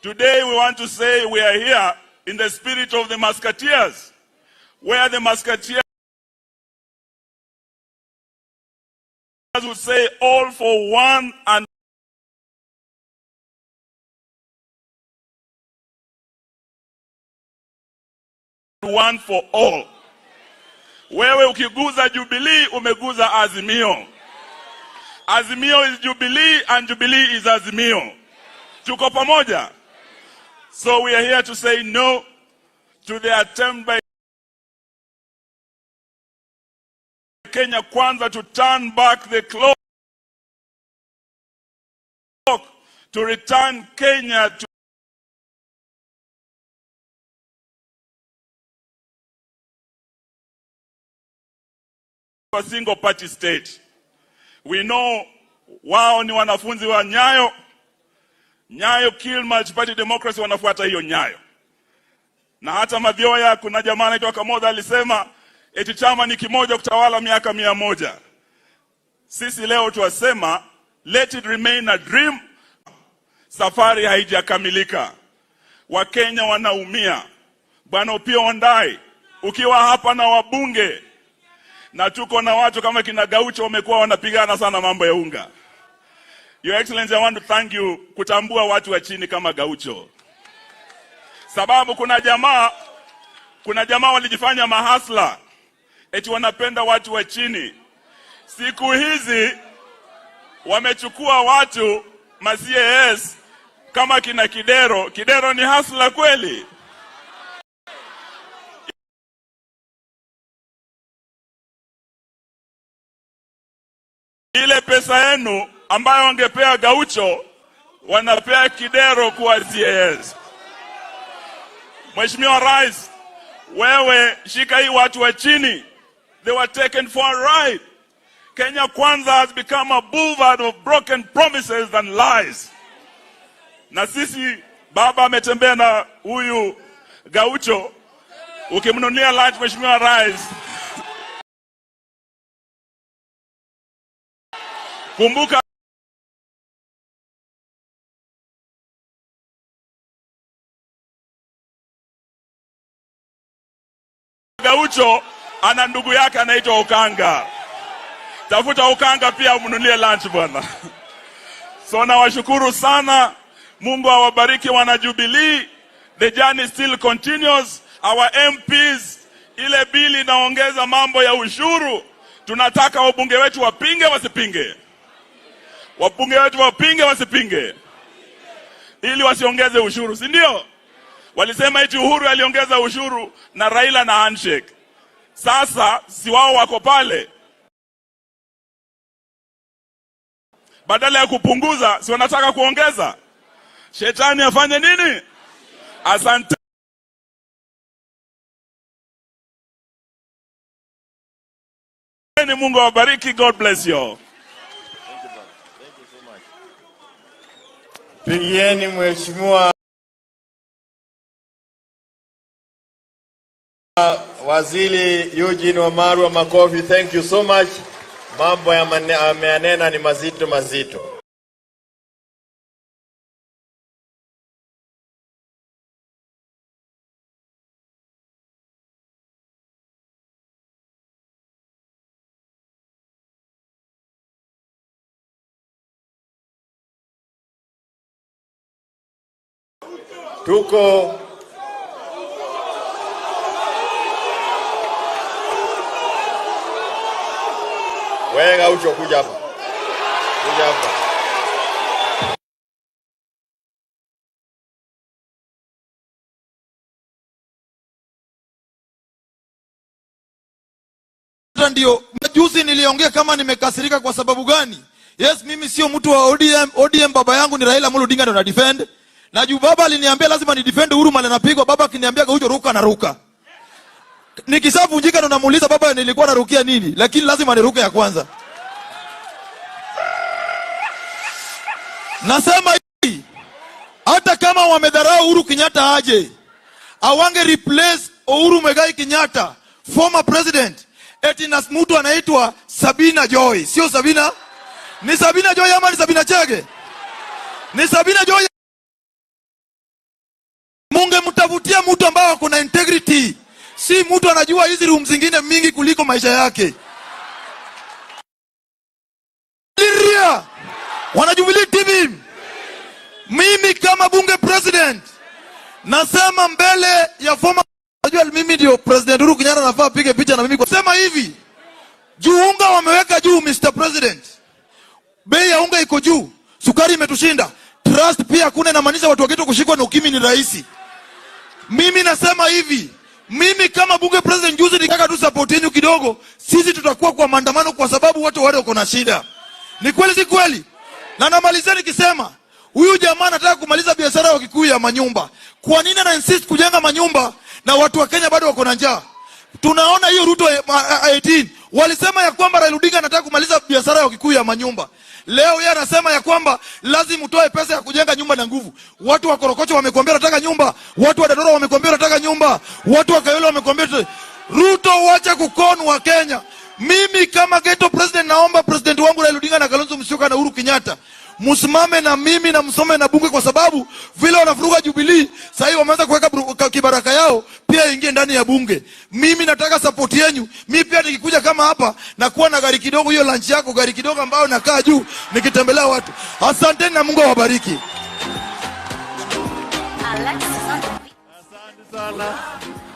Today we want to say we are here in the spirit of the Musketeers, where the Musketeers would say all for one and one for all. Wewe ukiguza Jubilee umeguza Azimio. Azimio is Jubilee and Jubilee is Azimio. Tuko pamoja. So we are here to say no to the attempt by Kenya Kwanza to turn back the clock, to return Kenya to a single party state. We know wao ni wanafunzi wa Nyayo. Nyayo kill multi-party democracy, wanafuata hiyo Nyayo. Na hata Madhioya, kuna jamaa anaitwa Kamoda alisema eti chama ni kimoja kutawala miaka 100. Sisi leo tuwasema let it remain a dream. Safari haijakamilika. Wakenya wanaumia. Bwana Opiyo Wandayi, ukiwa hapa na wabunge na tuko na watu kama kina Gaucho wamekuwa wanapigana sana mambo ya unga. Your Excellency, I want to thank you kutambua watu wa chini kama Gaucho. Sababu kuna jamaa walijifanya mahasla eti wanapenda watu wa chini. Siku hizi wamechukua watu ma-CAS kama kina Kidero. Kidero ni hasla kweli? Ile pesa yenu ambayo wangepea Gaucho wanapea Kidero kwa CAS. Mheshimiwa Rais, wewe shika hii watu wa chini. They were taken for a ride. Kenya Kwanza has become a boulevard of broken promises and lies. Na sisi baba ametembea na huyu Gaucho. Ukimnunia lunch Mheshimiwa Rais, kumbuka Gaucho ana ndugu yake anaitwa Okanga. Tafuta Okanga pia umnunulie lunch bwana. So nawashukuru sana. Mungu awabariki wana Jubilee. The journey still continues. Our MPs, ile bili inaongeza mambo ya ushuru. Tunataka wabunge wetu wapinge wasipinge. Wabunge wetu wapinge wasipinge. Ili wasiongeze ushuru, si ndio? Walisema eti Uhuru aliongeza ushuru na Raila na handshake. Sasa si wao wako pale. Badala ya kupunguza, si wanataka kuongeza. Shetani afanye nini? Asante. Mungu awabariki. God bless you. Pigieni Mheshimiwa Waziri Eugene Wamalwa makofi. Thank you so much. Mambo ameanena ni mazito mazito. Tuko Wenga ucho kuja hapa. Kuja hapa. Ndio juzi niliongea kama nimekasirika kwa sababu gani? Yes, mimi sio mtu wa ODM, baba yangu ni Raila Odinga ndo na defend. Na juu baba aliniambia lazima ni defend Uhuru mali anapigwa, baba akiniambia huyo ruka na ruka. Nikishavunjika ndo namuuliza baba nilikuwa narukia nini? Lakini lazima niruke ya kwanza. Nasema hivi, hata kama wamedharau Uhuru Kenyatta aje, awange replace Uhuru Muigai Kenyatta, former president, eti na mtu anaitwa Sabina Joy. Sio Sabina? Ni Sabina Joy ama ni Sabina Chege? Ni Sabina Joy. Munge mtavutia mtu ambao kuna integrity. Si mtu anajua hizi room zingine mingi kuliko maisha yake. Liria. Wana Jubilee TV. Mimi kama bunge president nasema mbele ya former, najua mimi ndio president Uhuru Kenyatta, nafaa pige picha na mimi kwa sema hivi. Juu unga wameweka juu, Mr. President. Bei ya unga iko juu. Sukari imetushinda. Trust pia hakuna, inamaanisha watu wakitu kushikwa na ukimwi ni rahisi. Mimi nasema hivi, mimi kama bunge president juzi nikaka tu support yenu kidogo, sisi tutakuwa kwa maandamano kwa sababu watu wale wako na shida. Ni kweli si kweli? Na namalizia nikisema, huyu jamaa anataka kumaliza biashara ya Kikuyu ya manyumba. Kwa nini ana insist kujenga manyumba na watu wa Kenya bado wako na njaa? Tunaona hiyo Ruto 18 walisema ya kwamba Raila Odinga anataka kumaliza biashara ya Kikuyu ya manyumba. Leo yeye anasema ya kwamba lazima utoe pesa ya kujenga nyumba na nguvu. Watu wa Korokocho wamekwambia nataka nyumba, watu wa Dadora wamekwambia nataka nyumba, watu wa Kayole wamekwambia. Ruto, wacha kukonu wa Kenya. Mimi kama ghetto president naomba president wangu Raila Odinga na Kalonzo Musyoka na Uhuru Kenyatta msimame na mimi na msome na bunge, kwa sababu vile wanafuruga Jubilee sasa hivi wameanza kuweka kibaraka yao pia ingie ndani ya bunge. Mimi nataka support yenu. Mimi pia nikikuja kama hapa na kuwa na gari kidogo, hiyo lunch yako gari kidogo ambayo nakaa juu nikitembelea watu. Asanteni na Mungu awabariki. Asante sana.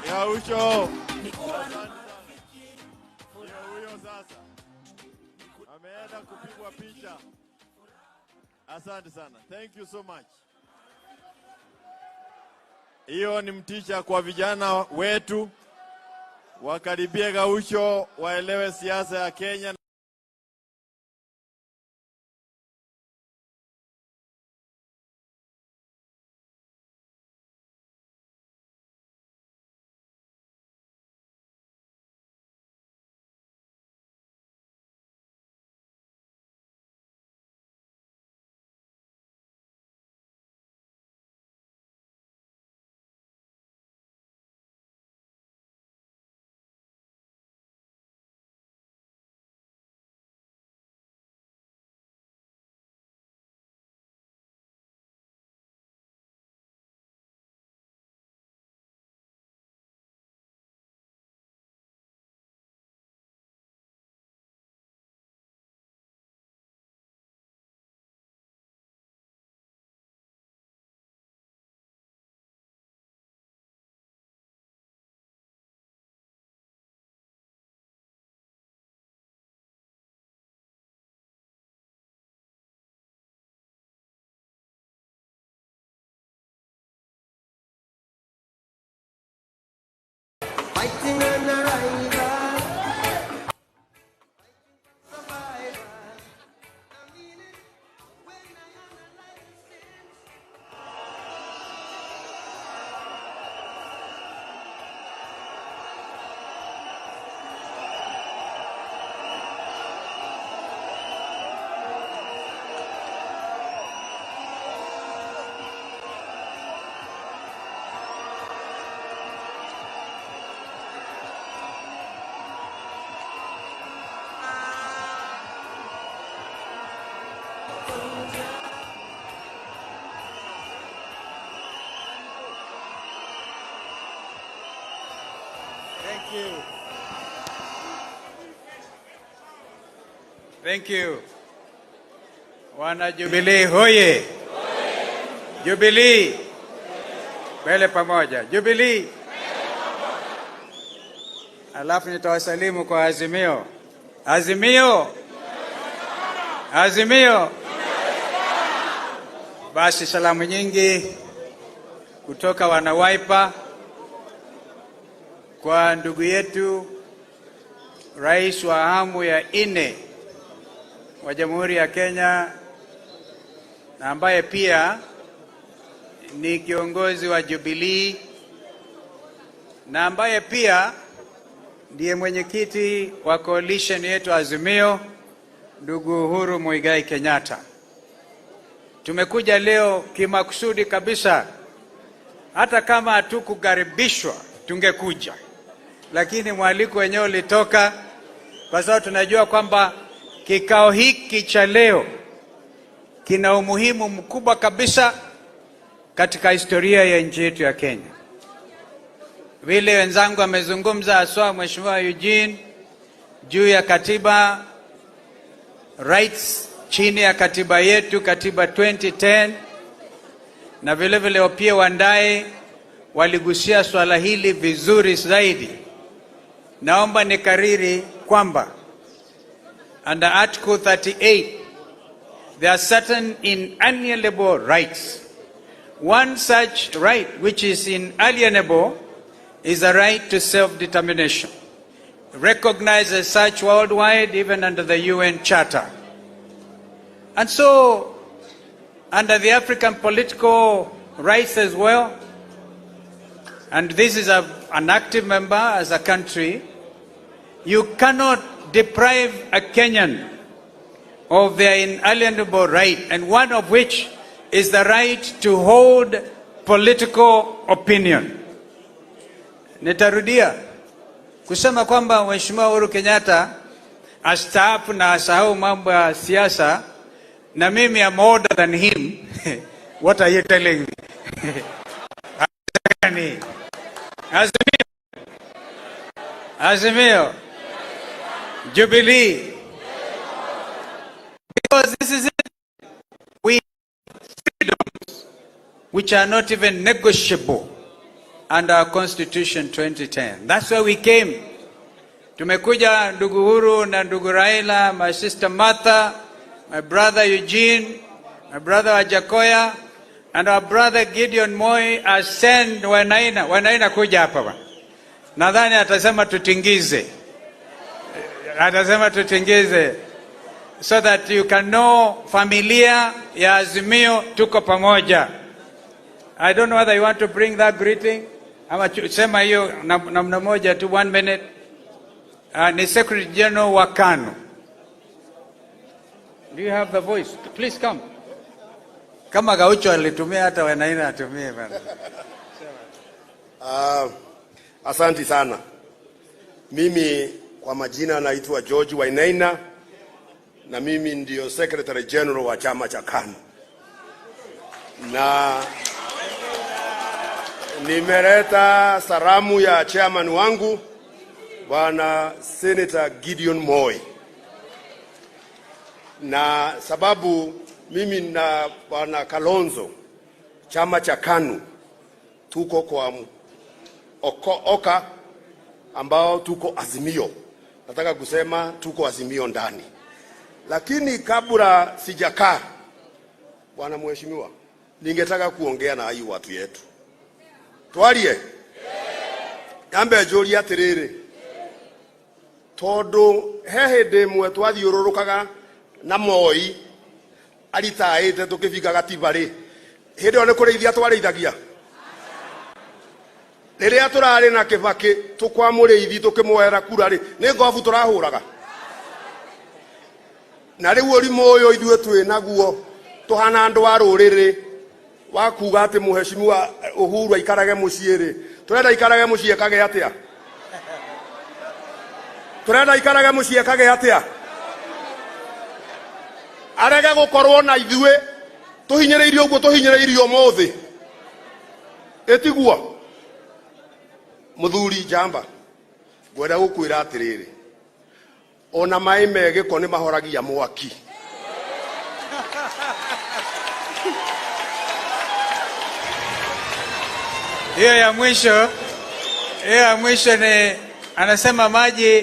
Ya ucho. Ameenda kupigwa picha. Asante sana. Thank you so much. Hiyo ni mtisha kwa vijana wetu wakaribie Gaucho, waelewe siasa ya Kenya. Fighting on a rival. Thank you. Thank you. Wana Jubilee hoye. Jubilee. Mbele pamoja. Jubilee. Alafu nitawasalimu kwa Azimio. Azimio. Azimio. Basi salamu nyingi kutoka wana Wiper kwa ndugu yetu Rais wa awamu ya 4 wa Jamhuri ya Kenya, na ambaye pia ni kiongozi wa Jubilee, na ambaye pia ndiye mwenyekiti wa coalition yetu Azimio, ndugu Uhuru Muigai Kenyatta. Tumekuja leo kimakusudi kabisa, hata kama hatukukaribishwa tungekuja, lakini mwaliko wenyewe ulitoka kwa sababu tunajua kwamba kikao hiki cha leo kina umuhimu mkubwa kabisa katika historia ya nchi yetu ya Kenya. Vile wenzangu amezungumza, aswa Mheshimiwa Eugene, juu ya katiba, rights chini ya katiba yetu, katiba 2010, na vile vile pia Wandae waligusia swala hili vizuri zaidi. Naomba nikariri kwamba under Article 38 there are certain inalienable rights. One such right which is inalienable is a right to self-determination, recognized as such worldwide even under the UN Charter. And so, under the African political rights as well, and this is an active member as a country, you cannot deprive a Kenyan of their inalienable right, and one of which is the right to hold political opinion. Nitarudia kusema kwamba Mheshimiwa Uhuru Kenyatta astaafu na asahau mambo ya siasa, na mimi am older than him. What are you telling me? Azimio. Azimio. Jubilee. Because this is it. We have freedoms which are not even negotiable under our Constitution 2010. That's why we came. Tumekuja ndugu Uhuru na ndugu Raila, my sister Martha, my brother Eugene, my brother Wajakoya, and our brother Gideon Moi ascend Wanaina. Wanaina kuja hapa bwana. Nadhani atasema tutingize. Atasema tutingize. So that you can know familia ya Azimio tuko pamoja. I don't know whether you want to bring that greeting. Ama sema hiyo namna moja tu, 1 minute. Ni Secretary General wa KANU. Do you have the voice? Please come. Kama Gaucho alitumia hata Wanaina atumie bana. Asante sana. Mimi kwa majina naitwa George Wainaina, na mimi ndio Secretary General wa chama cha KANU. Na nimeleta salamu ya chairman wangu Bwana Senator Gideon Moi. Na sababu mimi na Bwana Kalonzo chama cha KANU tuko kwa oka ambao tuko Azimio. Nataka kusema tuko Azimio ndani. Lakini kabla sijakaa, Bwana Mheshimiwa, ningetaka kuongea na hii watu yetu. Twarie. Ambe joli atiriri. Todo hehede mwe twathiururukaga na Moi aritaite tukifika Gatibari. Hede one kureithia twareithagia. Riria turari na Kibaki tukwamuriithi tukimwera kurari ni ngobu turahuraga. Na riu urimu uyu ithue twi naguo tuhana andu a ruriri wa kuga ati Mheshimiwa Uhuru aikarage muciiri. Turenda ikarage mucie kage atia? Turenda ikarage mucie kage atia? Arege gukorwo na ithue tuhinyiriirio uguo tuhinyiriirio mothi. Etigua Muthuri Jamba ngwenda gukwira atiriri ona mai mege ko ni mahoragia mwaki Hiyo ya mwisho ni anasema maji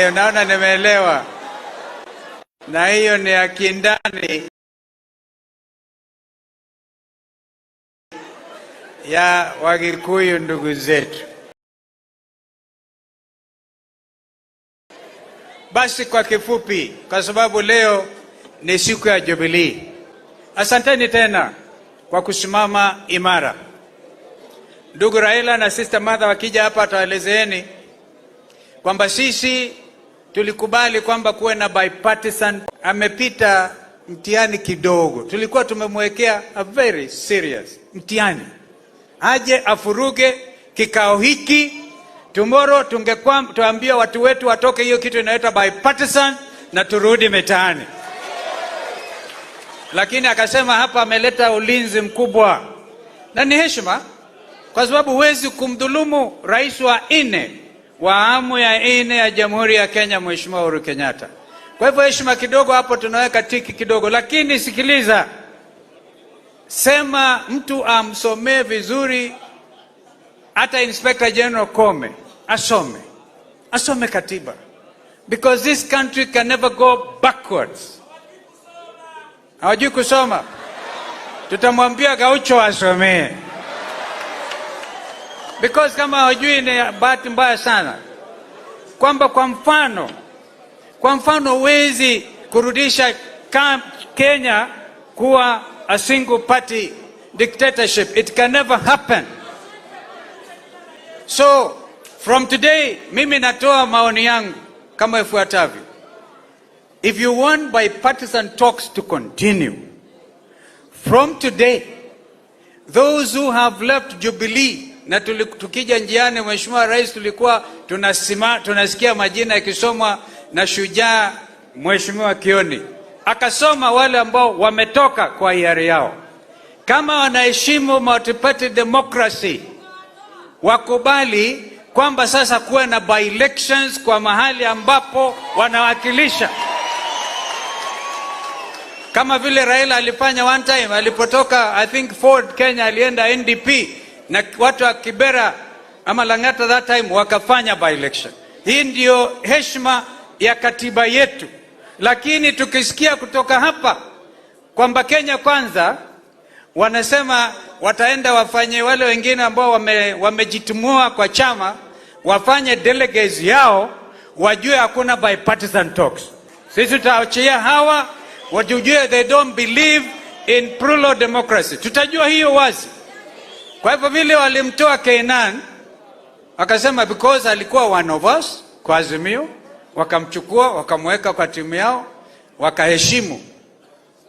unaona nimeelewa. Na hiyo ni ya kindani ya Wagikuyu ndugu zetu. Basi kwa kifupi, kwa sababu leo ni siku ya Jubilee, asanteni tena kwa kusimama imara. Ndugu Raila na Sister Martha wakija hapa atawaelezeeni kwamba sisi tulikubali kwamba kuwe na bipartisan. Amepita mtihani kidogo, tulikuwa tumemwekea a very serious mtihani, aje afuruge kikao hiki. Tomorrow tuambia watu wetu watoke hiyo kitu inaitwa bipartisan na turudi mitaani. Lakini akasema hapa ameleta ulinzi mkubwa, na ni heshima, kwa sababu huwezi kumdhulumu rais wa 4 wa awamu ya 4 ya Jamhuri ya Kenya, Mheshimiwa Uhuru Kenyatta. Kwa hivyo heshima kidogo hapo, tunaweka tiki kidogo. Lakini sikiliza, sema mtu amsomee vizuri, hata Inspector General Kome asome katiba, because this country can never go backwards. Hawajui kusoma, tutamwambia Gaucho asomee, because kama hawajui ni bahati mbaya sana. Kwamba kwa mfano huwezi kurudisha Kenya kuwa a single party dictatorship. It can never happen. So from today, mimi natoa maoni yangu kama ifuatavyo. If you want bipartisan talks to continue, from today, those who have left Jubilee, na tukija njiani Mheshimiwa Rais tulikuwa tunasikia majina yakisomwa na shujaa Mheshimiwa Kioni. Akasoma wale ambao wametoka kwa hiari yao. Kama wanaheshimu multi-party democracy, wakubali kwamba sasa kuwe na by-elections kwa mahali ambapo wanawakilisha. Kama vile Raila alifanya one time, alipotoka I think Ford Kenya alienda NDP, na watu wa Kibera ama Lang'ata that time wakafanya by-election. Hii ndio heshima ya katiba yetu. Lakini tukisikia kutoka hapa kwamba Kenya kwanza, wanasema wataenda wafanye wale wengine ambao wamejitumua kwa chama, wafanye delegates yao, wajue hakuna bipartisan talks. Sisi tutaachia hawa wajue they don't believe in plural democracy. Tutajua hiyo wazi. Kwa hivyo vile walimtoa Kainan, wakasema because alikuwa one of us kwa Azimio, wakamchukua wakamweka kwa timu yao, wakaheshimu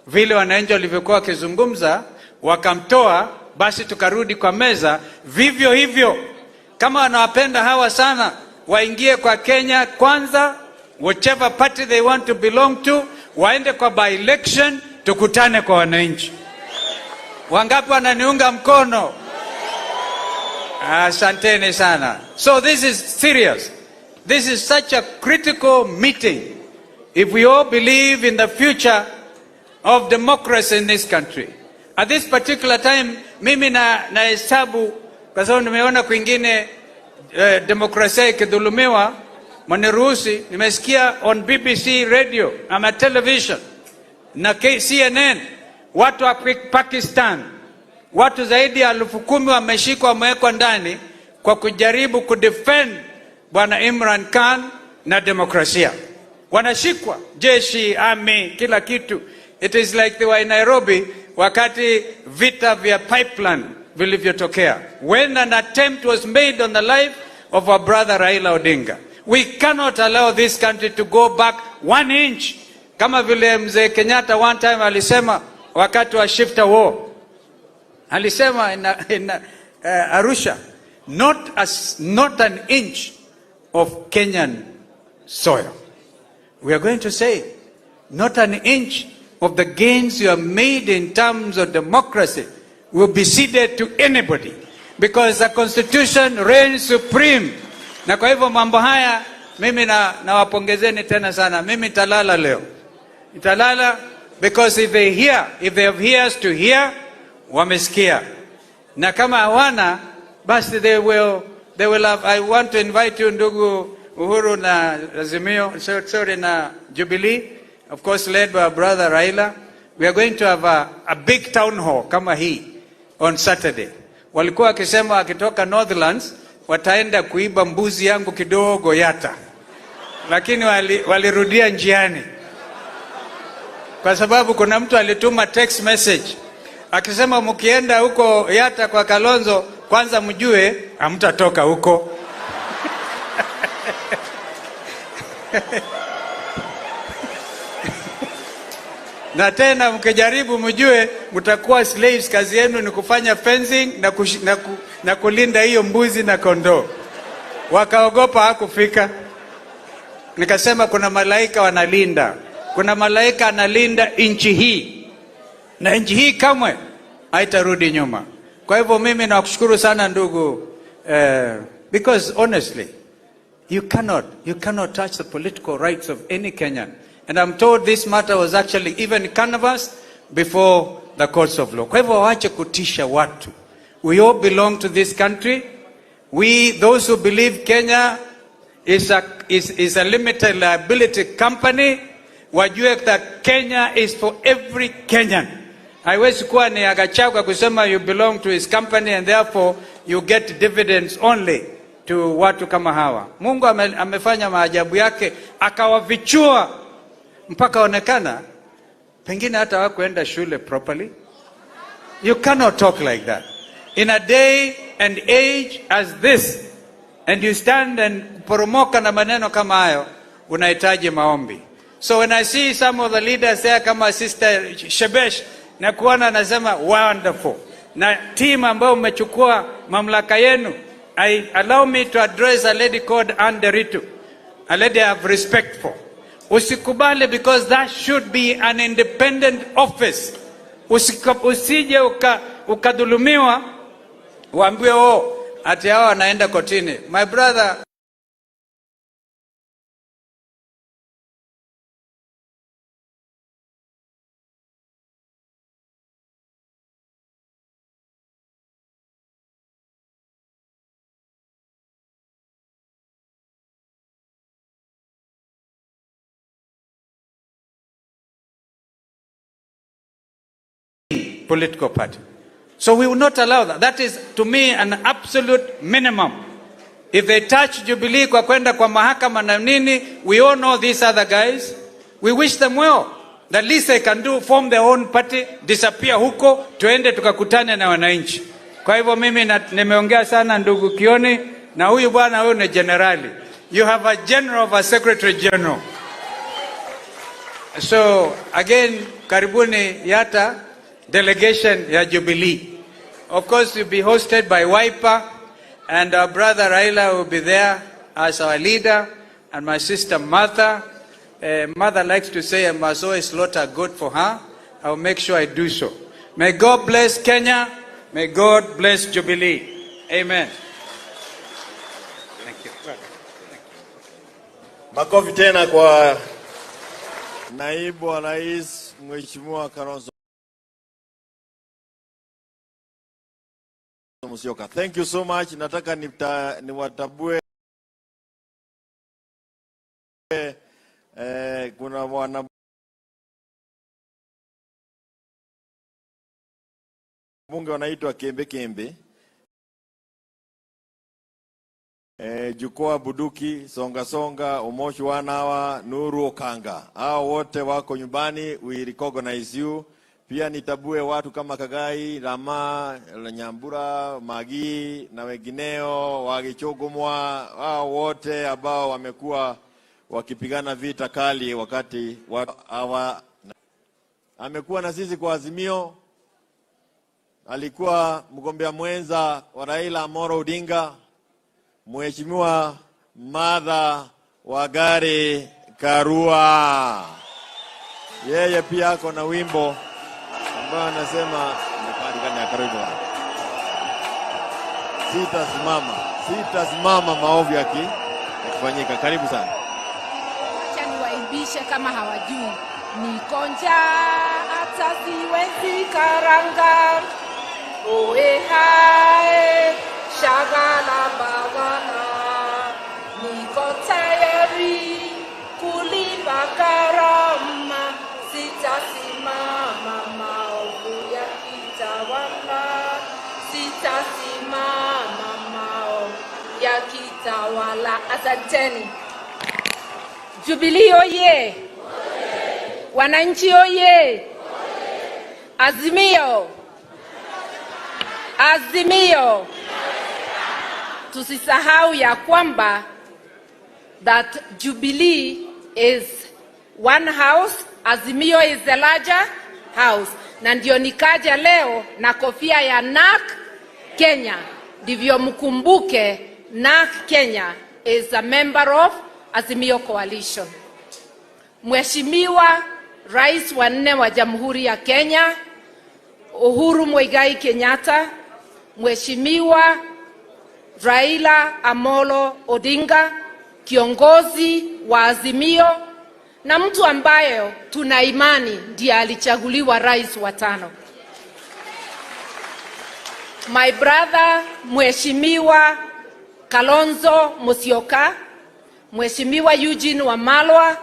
vile wananchi walivyokuwa wakizungumza, wakamtoa. Basi tukarudi kwa meza. Vivyo hivyo, kama wanawapenda hawa sana, waingie kwa Kenya kwanza, whichever party they want to belong to, waende kwa by-election, tukutane kwa wananchi. Wangapi wananiunga mkono? Asanteni sana. So this is serious. This is such a critical meeting. If we all believe in the future of democracy in this country. At this particular time, mimi na hesabu, kwa sababu nimeona kwingine demokrasia ikidhulumiwa, maniruhusi, nimesikia on BBC radio ama television na CNN, watu wa Pakistan, watu zaidi ya 10,000 wameshikwa, wamewekwa ndani kwa kujaribu kudefend Bwana Imran Khan na demokrasia. Wanashikwa, jeshi, army, kila kitu. It is like they were in Nairobi wakati vita vya pipeline vilivyotokea. When an attempt was made on the life of our brother Raila Odinga. We cannot allow this country to go back 1 inch. Kama vile mzee Kenyatta one time alisema wakati wa shifter war. Alisema in Arusha, not an inch of Kenyan soil. We are going to say, not an inch of the gains you have made in terms of democracy will be ceded to anybody. because the constitution reigns supreme. Na kwa hivyo mambo haya mimi nawapongezeni tena sana. Mimi nitalala leo. Nitalala because if they have ears to hear, wamesikia. Na kama hawana, basi they will have. I want to invite you, ndugu Uhuru na Azimio, na Jubilee, of course led by our brother Raila. We are going to have a big town hall kama hii on Saturday. Walikuwa wakisema wakitoka Northlands wataenda kuiba mbuzi yangu kidogo Yata, lakini walirudia njiani kwa sababu kuna mtu alituma text message akisema mkienda huko Yata kwa Kalonzo kwanza mjue hamtatoka huko. Na tena mkijaribu mjue mtakuwa slaves, kazi yenu ni kufanya fencing na kulinda hiyo mbuzi na kondoo. Wakaogopa hakufika. Nikasema kuna malaika wanalinda. Kuna malaika analinda nchi hii. Na nchi hii kamwe haitarudi nyuma. Kwa hivyo mimi nakushukuru sana ndugu, because honestly you cannot touch the political rights of any Kenyan. And I'm told this matter was actually even canvassed before the courts of law. Kwa hivyo waache kutisha watu. We all belong to this country. Those who believe Kenya is a limited liability company, wajue that Kenya is for every Kenyan. Haiwezi kuwa ni Agachagua kusema you belong to his company and therefore you get dividends only to watu kama hawa. Mungu amefanya maajabu yake, akawavichua mpaka onekana pengine hata hawakuenda shule properly. You cannot talk like that in a day and age as this, and you stand and poromoka na maneno kama hayo. Unahitaji maombi. So when I see some of the leaders there kama Sister Shebesh, na kuona nasema wonderful, na team ambao umechukua mamlaka yenu, allow me to address a lady called Anderitu, a lady I have respect for. Usikubali, because that should be an independent office. Usije ukadhulumiwa uambiwe ati hao wanaenda kotini. My brother, political party. So we will not allow that. That is, to me, an absolute minimum. If they touch Jubilee kwa kwenda kwa mahakama na nini, we all know these other guys. We wish them well. The least they can do, form their own party, disappear huko, tuende tukakutane na wananchi. Kwa hivyo mimi nimeongea sana ndugu Kioni, na huyu bwana huyu ni generali. You have a general of a secretary general. So again, karibuni Yata delegation ya Jubilee. Of course, you'll be hosted by Wiper, and our brother Raila will be there as our leader, and my sister Martha. Mother likes to say I must always slaughter a goat for her. I will make sure I do so. May God bless Kenya. May God bless Jubilee. Amen. Thank you. Makofi tena kwa naibu wa rais Mheshimiwa Kalonzo Musyoka. Thank you so much. Nataka niwatabue kuna wana bunge wanaitwa Kembe Jukoa Buduki, Songa, Omoshi Wanawa, Nuru Okanga. Hao wote wako nyumbani, we recognize you. Pia nitabue watu kama Kagai, Rama, Nyambura, Magi na wengineo, Wagichogomwa, hao wote ambao wamekuwa wakipigana vita kali wakati amekuwa na sisi kwa Azimio. Alikuwa mgombea mwenza wa Raila Amolo Odinga, Mheshimiwa Martha Wangari Karua. Yeye pia ako na wimbo ambao anasema Sitasimama maovu yakifanyika. Karibu sana. Acha niwaimbishe kama hawajui. Niko njaa hata siwezi karanga. Oe hae shagala bagala. Niko tayari kulipa gharama. Sitasimama maovu yakitawala. Sitasimama maovu yakitawala. Asanteni. Jubilee oye! Wananchi oye! Azimio! Azimio! Tusisahau ya kwamba that Jubilee is one house, Azimio is the larger house. Na ndio nikaja leo na kofia ya NAK Kenya. Ndivyo mkumbuke NAK Kenya is a member of Azimio Coalition. Mheshimiwa Rais wa 4 wa Jamhuri ya Kenya, Uhuru Muigai Kenyatta, Mheshimiwa Raila Amolo Odinga, kiongozi wa Azimio na mtu ambaye tuna imani ndiye alichaguliwa rais wa 5. My brother Mheshimiwa Kalonzo Musyoka, Mheshimiwa Eugene Wamalwa,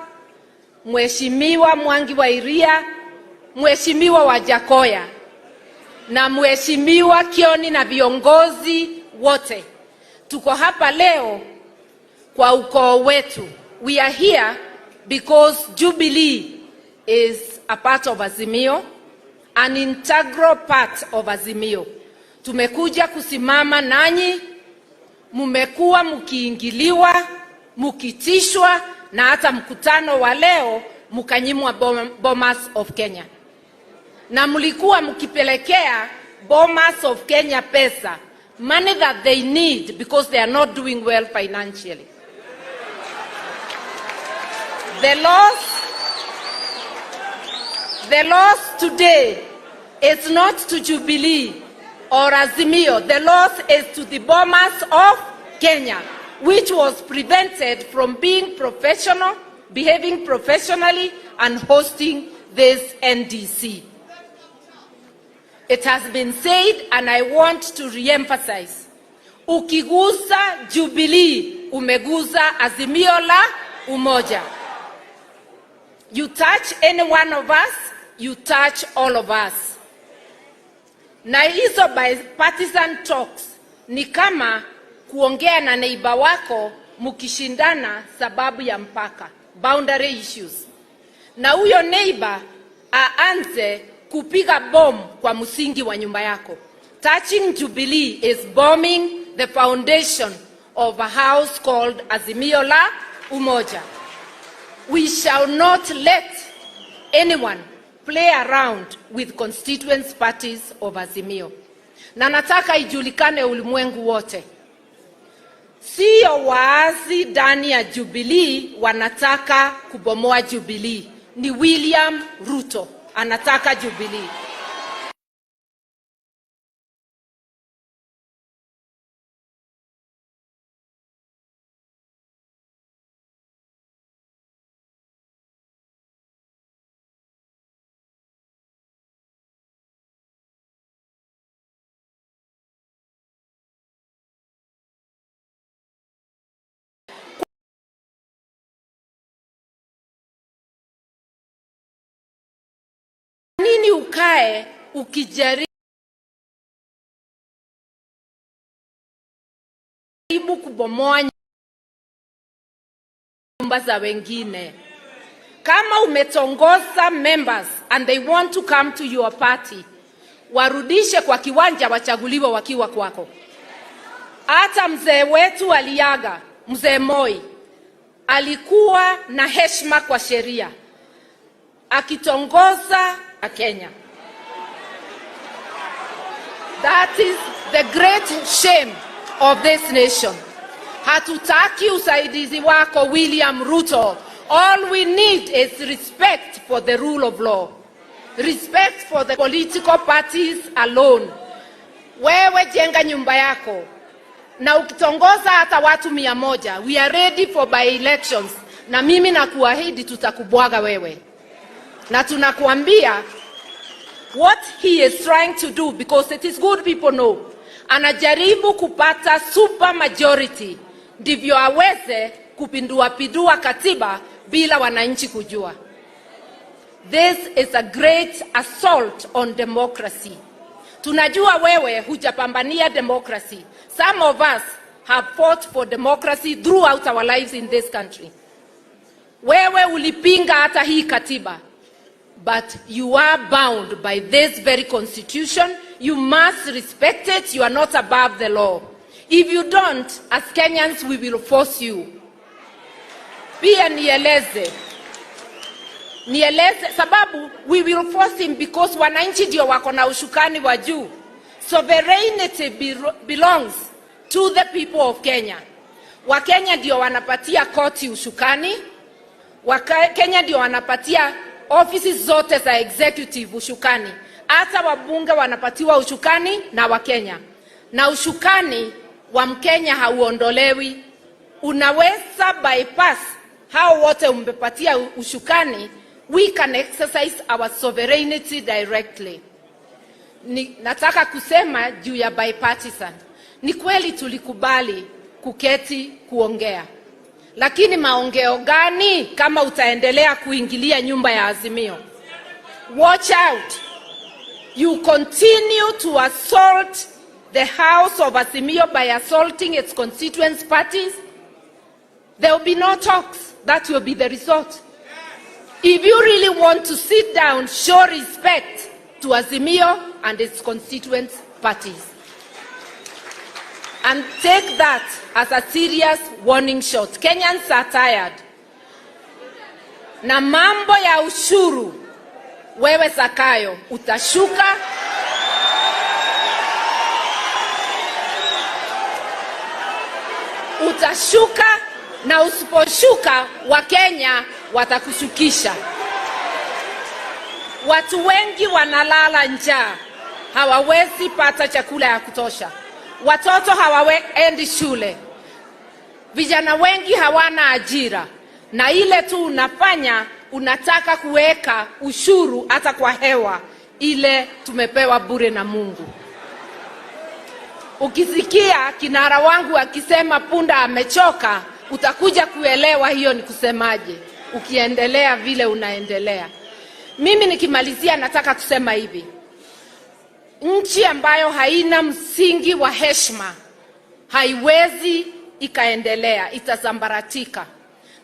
Mheshimiwa Mwangi wa Iria, Mheshimiwa Wajakoya na Mheshimiwa Kioni na viongozi wote. Tuko hapa leo kwa ukoo wetu. We are here because Jubilee is a part of Azimio, an integral part of Azimio. Tumekuja kusimama nanyi, mumekuwa mkiingiliwa, mkitishwa na hata mkutano wa leo mkanyimwa Bomas of Kenya. Na mlikuwa mkipelekea Bomas of Kenya pesa, money that they need because they are not doing well financially. The loss today is not to Jubilee or Azimio. The loss is to the Bomas of Kenya, which was prevented from being professional, behaving professionally, and hosting this NDC. It has been said, and I want to re-emphasize, ukigusa Jubilee, umeguza Azimio la Umoja. You touch any one of us, you touch all of us. Na hizo bipartisan talks ni kama kuongea na neighbor wako mukishindana sababu ya mpaka, boundary issues. Na huyo neighbor aanze kupiga bomu kwa msingi wa nyumba yako. Touching Jubilee is bombing the foundation of a house called Azimio la Umoja. We shall not let anyone play around with constituent parties of Azimio. Na nataka ijulikane ulimwengu wote. Sio waasi ndani ya Jubilee wanataka kubomoa Jubilee. Ni William Ruto anataka Jubilee. Nini ukae ukijaribu kubomoa nyumba za wengine? Kama umetongoza members and they want to come to your party, warudishe kwa kiwanja wachaguliwe wakiwa kwako. Hata mzee wetu aliaga, mzee Moi, alikuwa na heshima kwa sheria, akitongoza Kenya. That is the great shame of this nation. Hatutaki usaidizi wako William Ruto. All we need is respect for the rule of law. Respect for the political parties alone. Wewe jenga nyumba yako. na ukitongoza hata watu 100, we are ready for by-elections, na mimi nakuahidi tutakubwaga wewe. Na tunakuambia what he is trying to do, because it is good people know, anajaribu kupata super majority ndivyo aweze kupindua katiba bila wananchi kujua. This is a great assault on democracy. Tunajua wewe hujapambania democracy. Some of us have fought for democracy throughout our lives in this country. Wewe ulipinga hata hii katiba. But you are bound by this very constitution. You must respect it. You are not above the law. If you don't, as Kenyans, we will force you. Pia nieleze sababu we will force him because wananchi ndio wako na ushukani wa juu. Sovereignty belongs to the people of Kenya. Wakenya ndio wanapatia koti ushukani. Wakenya ndio wanapatia offices zote za executive ushukani. Hata wabunge wanapatiwa ushukani na Wakenya. Na ushukani wa Mkenya hauondolewi. Unaweza bypass hao wote umbepatia ushukani. We can exercise our sovereignty directly. Nataka kusema juu ya bipartisan. Ni kweli tulikubali kuketi kuongea. Lakini maongeo gani kama utaendelea kuingilia nyumba ya Azimio? Watch out. You continue to assault the house of Azimio by assaulting its constituent parties. There will be no talks. That will be the result. If you really want to sit down, show respect to Azimio and its constituent parties. And take that as a serious warning shot. Kenyans are tired. Na mambo ya ushuru, wewe Zakayo, utashuka. Utashuka, na usiposhuka Wakenya watakushukisha. Watu wengi wanalala njaa, hawawezi pata chakula ya kutosha. Watoto hawaendi shule. Vijana wengi hawana ajira. Na ile tu unafanya, unataka kuweka ushuru hata kwa hewa ile tumepewa bure na Mungu. Ukisikia kinara wangu akisema punda amechoka, utakuja kuelewa hiyo ni kusemaje ukiendelea vile unaendelea. Mimi nikimalizia nataka kusema hivi. Nchi ambayo haina msingi wa heshima haiwezi ikaendelea, itazambaratika.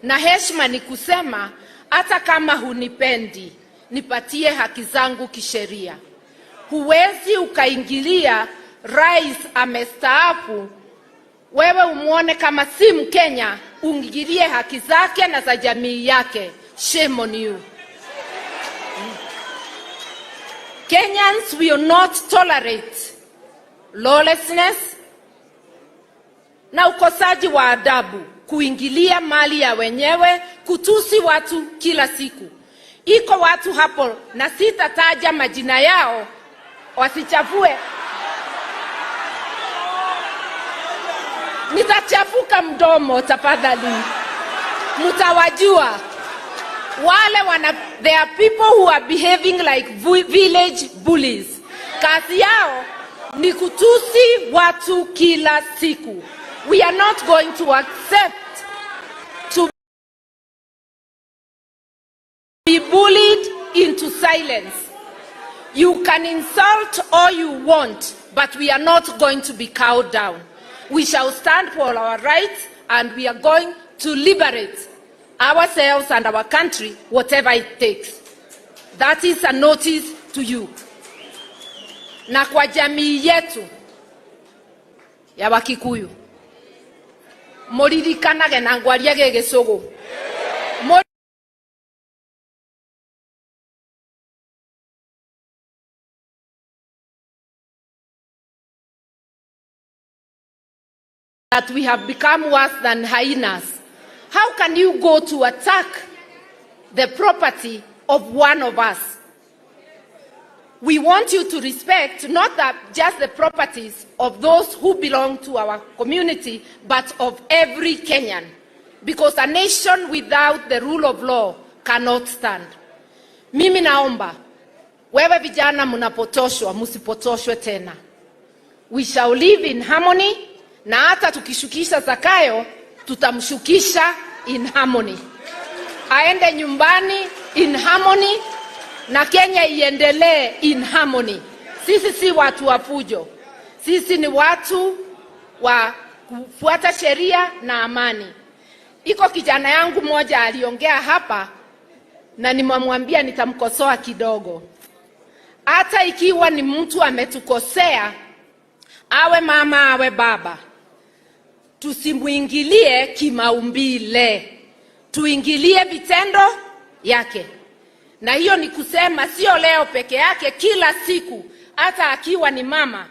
Na heshima ni kusema hata kama hunipendi, nipatie haki zangu kisheria. Huwezi ukaingilia rais amestaafu, wewe umuone kama si Mkenya, uingilie haki zake na za jamii yake. Shame on you. Kenyans will not tolerate lawlessness na ukosaji wa adabu, kuingilia mali ya wenyewe, kutusi watu kila siku. Iko watu hapo na sitataja majina yao, wasichafue. Nitachafuka mdomo tafadhali. Mutawajua. There are people who are behaving like village bullies. Kazi yao ni kutusi watu kila siku. We are not going to accept to be bullied into silence. You can insult all you want, but we are not going to be cowed down. We shall stand for our rights, and we are going to liberate ourselves and our country, whatever it takes. That is a notice to you. Na kwa jamii yetu ya Wakikuyu, moririkanaga na ngwariage Gĩcũgũ. That we have become worse than hyenas. How can you go to attack the property of one of us? we want you to respect not just the properties of those who belong to our community, but of every Kenyan. Because a nation without the rule of law cannot stand. Mimi naomba, wewe vijana mnapotoshwa, msipotoshwe tena. We shall live in harmony, na hata tukishukisha Zakayo, tutamshukisha in harmony. Aende nyumbani in harmony, na Kenya iendelee in harmony. Sisi si watu wa fujo. Sisi ni watu wa kufuata sheria na amani. Iko kijana yangu moja aliongea hapa, na nimemwambia nitamkosoa kidogo. Hata ikiwa ni mtu ametukosea, awe mama awe baba, tusimuingilie kimaumbile, tuingilie vitendo yake. Na hiyo ni kusema sio leo peke yake, kila siku. Hata akiwa ni mama,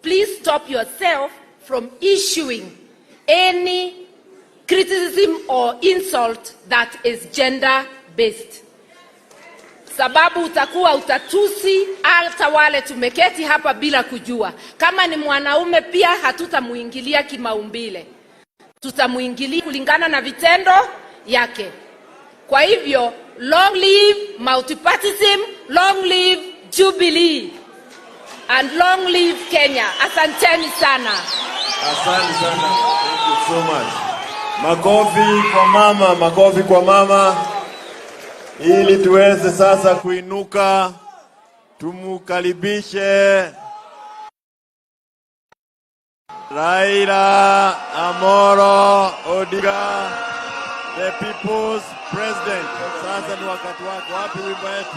please stop yourself from issuing any criticism or insult that is gender based. Sababu utakuwa utatusi hata wale tumeketi hapa bila kujua. Kama ni mwanaume pia hatutamuingilia kimaumbile, tutamuingilia kulingana na vitendo yake. Kwa hivyo, long live multipartyism, long live Jubilee, and long live Kenya. Asanteni sana. Asante sana. Thank you so much. Makofi kwa mama, makofi kwa mama. Ili tuweze sasa kuinuka, tumukaribishe Raila Amolo Odinga, the people's president. Sasa ni wakati wako. Wapi wimbo yetu?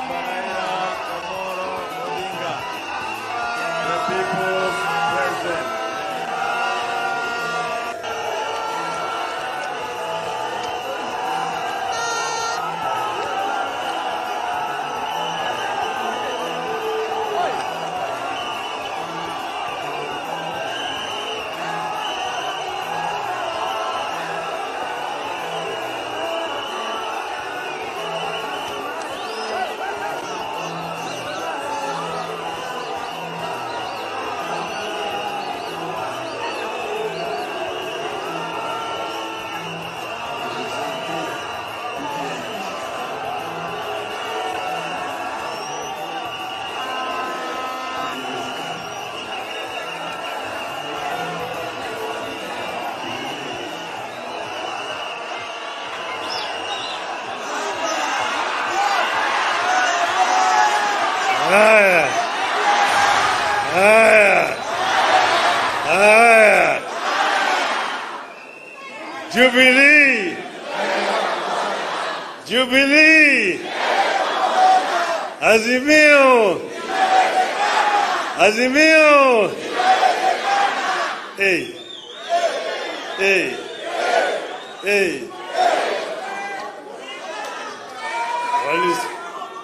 Raila Amolo Odinga, the people's president. Jubilee! Jubilee! Azimio! Azimio! Hey! Hey! Hey!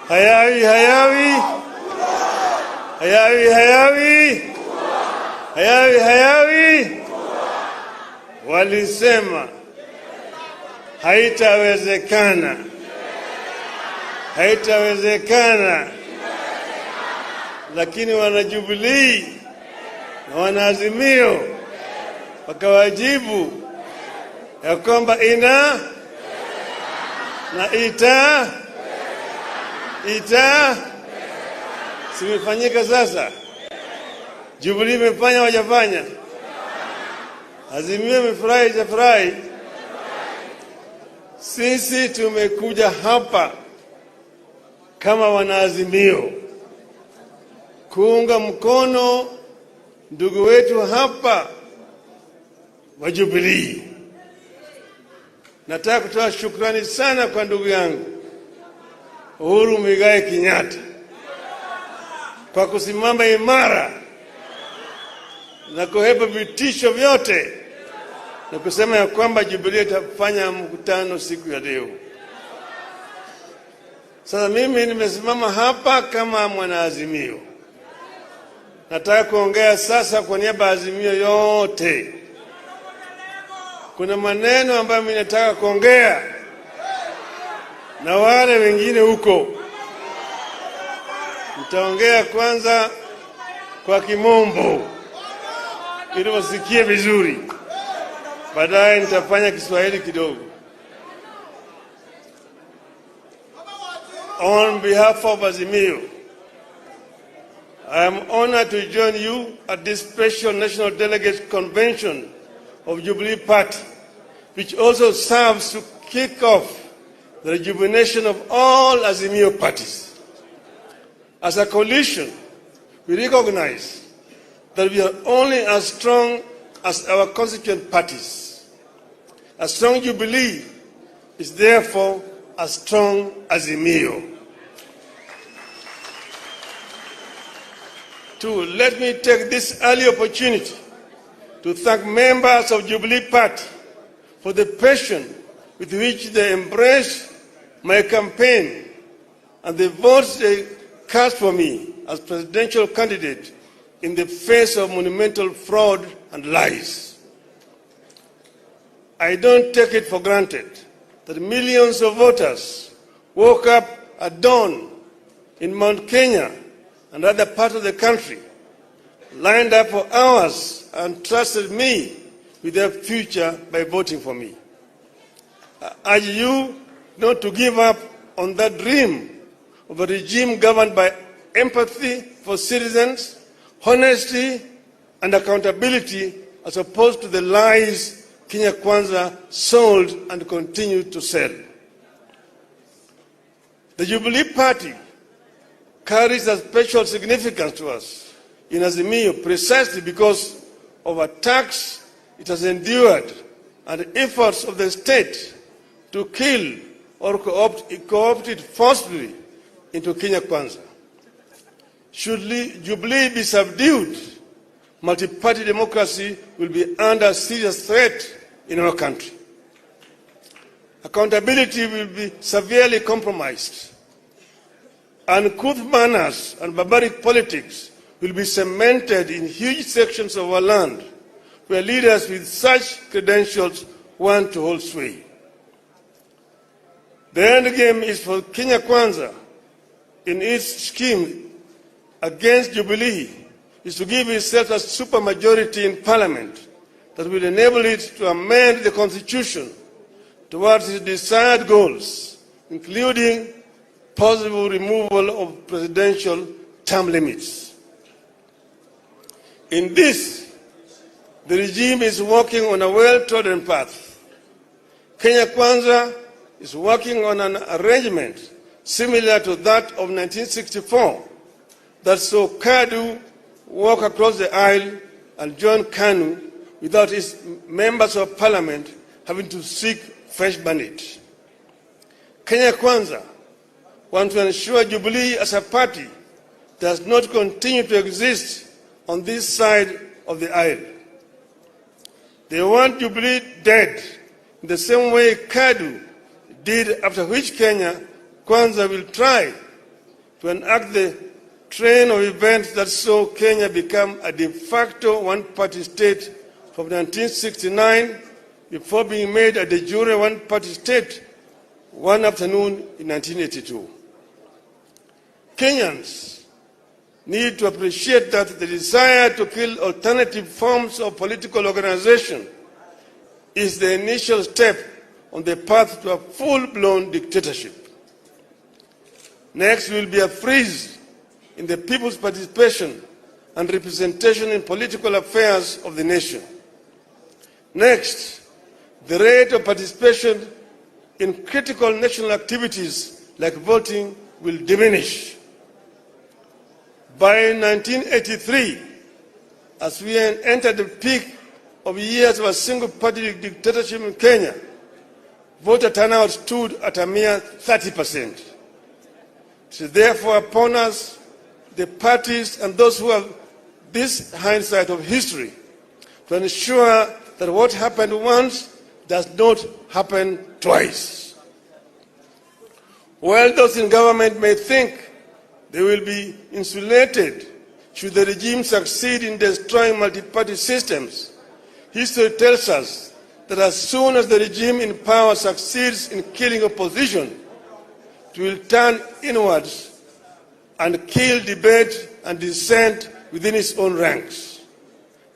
Hayawi, hayawi! Hayawi, hayawi! Hayawi, hayawi! Walisema haitawezekana, haitawezekana, lakini wana Jubilee na wana Azimio wakawajibu ya kwamba ina na ita simefanyika. Sasa Jubilee imefanya, wajafanya? Azimio imefurahi, hajafurahi? Sisi tumekuja hapa kama wanaazimio kuunga mkono ndugu wetu hapa wa Jubilee. Nataka kutoa shukrani sana kwa ndugu yangu Uhuru Kenyatta kwa kusimama imara na kuhepa vitisho vyote na kusema ya kwamba Jubilee itafanya mkutano siku ya leo. Sasa mimi nimesimama hapa kama mwanaazimio. Nataka kuongea sasa kwa niaba ya Azimio yote kuna maneno ambayo mimi nataka kuongea na wale wengine huko. Nitaongea kwanza kwa Kimombo ili wasikie vizuri, baadaye nitafanya Kiswahili kidogo. On behalf of Azimio, I am honored to join you at this special National Delegates Convention of Jubilee Party, which also serves to kick off the rejuvenation of all Azimio parties. As a coalition, we recognize that we are only as strong as our constituent parties. A strong Jubilee is therefore as strong as Azimio. Two, let me take this early opportunity to thank members of Jubilee Party for the passion with which they embraced my campaign and the votes they cast for me as presidential candidate in the face of monumental fraud and lies. I don't take it for granted that millions of voters woke up at dawn in Mount Kenya and other parts of the country, lined up for hours and trusted me with their future by voting for me. I urge you not to give up on that dream of a regime governed by empathy for citizens, honesty, and accountability, as opposed to the lies Kenya Kwanza sold and continued to sell. The Jubilee Party carries a special significance to us in Azimio precisely because of attacks it has endured and efforts of the state to kill or co-opt it forcibly into Kenya Kwanza. Should Jubilee be subdued, multi-party democracy will be under serious threat in our country. Accountability will be severely compromised. Uncouth manners and barbaric politics will be cemented in huge sections of our land where leaders with such credentials want to hold sway. The end game is for Kenya Kwanza in its scheme against Jubilee is to give itself a supermajority in parliament that will enable it to amend the constitution towards its desired goals, including possible removal of presidential term limits. In this, the regime is working on a well-trodden path. Kenya Kwanza is working on an arrangement similar to that of 1964 that saw KADU walk across the aisle and join KANU without its members of parliament having to seek fresh mandate. Kenya Kwanza want to ensure Jubilee as a party does not continue to exist on this side of the aisle. They want Jubilee dead in the same way KADU did, after which Kenya Kwanza will try to enact the train of events that saw Kenya become a de facto one-party state from 1969 before being made a de jure one-party state one afternoon in 1982. Kenyans need to appreciate that the desire to kill alternative forms of political organization is the initial step on the path to a full-blown dictatorship. Next will be a freeze in the people's participation and representation in political affairs of the nation. Next, the rate of participation in critical national activities like voting will diminish. By 1983, as we entered the peak of years of a single-party dictatorship in Kenya, voter turnout stood at a mere 30%. It is therefore upon us, the parties and those who have this hindsight of history, to ensure that what happened once does not happen twice. While those in government may think they will be insulated should the regime succeed in destroying multi-party systems, history tells us that as soon as the regime in power succeeds in killing opposition, it will turn inwards and kill debate and dissent within its own ranks.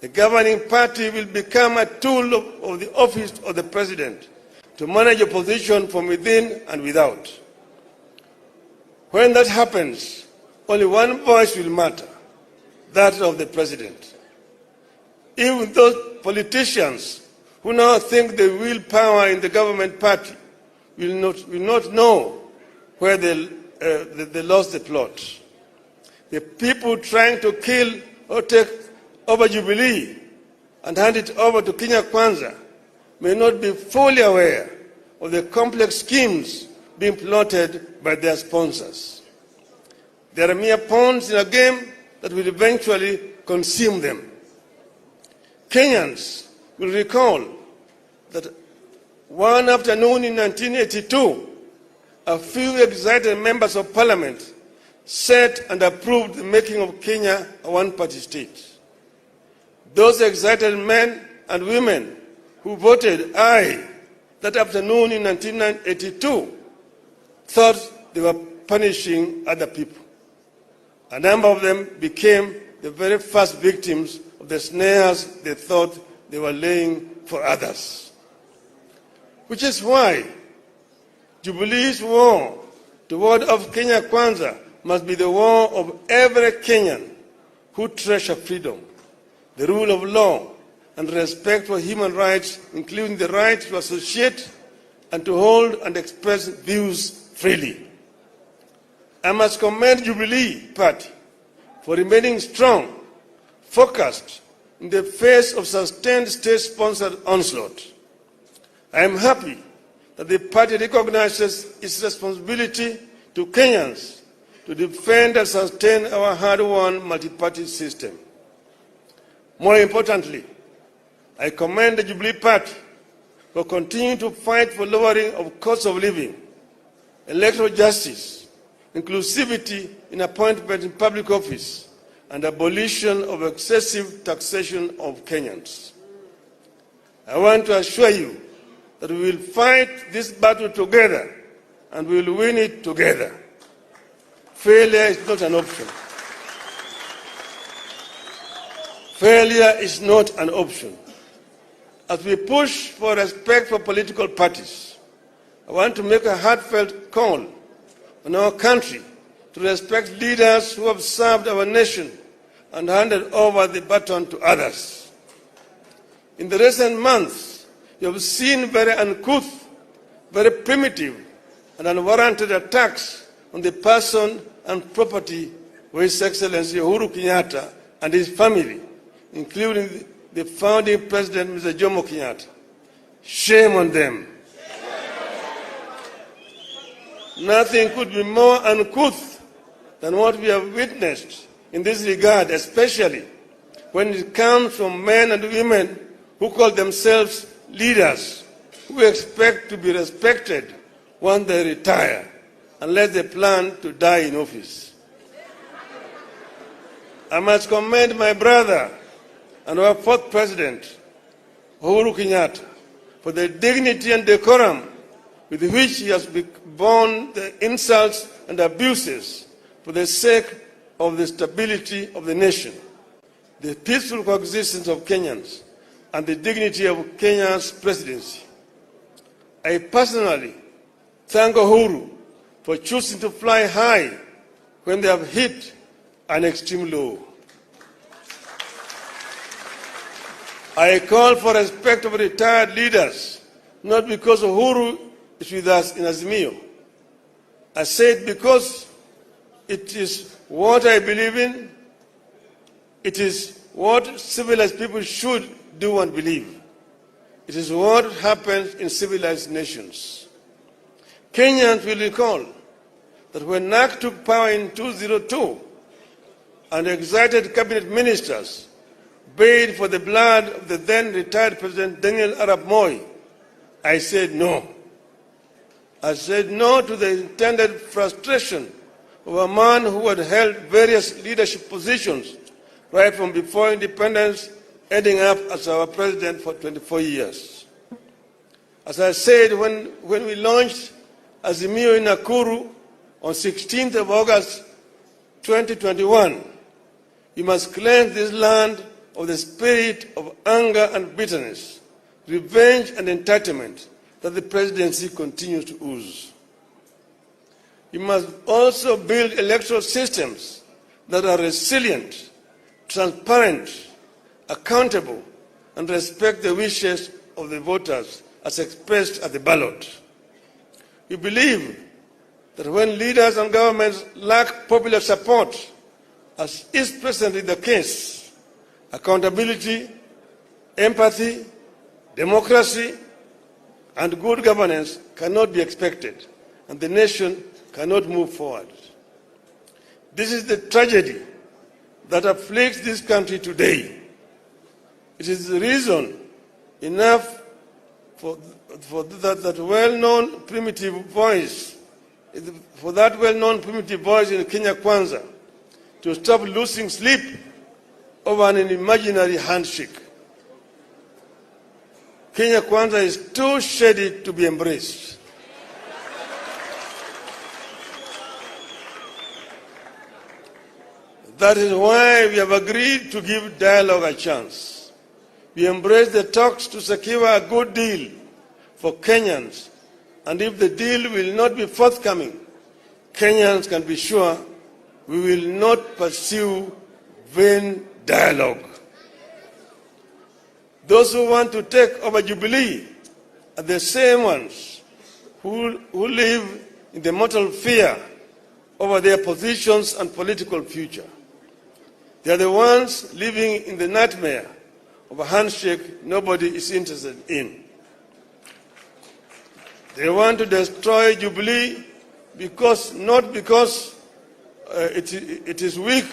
The governing party will become a tool of the office of the president to manage opposition from within and without. When that happens, only one voice will matter, that of the president. Even those politicians who now think they wield power in the government party will not know where they lost the plot. The people trying to kill or take over Jubilee and hand it over to Kenya Kwanza may not be fully aware of the complex schemes being plotted by their sponsors. They are mere pawns in a game that will eventually consume them. Kenyans will recall that one afternoon in 1982, a few excited members of parliament set and approved the making of Kenya a one-party state. Those excited men and women who voted aye that afternoon in 1982 thought they were punishing other people. A number of them became the very first victims of the snares they thought they were laying for others. Which is why Jubilee's war toward of Kenya Kwanza must be the war of every Kenyan who treasure freedom, the rule of law, and respect for human rights, including the right to associate and to hold and express views freely. I must commend Jubilee Party for remaining strong, focused in the face of sustained state-sponsored onslaught. I am happy that the party recognizes its responsibility to Kenyans to defend and sustain our hard-won multi-party system. More importantly, I commend the Jubilee Party for continuing to fight for lowering of cost of living, electoral justice, inclusivity in appointment in public office, and abolition of excessive taxation of Kenyans. I want to assure you that we will fight this battle together and we will win it together. Failure is not an option. Failure is not an option. As we push for respect for political parties, I want to make a heartfelt call on our country to respect leaders who have served our nation and handed over the baton to others. In the recent months, you have seen very uncouth, very primitive, and unwarranted attacks on the person and property of His Excellency Uhuru Kenyatta and his family, including the founding president, Mr. Jomo Kenyatta. Shame on them. Nothing could be more uncouth than what we have witnessed in this regard, especially when it comes from men and women who call themselves leaders, who expect to be respected once they retire, unless they plan to die in office. I must commend my brother and our fourth president, Uhuru Kenyatta, for the dignity and decorum with which he has borne the insults and abuses for the sake of the stability of the nation, the peaceful coexistence of Kenyans, and the dignity of Kenya's presidency. I personally thank Uhuru for choosing to fly high when they have hit an extreme low. I call for respect of retired leaders, not because Uhuru is with us in Azimio. I say it because it is what I believe in. It is what civilized people should do and believe. It is what happens in civilized nations. Kenyans will recall that when NAC took power in 2002 and excited cabinet ministers bayed for the blood of the then retired President Daniel Arap Moi, I said no. I said no to the intended frustration of a man who had held various leadership positions right from before independence, ending up as our president for 24 years. As I said when we launched Azimio in Nakuru on 16th of August 2021, we must cleanse this land of the spirit of anger and bitterness, revenge and entitlement that the presidency continues to ooze. We must also build electoral systems that are resilient, transparent, accountable, and respect the wishes of the voters as expressed at the ballot. We believe that when leaders and governments lack popular support, as is presently the case, accountability, empathy, democracy, and good governance cannot be expected, and the nation cannot move forward. This is the tragedy that afflicts this country today. It is reason enough for that well-known primitive voice, for that well-known primitive voice in Kenya Kwanza to stop losing sleep over an imaginary handshake. Kenya Kwanza is too shady to be embraced. That is why we have agreed to give dialogue a chance. We embrace the talks to secure a good deal for Kenyans, and if the deal will not be forthcoming, Kenyans can be sure we will not pursue vain dialogue. Those who want to take over Jubilee are the same ones who live in the mortal fear over their positions and political future. They are the ones living in the nightmare of a handshake nobody is interested in. They want to destroy Jubilee not because it is weak,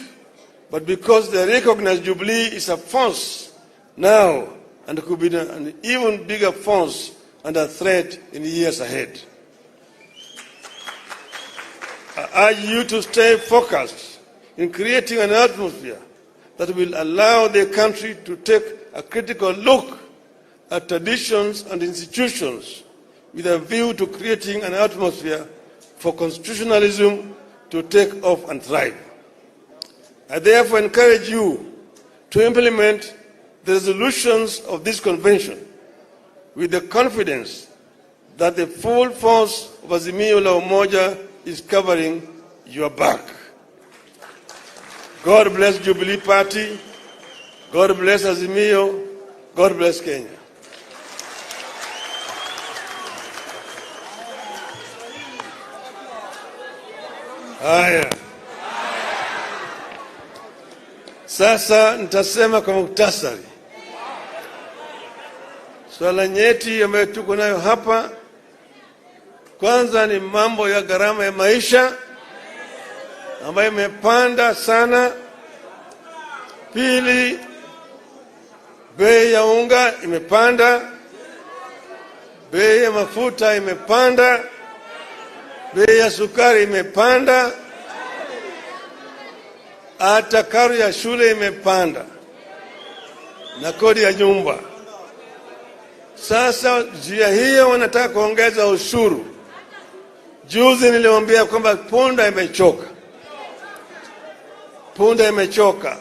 but because they recognize Jubilee is a force now and could be an even bigger force and a threat in the years ahead. I urge you to stay focused in creating an atmosphere that will allow the country to take a critical look at traditions and institutions with a view to creating an atmosphere for constitutionalism to take off and thrive. I therefore encourage you to implement the resolutions of this convention with the confidence that the full force of Azimio la Umoja is covering your back. God bless Jubilee Party. God bless Azimio. God bless Kenya. Haya. Sasa nitasema kwa muktasari. Swala nyeti ambayo tuko nayo hapa, kwanza ni mambo ya gharama ya maisha ambayo imepanda sana. Pili, bei ya unga imepanda, bei ya mafuta imepanda, bei ya sukari imepanda, hata karo ya shule imepanda na kodi ya nyumba. Sasa njia hiyo wanataka kuongeza ushuru. Juzi niliwaambia kwamba punda imechoka. Punda imechoka.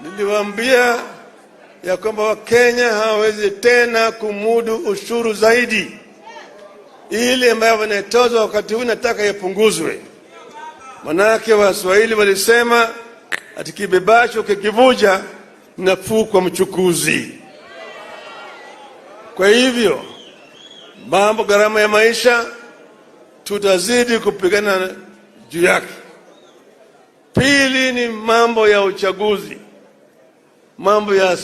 Niliwaambia ya kwamba Wakenya hawawezi tena kumudu ushuru zaidi. Ile ambayo wanatozwa wakati huu nataka yapunguzwe. Manake Waswahili walisema ati kibebacho kikivuja nafuu kwa mchukuzi. Kwa hivyo mambo gharama ya maisha tutazidi kupigana juu yake. Pili ni mambo ya uchaguzi, mambo ya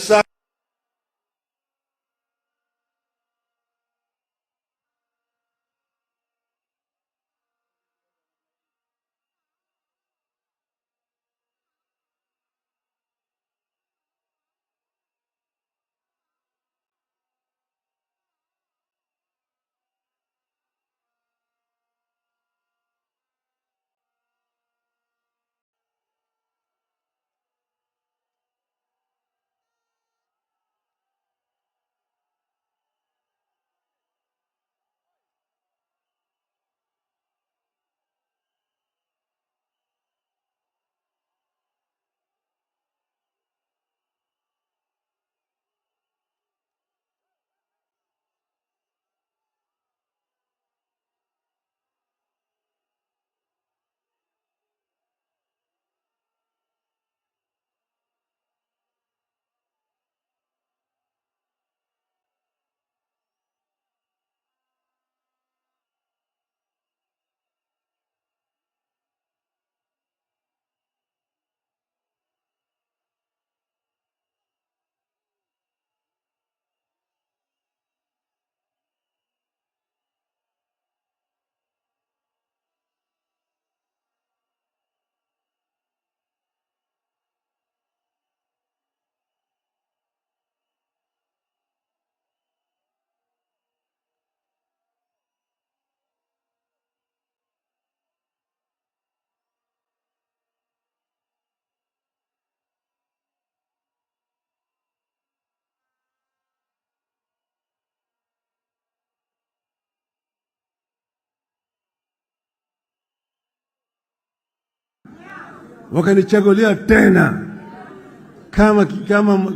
wakanichagulia tena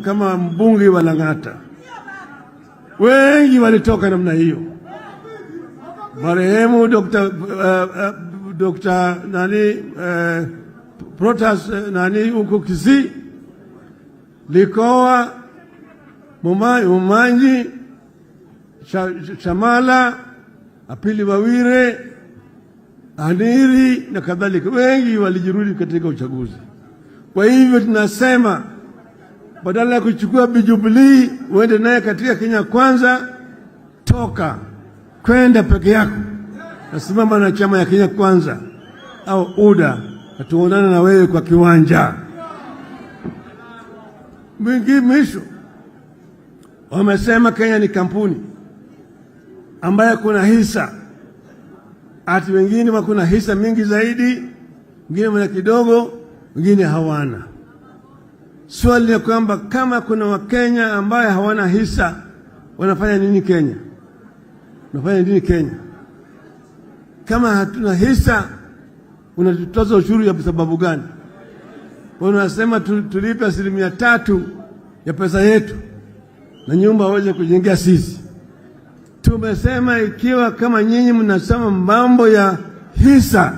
kama mbunge wa Lang'ata. Wengi walitoka namna hiyo. Marehemu Dr. Protas huko Kisii, Likoa, Mumanyi, Shamala, Apili Wawire, Aniri na kadhalika. Wengi walijirudi katika uchaguzi. Kwa hivyo tunasema badala ya kuchukua Jubilee uende naye katika Kenya Kwanza, toka kwenda peke yako, nasimama na chama ya Kenya Kwanza au UDA, tuonane na wewe kwa kiwanja. Mwisho wamesema Kenya ni kampuni ambayo kuna hisa, ati wengine wakuna hisa mingi zaidi, wengine wana kidogo, wengine hawana. Swali ni kwamba kama kuna Wakenya ambaye hawana hisa, wanafanya nini Kenya? Wanafanya nini Kenya? Kama hatuna hisa, unatutoza ushuru ya sababu gani? Wanasema tulipe 3% ya pesa yetu na nyumba waweze kujengea sisi. Tumesema ikiwa kama nyinyi mnasema mambo ya hisa,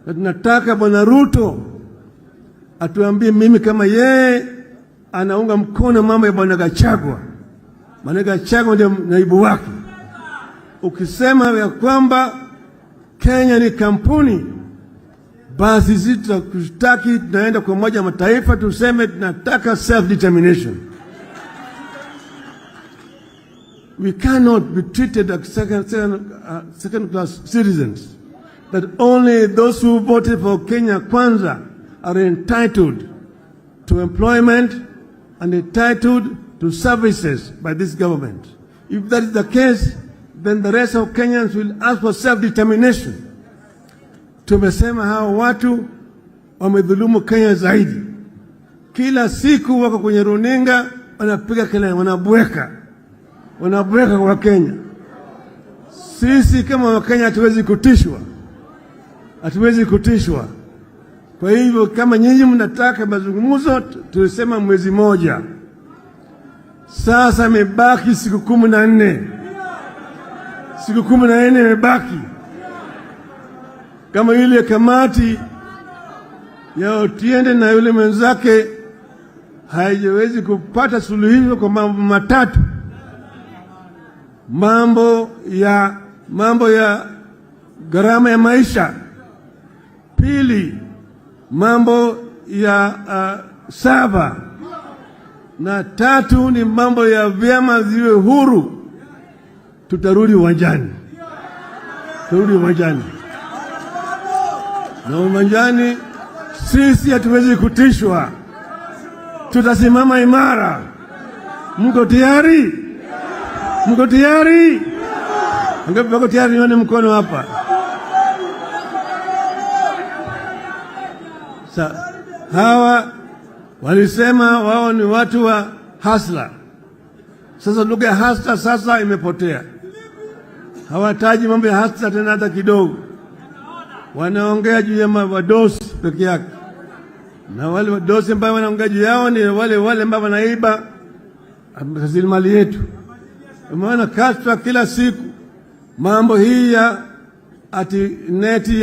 na tunataka Bwana Ruto atuambie mimi kama yeye anaunga mkono mambo ya Bwana Gachagua. Bwana Gachagua ndio naibu wake. Ukisema ya kwamba Kenya ni kampuni, basi sisi tutakustaki, tunaenda kwa Umoja wa Mataifa tuseme tunataka self determination. We cannot be treated as second class citizens, that only those who voted for Kenya Kwanza are entitled to employment and entitled to services by this government. If that is the case, then the rest of Kenyans will ask for self-determination. Tumesema hao watu wamedhulumu Kenya zaidi. Kila siku wako kwenye runinga wanapiga kelele, wanabweka kwa Kenya. Sisi kama Wakenya hatuwezi kutishwa. Kwa hivyo kama nyinyi mnataka mazungumzo, tulisema mwezi moja. Sasa imebaki siku 14. Siku 14 imebaki. Kama yule kamati ya Otiende na yule mwenzake haijawezi kupata suluhisho kwa mambo matatu. Mambo ya gharama ya maisha. Pili, mambo ya saba, na tatu ni mambo ya vyama ziwe huru. Tutarudi uwanjani. Na uwanjani sisi hatuwezi kutishwa. Tutasimama imara. Mko tayari? Mko tayari? Ngapi wako tayari? Nione mkono hapa. Hawa walisema wao ni watu wa hasla. Sasa lugha ya hasla sasa imepotea. Hawataji mambo ya hasla tena hata kidogo. Wanaongea juu ya wadosi peke yake. Na wale wadosi ambao wanaongea juu yao ni wale ambao wanaiba rasilimali yetu. Umeona kashfa kila siku. Mambo hii ya ati neti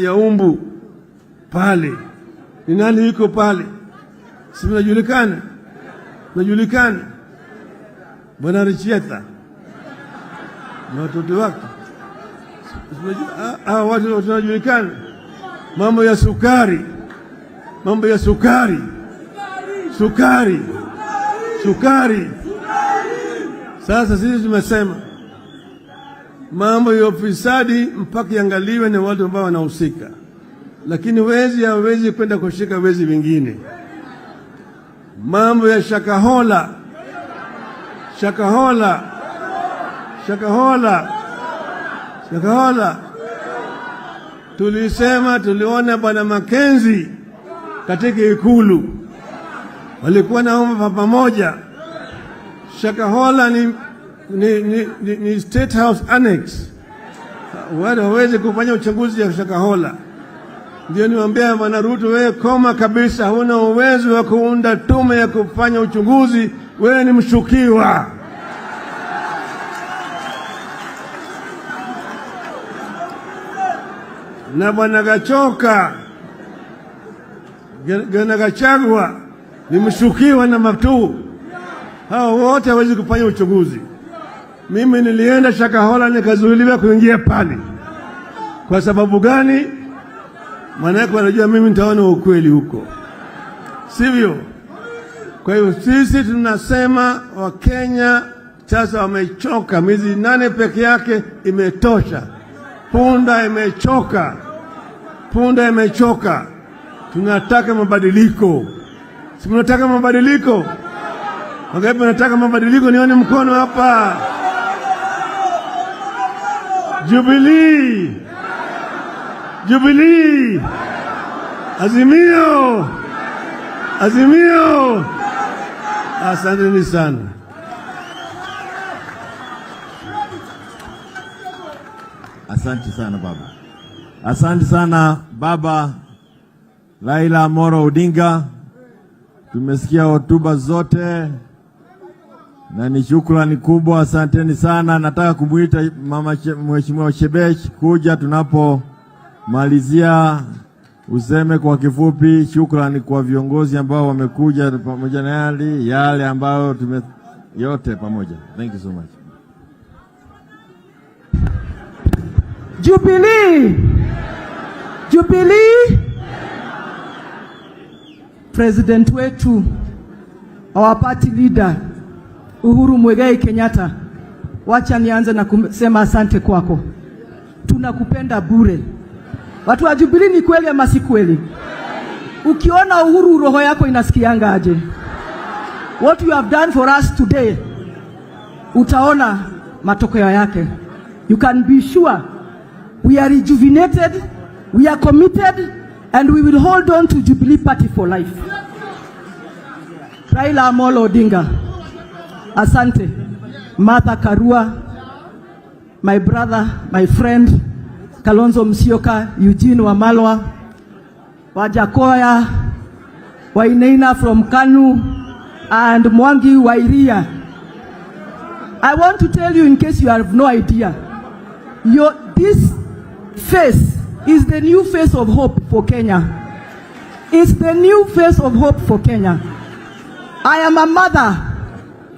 ya umbu pale. Ni nani yuko pale? Si mnajulikana? Bwana Richieta na watoto wake. Watu tunajulikana. Mambo ya sukari. Sasa sisi tumesema mambo ya ufisadi mpaka iangaliwe na watu ambao wanahusika. Lakini wezi hawezi kwenda kushika wezi wengine. Mambo ya Shakahola. Tuliona Bwana Makenzi katika Ikulu. Walikuwa naomba pamoja. Shakahola ni State House Annex. Wale hawezi kufanya uchunguzi ya Shakahola. Ndio niwaambia Bwana Ruto, wewe koma kabisa, huna uwezo wa kuunda tume ya kufanya uchunguzi, wewe ni mshukiwa. Na Bwana Gachagua ni mshukiwa na matu. Hao wote hawezi kufanya uchunguzi. Mimi nilienda Shakahola nikazuiliwa kuingia pale. Kwa sababu gani? Maana wanajua mimi nitaona ukweli huko. Sivyo? Kwa hiyo sisi tunasema Wakenya sasa wamechoka, miezi 8 peke yake imetosha. Punda imechoka. Punda imechoka. Tunataka mabadiliko. Si tunataka mabadiliko? Wangapi wanataka mabadiliko? Nione mkono hapa. Jubilee. Jubilee. Azimio. Azimio. Asanteni sana. Asante sana baba. Asante sana baba Raila Amolo Odinga. Tumesikia hotuba zote na ni shukrani kubwa, asanteni sana. Nataka kumuita mama Mheshimiwa Shebesh kuja tunapomalizia, useme kwa kifupi shukrani kwa viongozi ambao wamekuja pamoja na yale ambayo yote pamoja. Thank you so much. Jubilee. Jubilee. President wetu, our party leader Uhuru Muigai Kenyatta, wacha nianze na kusema asante kwako. Tunakupenda bure. Watu wa Jubilee, ni kweli ama si kweli? Ukiona Uhuru roho yako inasikianga aje? What you have done for us today, utaona matokeo yake. You can be sure we are rejuvenated, we are committed, and we will hold on to Jubilee Party for life. Raila Amolo Odinga, asante. Martha Karua, my brother, my friend, Kalonzo Musyoka, Eugene Wamalwa, Wajakoya, Wainaina from Kanu, and Mwangi Wairia. I want to tell you, in case you have no idea, this face is the new face of hope for Kenya. It's the new face of hope for Kenya. I am a mother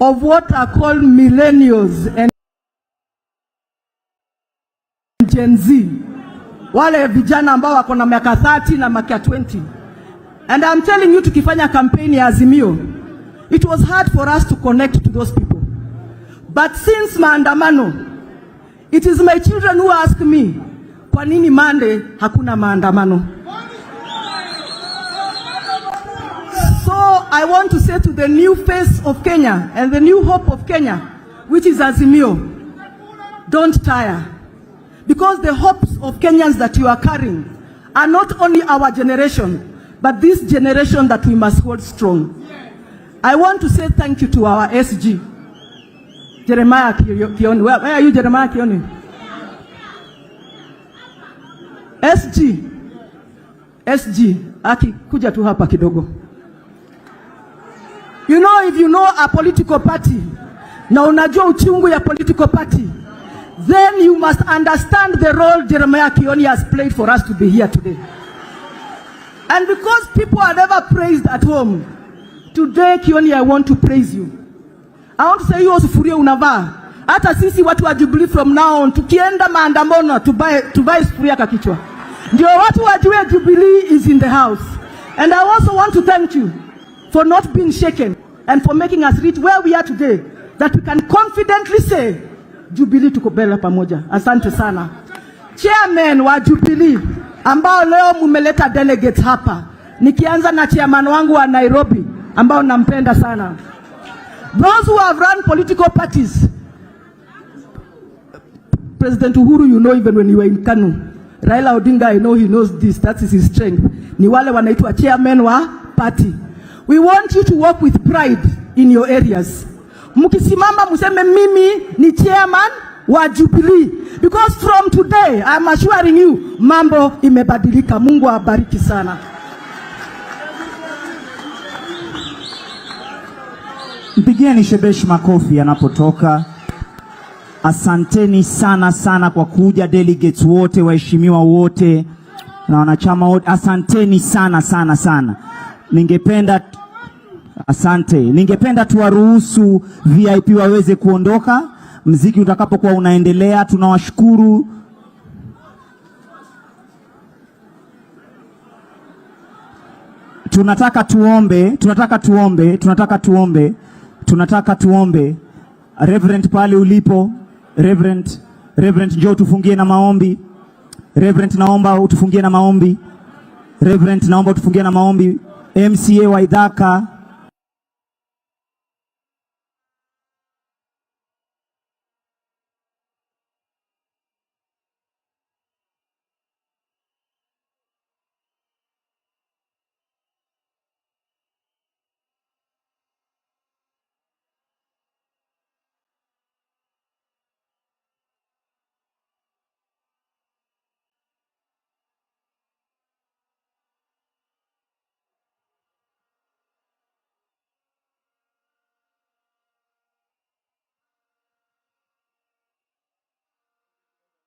of what are called millennials and Gen Z. Wale vijana ambao wako na miaka 30 na miaka 20. And I'm telling you, tukifanya campaign ya Azimio, it was hard for us to connect to those people. But since maandamano, it is my children who ask me, kwa nini Monday hakuna maandamano? So I want to say to the new face of Kenya and the new hope of Kenya, which is Azimio, don't tire. Because the hopes of Kenyans that you are carrying are not only our generation, but this generation that we must hold strong. I want to say thank you to our SG, Jeremiah Kioni. Where are you, Jeremiah Kioni? SG, Aki, kuja tu hapa kidogo. You know, if you know a political party, na unajua uchungu ya political party, then you must understand the role Jeremiah Kioni has played for us to be here today. And because people are never praised at home, today Kioni, I want to praise you. I want to say hiyo sufuria unavaa. Hata sisi watu wa Jubilee from now on, tukienda maandamano tuvae sufuria kwa kichwa. Ndio watu wajue Jubilee is in the house. And I also want to thank you for not being shaken and for making us reach where we are today, that we can confidently say Jubilee tuko mbele pamoja. Asante sana. Chairman wa Jubilee ambao leo mumeleta delegates hapa, nikianza na chairman wangu wa Nairobi ambao nampenda sana. Those who have run political parties, President Uhuru, you know, even when you were in Kanu, Raila Odinga, I know he knows this, that is his strength. Ni wale wanaitwa chairman wa party. We want you to work with pride in your areas. Mkisimama museme mimi ni chairman wa Jubilee, because from today I'm assuring you mambo imebadilika. Mungu awabariki sana. Mpigieni Shebesh makofi anapotoka. Asanteni sana sana kwa kuja, delegates wote, waheshimiwa wote na wanachama wote, asanteni sana sana sana. Ningependa tuwaruhusu VIP waweze kuondoka mziki utakapokuwa unaendelea. Tunawashukuru. Tunataka tuombe. Reverend pale ulipo, Reverend njoo tufungie na maombi. Reverend naomba utufungie na maombi. MCA wa Idhaka,